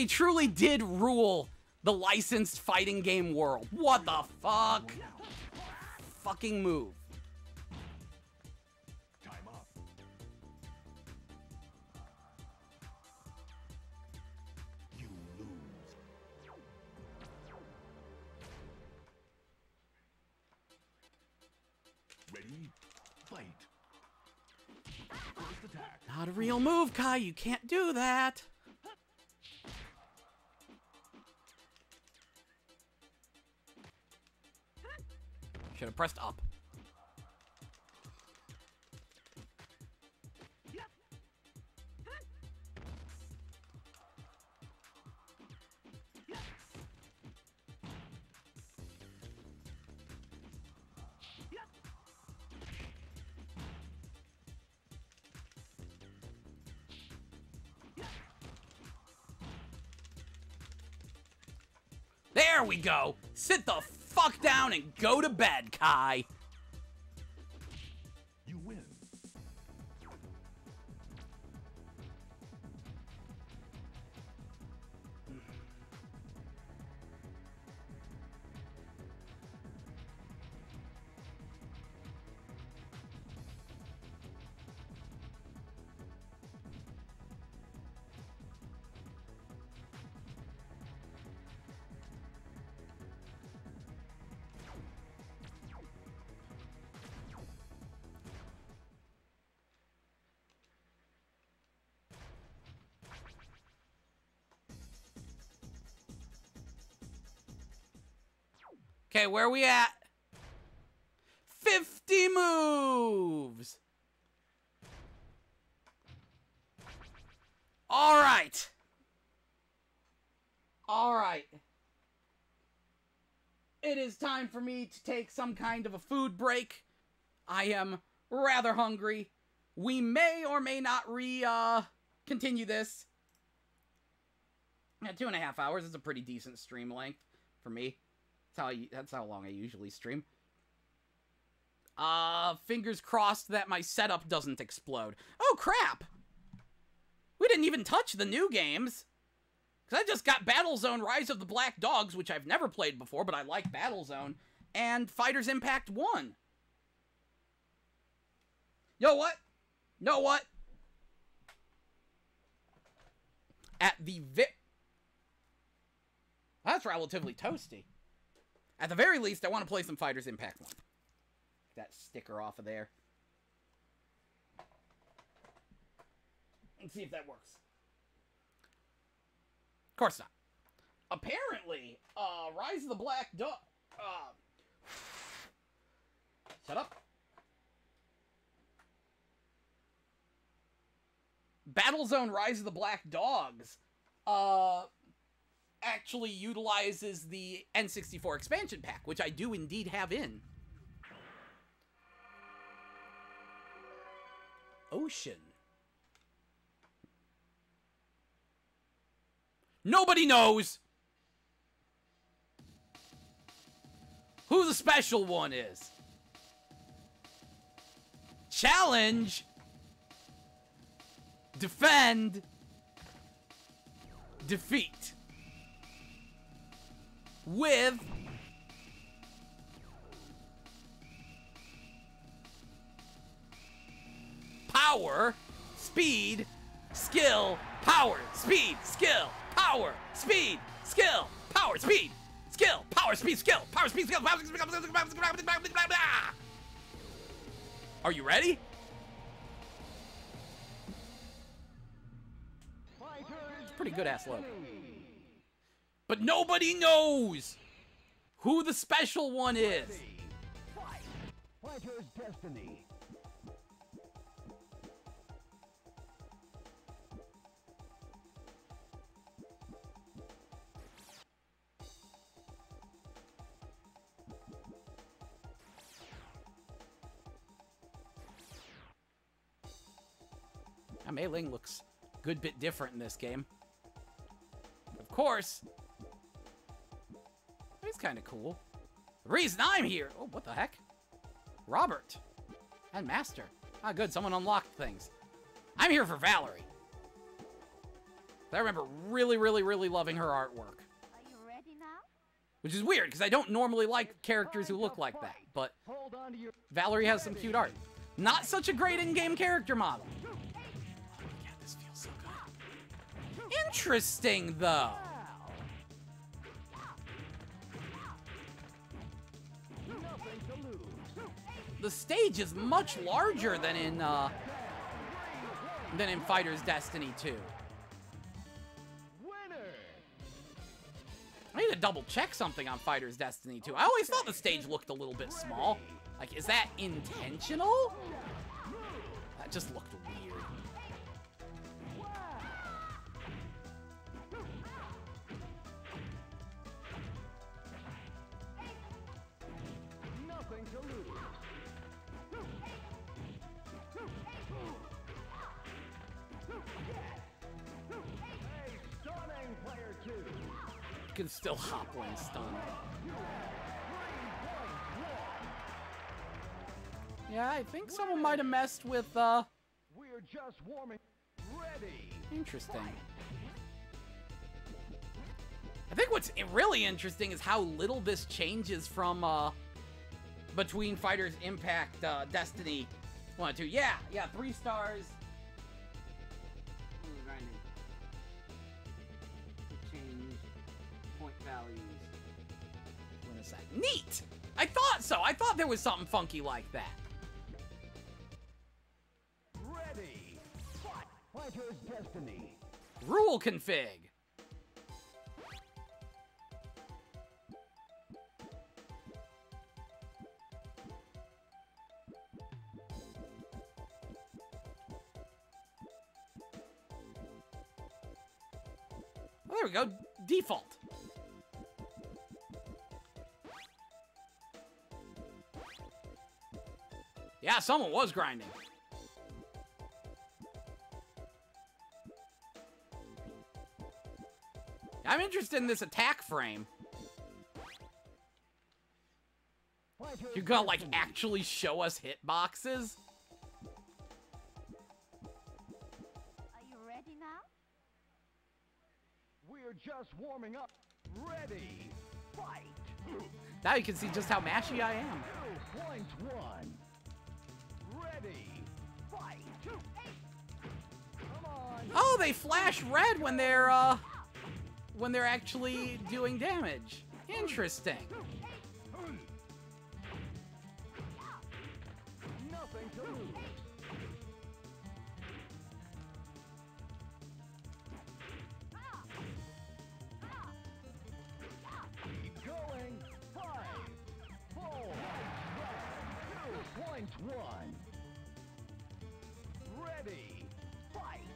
truly did rule the licensed fighting game world. What the fuck? Fucking move. Time up. You lose. Ready? Fight. First attack. Not a real move, Kai. You can't do that. Should have pressed up. There we go. Sit the fuck down and go to bed, Kai. You win. Okay, where are we at? 50 moves! Alright. Alright. It is time for me to take some kind of a food break. I am rather hungry. We may or may not continue this. Yeah, 2.5 hours is a pretty decent stream length for me. That's how long I usually stream. Fingers crossed that my setup doesn't explode. Oh, crap! We didn't even touch the new games. Because I just got Battlezone Rise of the Black Dogs, which I've never played before, but I like Battlezone, and Fighters Impact 1. Know what? Know what? At the That's relatively toasty. At the very least, I want to play some Fighters Impact 1. Get that sticker off of there. Let's see if that works. Of course not. Apparently, Rise of the Black Dog... shut up. Battlezone Rise of the Black Dogs actually utilizes the N64 expansion pack, which I do indeed have in. Ocean. Nobody knows who the special one is. Challenge. Defend. Defeat. With power, speed, skill, power, speed, skill, power, speed, skill, power, speed, skill, power, speed, skill, power, speed, skill, power, speed, skill. Are you ready? Pretty good ass logo. But nobody knows who the special one is. Fighter's Destiny. Now, Mei Ling looks a good bit different in this game. Of course, he's kind of cool. The reason I'm here... Oh, what the heck? Robert. And Master. Ah, good. Someone unlocked things. I'm here for Valerie. I remember really, really, really loving her artwork. Are you ready now? Which is weird, because I don't normally like characters who look like that. But Valerie has some cute art. Not such a great in-game character model. Oh, yeah, this feels so good. Interesting, though. The stage is much larger than in Fighter's Destiny 2. I need to double check something on Fighter's Destiny 2. I always thought the stage looked a little bit small. Like, is that intentional? That just looked weird. Nothing to lose. A stunning player two. You can still hop when stunned. Yeah, I think someone might have messed with, We're just warming. Ready. Interesting. I think what's really interesting is how little this changes from, between Fighters Impact, Destiny 1 and 2. Yeah, 3 stars. Change point values. What is that? Neat! I thought so. I thought there was something funky like that. Ready. Fight. Fighter's Destiny. Rule config. Oh, there we go. Default. Yeah, someone was grinding. I'm interested in this attack frame. You're gonna, like, actually show us hitboxes? Are you ready now? We're just warming up. Ready. Fight. Now you can see just how mashy I am. 2.1. Ready. Fight. Come on. Oh, they flash red when they're actually doing damage. Interesting. Nothing to lose. Keep going. 5, 4, 2.1. Ready. Fight.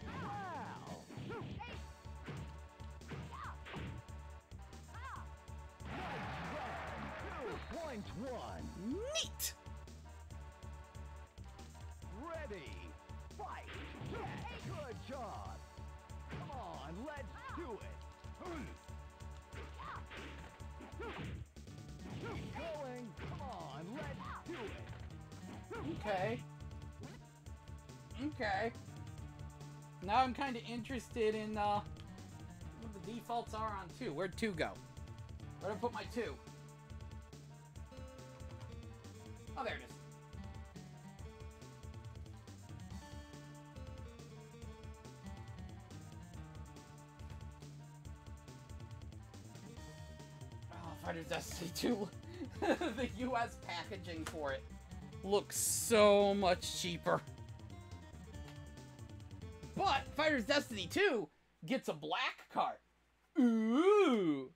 fight! Good job! Come on, let's do it! Keep going! Come on, let's do it! Okay. Okay. Now I'm kind of interested in what the defaults are on 2. Where'd 2 go? Where'd I put my 2? Oh, there it is. Oh, Fighters Destiny 2. The US packaging for it looks so much cheaper. But Fighters Destiny 2 gets a black card. Ooh.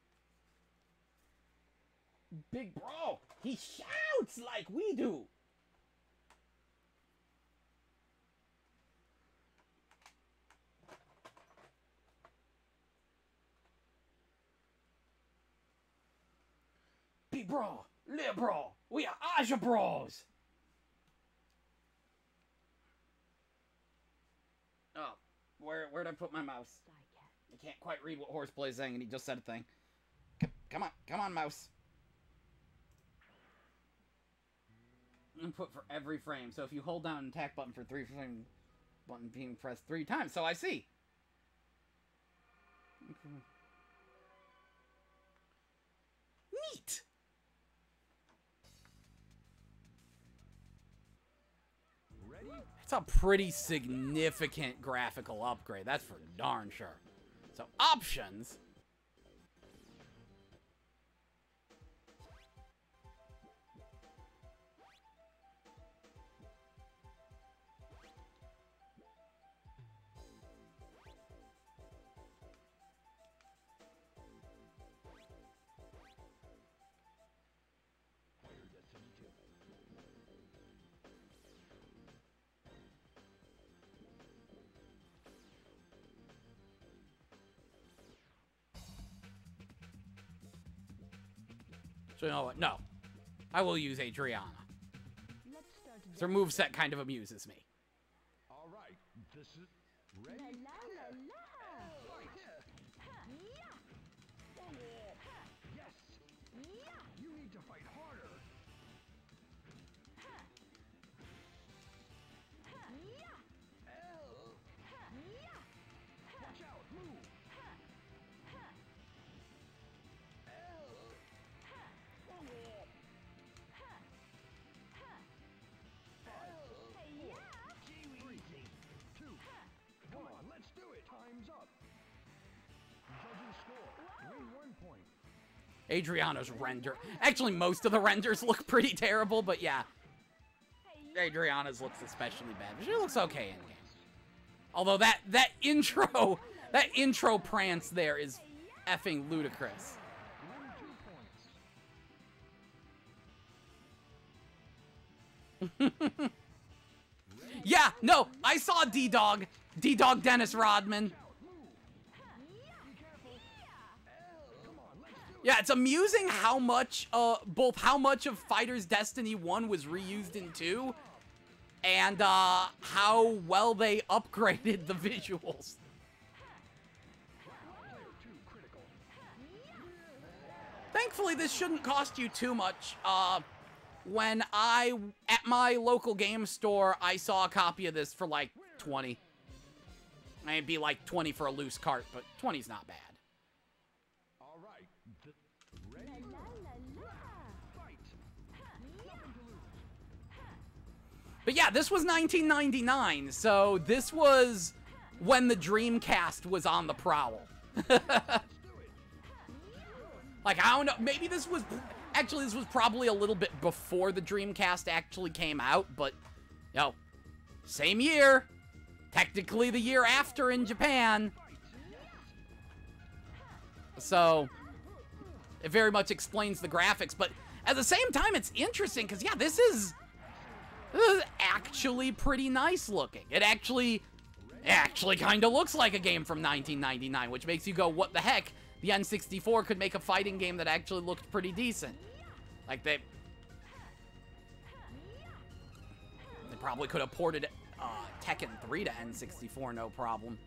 Big bro, he shouts like we do. Big bro, little bro, we are Aja bros. Oh, where'd I put my mouse? I can't quite read what Horseplay is saying, and he just said a thing. Come on, mouse. Input for every frame. So if you hold down an attack button for 3 frames, button being pressed 3 times. So I see. Neat. Ready? It's a pretty significant graphical upgrade. That's for darn sure. So options. So you know what? No. I will use Adriana. Her moveset kind of amuses me. All right, this is ready. Yes. You need to fight harder. Watch out, move. Come on, let's do it. Time's up. Judging score. Win 1 point. Adriana's render. Actually, most of the renders look pretty terrible, but yeah. Adriana's looks especially bad. She looks okay in game. Although that intro prance there is effing ludicrous. Win 2 points. Yeah, no, I saw D-Dog Dennis Rodman. Yeah, it's amusing how much, both how much of Fighters Destiny 1 was reused in 2, and, how well they upgraded the visuals. Thankfully, this shouldn't cost you too much. When at my local game store, I saw a copy of this for like 20. It'd be like 20 for a loose cart, but 20's not bad. All right. Ready? Fight. But yeah, this was 1999, so this was when the Dreamcast was on the prowl. Like, I don't know, maybe this was... Actually, this was probably a little bit before the Dreamcast actually came out, but, you know, same year. Technically the year after in Japan. So, it very much explains the graphics, but at the same time, it's interesting, because, yeah, this is actually pretty nice looking. It actually kind of looks like a game from 1999, which makes you go, what the heck? The N64 could make a fighting game that actually looked pretty decent. Like, they probably could have ported Tekken 3 to N64, no problem.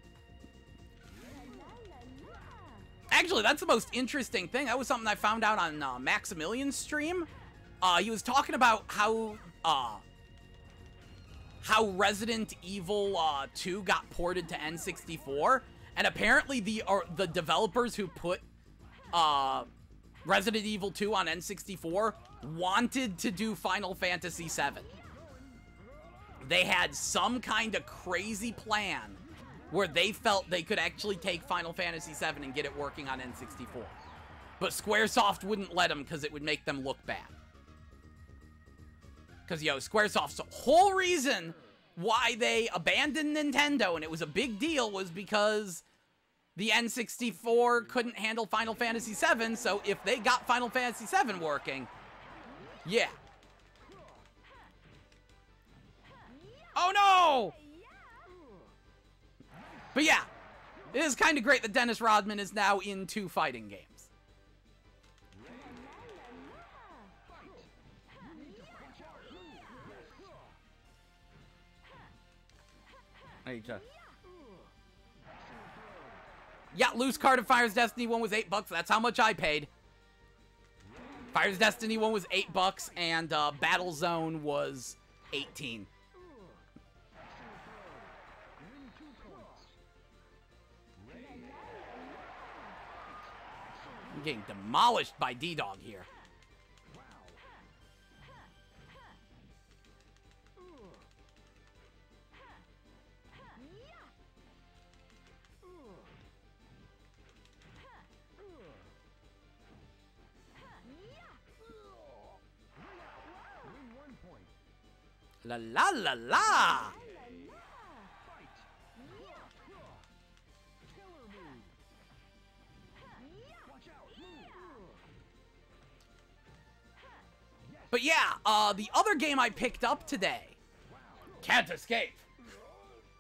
Actually, that's the most interesting thing. That was something I found out on Maximilian's stream. He was talking about how Resident Evil 2 got ported to N64, and apparently the developers who put Resident Evil 2 on N64 wanted to do Final Fantasy VII. They had some kind of crazy plan where they felt they could actually take Final Fantasy VII and get it working on N64. But Squaresoft wouldn't let them because it would make them look bad. Because, Squaresoft's whole reason why they abandoned Nintendo, and it was a big deal, was because the N64 couldn't handle Final Fantasy VII, so if they got Final Fantasy VII working, yeah. Oh no! But yeah, it is kind of great that Dennis Rodman is now into fighting games. Yeah, loose card of Fire's Destiny 1 was $8. That's how much I paid. Fire's Destiny 1 was $8, and Battlezone was 18. I'm getting demolished by D-Dog here. La la la la! But yeah, the other game I picked up today, can't escape.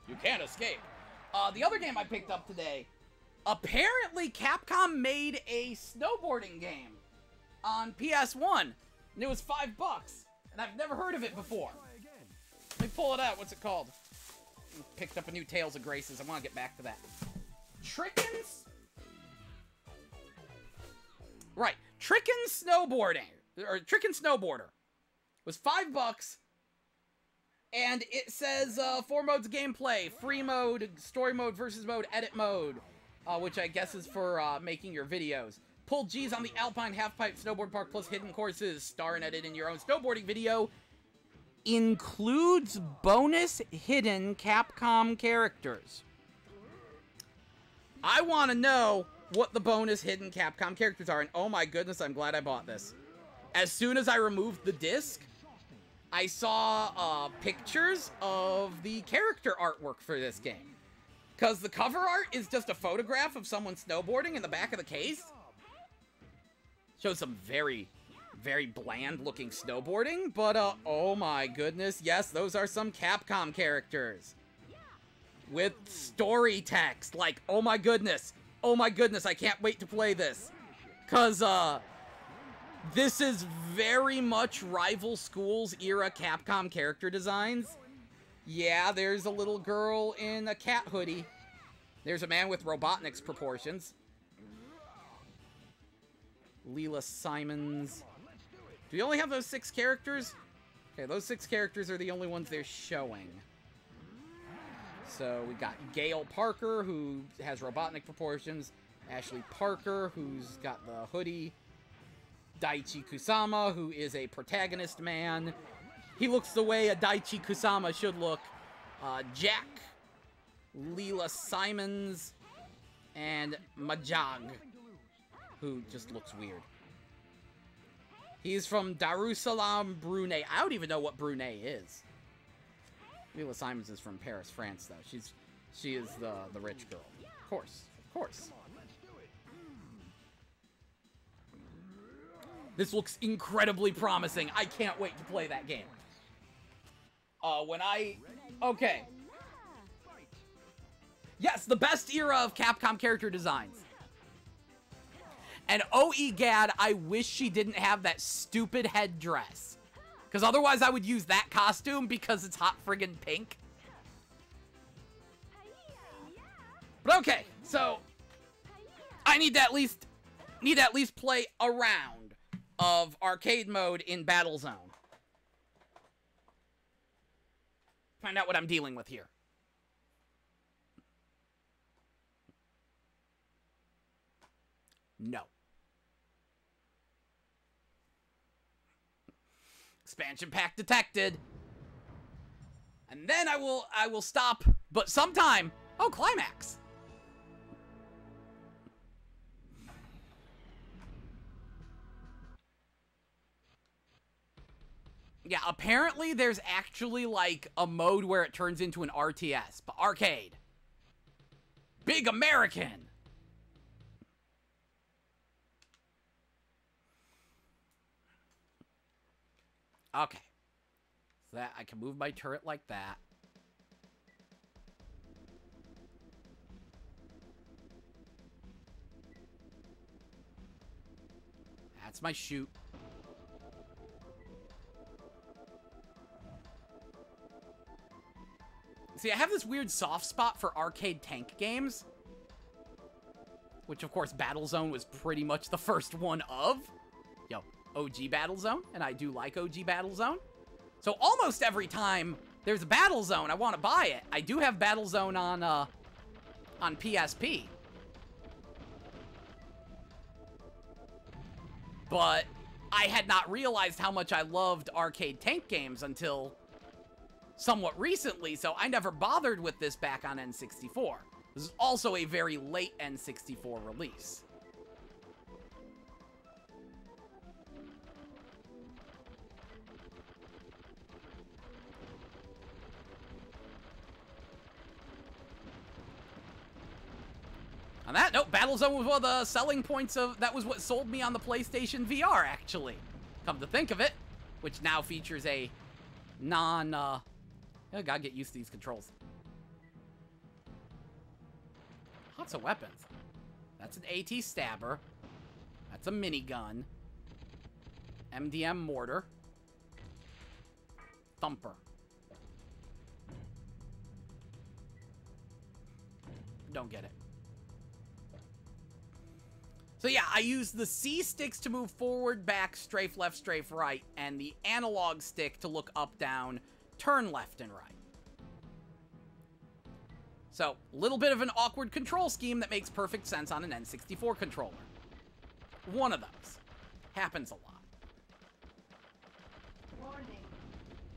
You can't escape. The other game I picked up today, apparently Capcom made a snowboarding game on PS1, and it was $5, and I've never heard of it before. Let me pull it out. What's it called? Picked up a new Tales of Graces. I want to get back to that. Trickens? Right. Tricken Snowboarding. Or Tricken Snowboarder. Was $5. And it says 4 modes of gameplay. Free mode, story mode, versus mode, edit mode. Which I guess is for making your videos. Pull G's on the Alpine Halfpipe Snowboard Park plus hidden courses. Star and edit in your own snowboarding video. Includes bonus hidden Capcom characters. I want to know what the bonus hidden Capcom characters are, and oh my goodness, I'm glad I bought this. As soon as I removed the disc, I saw pictures of the character artwork for this game. Because the cover art is just a photograph of someone snowboarding in the back of the case. Shows some very bland looking snowboarding, but oh my goodness, yes, those are some Capcom characters. With story text, like, oh my goodness, I can't wait to play this. Cause, this is very much Rival Schools era Capcom character designs. Yeah, there's a little girl in a cat hoodie. There's a man with Robotnik's proportions. Leela Simons. Do we only have those 6 characters? Okay, those 6 characters are the only ones they're showing. So we got Gail Parker, who has Robotnik proportions. Ashley Parker, who's got the hoodie. Daichi Kusama, who is a protagonist man. He looks the way a Daichi Kusama should look. Jack, Leela Simons, and Majag, who just looks weird. He's from Darussalam, Brunei. I don't even know what Brunei is. Leela Simons is from Paris, France, though. She is the rich girl. Of course. This looks incredibly promising. I can't wait to play that game. Okay. Yes, the best era of Capcom character designs. And oh, egad, I wish she didn't have that stupid headdress. Because otherwise I would use that costume because it's hot friggin' pink. But okay, so I need to at least play a round of arcade mode in Battle Zone. Find out what I'm dealing with here. No. Expansion pack detected. And then I will stop, but sometime. Oh, climax. Yeah, apparently there's actually like a mode where it turns into an RTS, but arcade. Big American. Okay. So that I can move my turret like that. That's my shoot. See, I have this weird soft spot for arcade tank games. Which, of course, Battlezone was pretty much the first one of. Yo, OG Battlezone. And I do like OG Battlezone. So almost every time there's a Battlezone, I want to buy it. I do have Battlezone on PSP. But I had not realized how much I loved arcade tank games until somewhat recently, so I never bothered with this back on N64. This is also a very late N64 release. On that note, Battlezone was one of the selling points of... That was what sold me on the PlayStation VR, actually. Come to think of it. Which now features a non... I gotta get used to these controls. Lots of weapons. That's an AT stabber. That's a minigun. MDM mortar. Thumper. Don't get it. So yeah, I use the C sticks to move forward, back, strafe left, strafe right, and the analog stick to look up, down, turn left and right. So, a little bit of an awkward control scheme that makes perfect sense on an N64 controller. One of those. Happens a lot. Warning.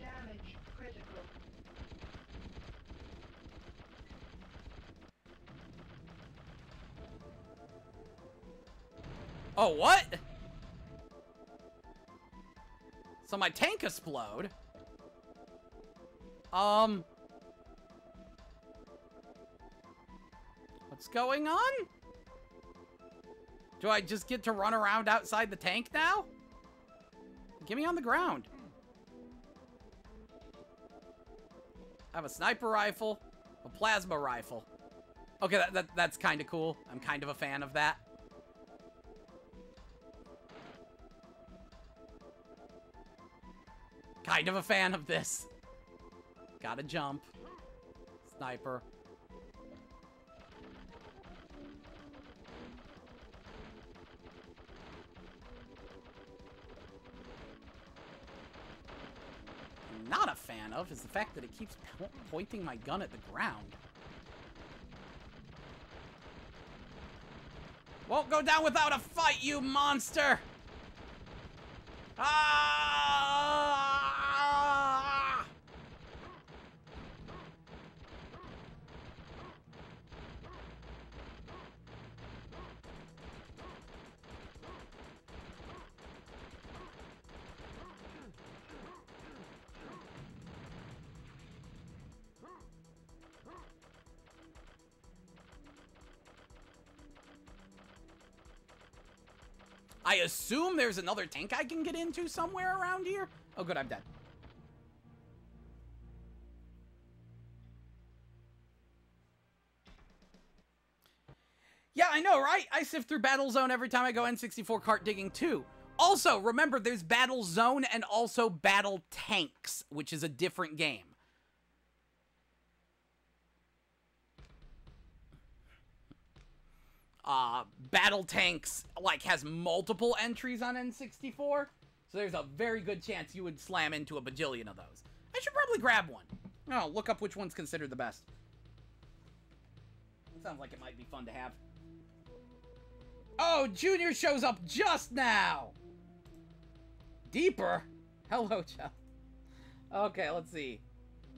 Damage critical. Oh, what? So my tank explode. What's going on? Do I just get to run around outside the tank now? Get me on the ground. I have a sniper rifle, a plasma rifle. Okay, that's kind of cool. I'm kind of a fan of that. Kind of a fan of this. Gotta jump. Sniper. Not a fan of is the fact that it keeps pointing my gun at the ground. Won't go down without a fight, you monster! Ah! I assume there's another tank I can get into somewhere around here. Oh, good, I'm dead. Yeah, I know, right? I sift through Battlezone every time I go N64 cart digging too. Also, remember, there's Battlezone and also Battle Tanks, which is a different game. Battle Tanks, like, has multiple entries on N64. So there's a very good chance you would slam into a bajillion of those. I should probably grab one. Oh, look up which one's considered the best. Sounds like it might be fun to have. Oh, Junior shows up just now! Deeper? Hello, Chuck. Okay, let's see.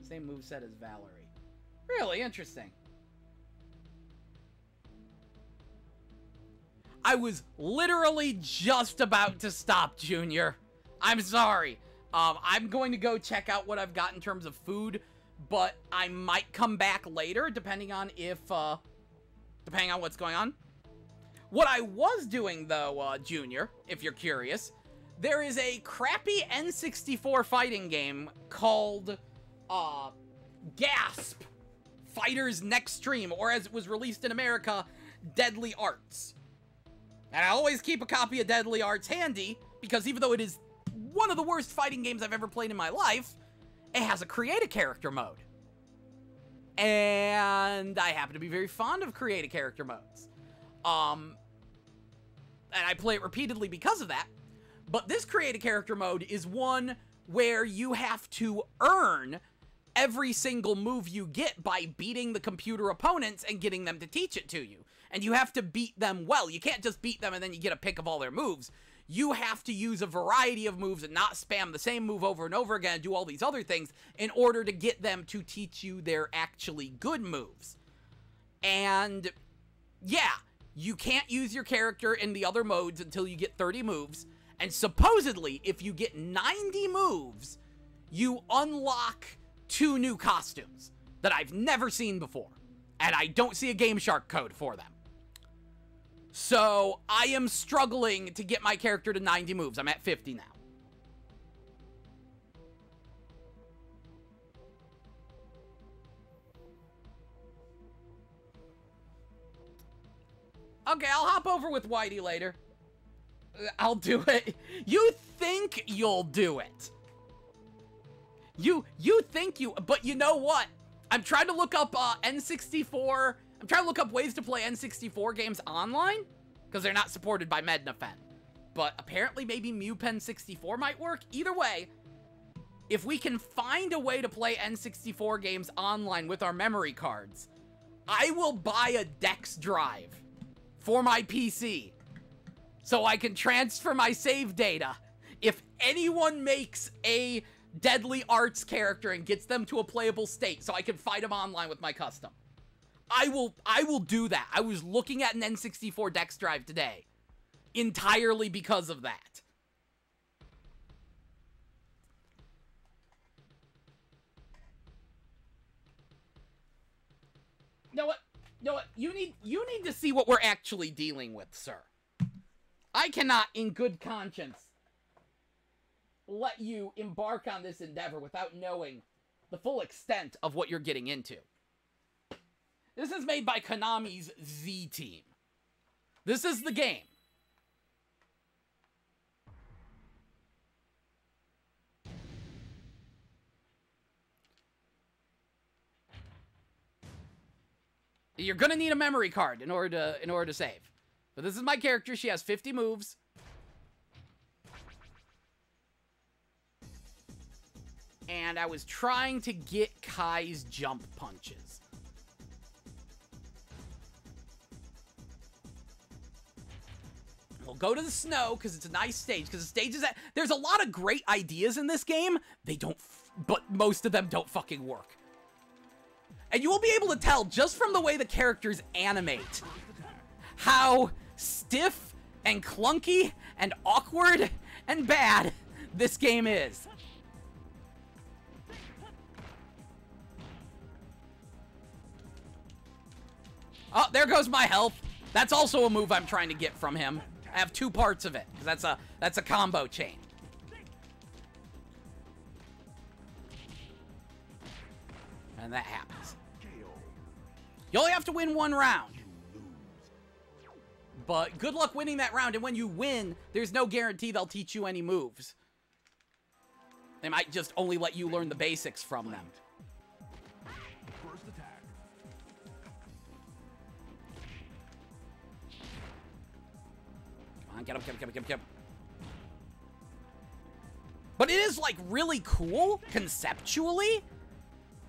Same moveset as Valerie. Really interesting. I was literally just about to stop, Junior. I'm sorry. I'm going to go check out what I've got in terms of food, but I might come back later, depending on what's going on. What I was doing, though, Junior, if you're curious, there is a crappy N64 fighting game called, G.A.S.P. Fighters Next Stream, or as it was released in America, Deadly Arts. And I always keep a copy of Deadly Arts handy, because even though it is one of the worst fighting games I've ever played in my life, it has a create-a-character mode. And I happen to be very fond of create-a-character modes. And I play it repeatedly because of that. But this create-a-character mode is one where you have to earn every single move you get by beating the computer opponents and getting them to teach it to you. And you have to beat them well. You can't just beat them and then you get a pick of all their moves. You have to use a variety of moves and not spam the same move over and over again and do all these other things in order to get them to teach you their actually good moves. And yeah, you can't use your character in the other modes until you get 30 moves. And supposedly, if you get 90 moves, you unlock 2 new costumes that I've never seen before. And I don't see a Game Shark code for them. So, I am struggling to get my character to 90 moves. I'm at 50 now. Okay, I'll hop over with Whitey later. I'll do it. You think you'll do it. You think you... But you know what? I'm trying to look up N64... I'm trying to look up ways to play N64 games online, because they're not supported by Mednafen. But apparently maybe MuPen 64 might work. Either way, if we can find a way to play N64 games online with our memory cards, I will buy a DeX drive for my PC so I can transfer my save data. If anyone makes a Deadly Arts character and gets them to a playable state so I can fight them online with my custom, I will do that. I was looking at an N64 DeX drive today entirely because of that. You know what? You need to see what we're actually dealing with, sir. I cannot, in good conscience, let you embark on this endeavor without knowing the full extent of what you're getting into. This is made by Konami's Z-Team. This is the game. You're gonna need a memory card in order to save. But this is my character. She has 50 moves. And I was trying to get Kai's jump punches. We'll go to the snow because it's a nice stage. Because the stage is there's a lot of great ideas in this game. They don't, but most of them don't fucking work. And you will be able to tell just from the way the characters animate how stiff and clunky and awkward and bad this game is. Oh, there goes my health. That's also a move I'm trying to get from him. I have 2 parts of it, because that's a combo chain. And that happens. You only have to win 1 round. But good luck winning that round, and when you win, there's no guarantee they'll teach you any moves. They might just only let you learn the basics from them. First attack. Get him, get him, get him, get him, get him. But it is, like, really cool, conceptually.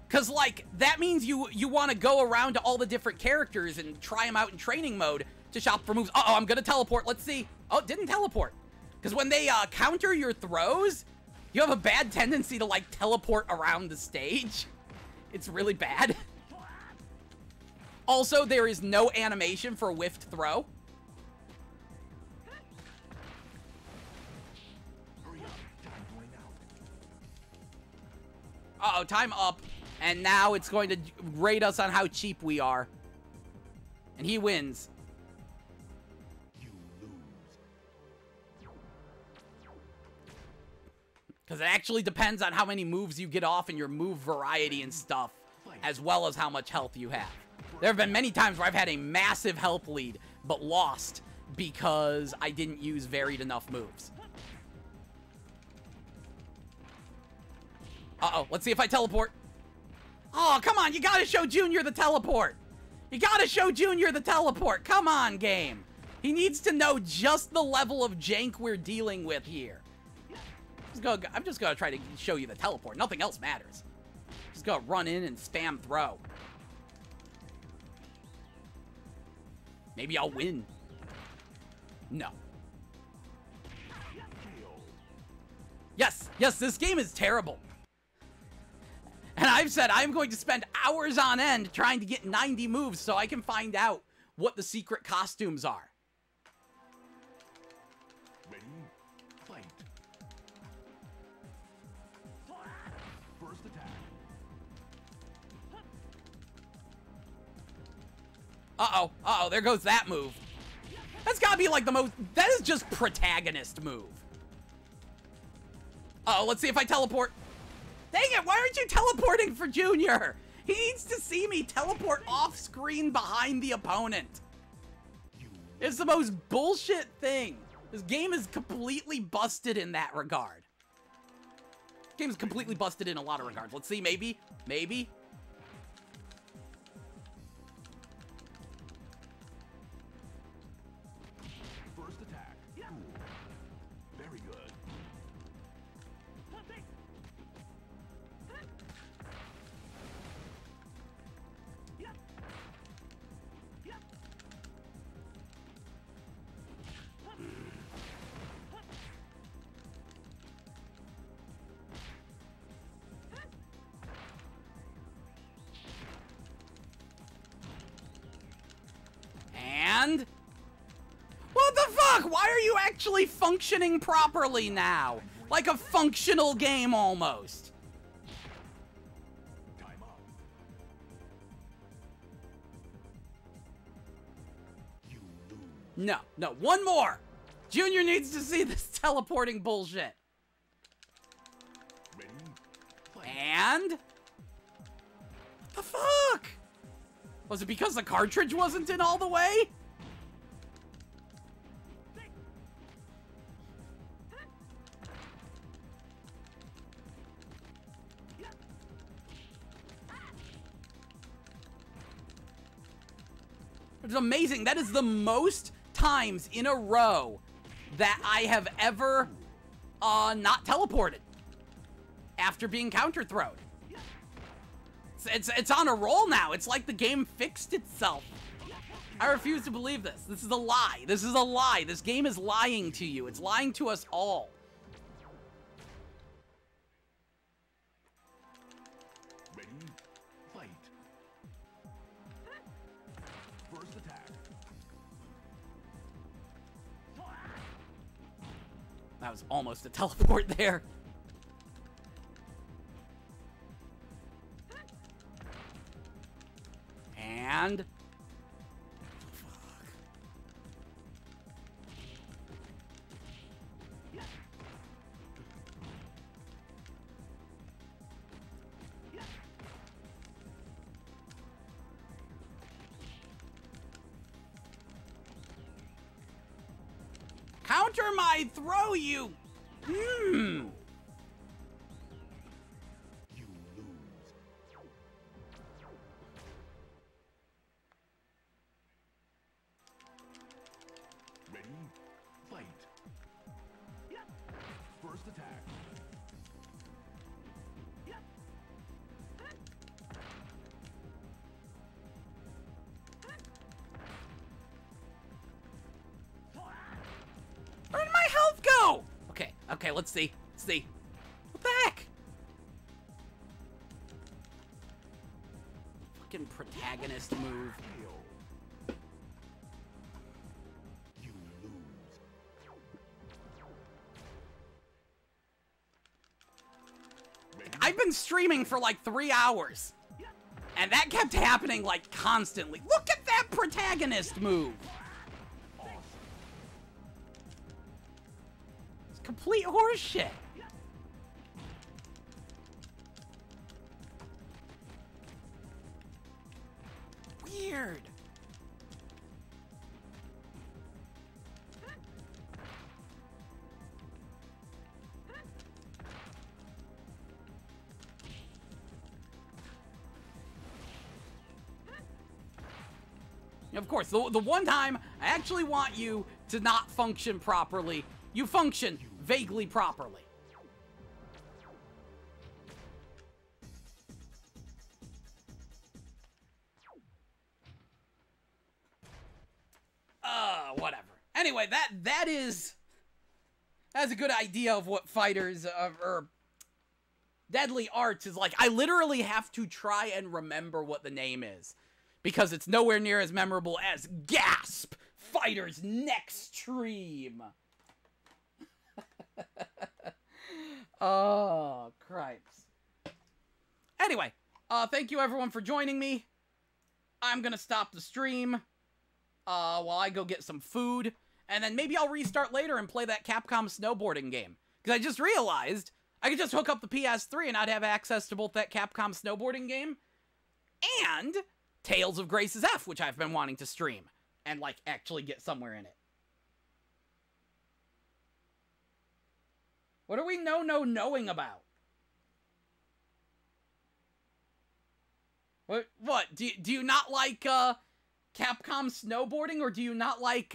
Because, like, that means you want to go around to all the different characters and try them out in training mode to shop for moves. Uh-oh, I'm going to teleport. Let's see. Oh, it didn't teleport. Because when they counter your throws, you have a bad tendency to, like, teleport around the stage. It's really bad. Also, there is no animation for whiffed throw. Uh-oh, time up. And now it's going to rate us on how cheap we are. And he wins. You lose. Because it actually depends on how many moves you get off and your move variety and stuff, as well as how much health you have. There have been many times where I've had a massive health lead, but lost because I didn't use varied enough moves. Uh-oh, let's see if I teleport. Oh, come on, you gotta show Junior the teleport. You gotta show Junior the teleport. Come on, game. He needs to know just the level of jank we're dealing with here. I'm just gonna try to show you the teleport. Nothing else matters. Just gonna run in and spam throw. Maybe I'll win. No. Yes, yes, this game is terrible. And I've said I'm going to spend hours on end trying to get 90 moves so I can find out what the secret costumes are. Ready? Fight. First attack. Uh-oh, uh-oh, there goes that move. That's gotta be like the most, that is just protagonist move. Uh-oh, let's see if I teleport. Dang it, why aren't you teleporting for Junior? He needs to see me teleport off screen behind the opponent. It's the most bullshit thing. This game is completely busted in that regard. This game is completely busted in a lot of regards. Let's see, maybe, maybe. First attack. Ooh. Very good. And what the fuck? Why are you actually functioning properly now? Like a functional game almost. Time up. You lose. No, no, one more. Junior needs to see this teleporting bullshit. Ready? Fight. And what the fuck? Was it because the cartridge wasn't in all the way? It's amazing. That is the most times in a row that I have ever not teleported after being counter-throwed. It's on a roll now. It's like the game fixed itself. I refuse to believe this. This is a lie. This is a lie. This game is lying to you. It's lying to us all. Ready? Fight. First attack. That was almost a teleport there. And counter my throw, you. You lose. Ready? Fight. Okay, let's see. Let's see. What the heck? Fucking protagonist move. You lose. I've been streaming for like 3 hours. And that kept happening like constantly. Look at that protagonist move. It's complete horseshit. Weird. Of course, the one time I actually want you to not function properly, you function vaguely properly. Whatever. Anyway, that's a good idea of what fighters or Deadly Arts is like. I literally have to try and remember what the name is, because it's nowhere near as memorable as G.A.S.P. Fighters Next Stream. Oh, cripes. Anyway, thank you everyone for joining me. I'm gonna stop the stream while I go get some food, and then maybe I'll restart later and play that Capcom snowboarding game. Because I just realized I could just hook up the PS3 and I'd have access to both that Capcom snowboarding game and Tales of Grace's F, which I've been wanting to stream and, like, actually get somewhere in it. What are we knowing about? What? Do you not like, Capcom snowboarding, or do you not like,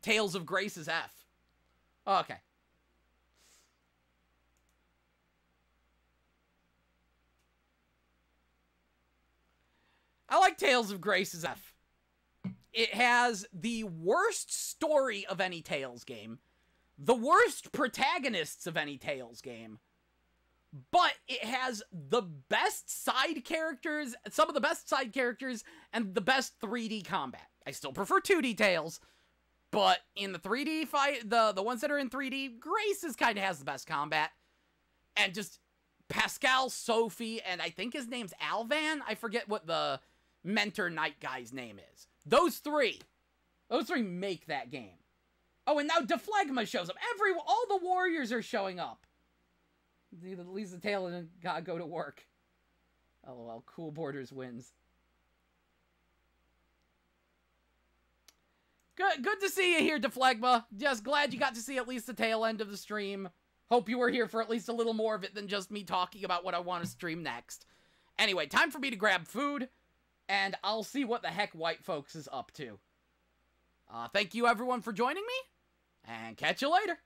Tales of Grace's F? Oh, okay. I like Tales of Grace's F. It has the worst story of any Tales game, the worst protagonists of any Tales game, but it has the best side characters, some of the best side characters, and the best 3D combat. I still prefer 2D Tales, but in the 3D fight, the ones that are in 3D, Grace's kind of has the best combat. And just Pascal, Sophie, and I think his name's Alvan. I forget what the mentor knight guy's name is. Those three make that game. Oh, and now Deflegma shows up. All the warriors are showing up. At least the tail and gotta go to work. LOL, Cool Borders wins. Good to see you here, Deflegma. Just glad you got to see at least the tail end of the stream. Hope you were here for at least a little more of it than just me talking about what I want to stream next. Anyway, time for me to grab food, and I'll see what the heck White Folks is up to. Thank you everyone for joining me, and catch you later.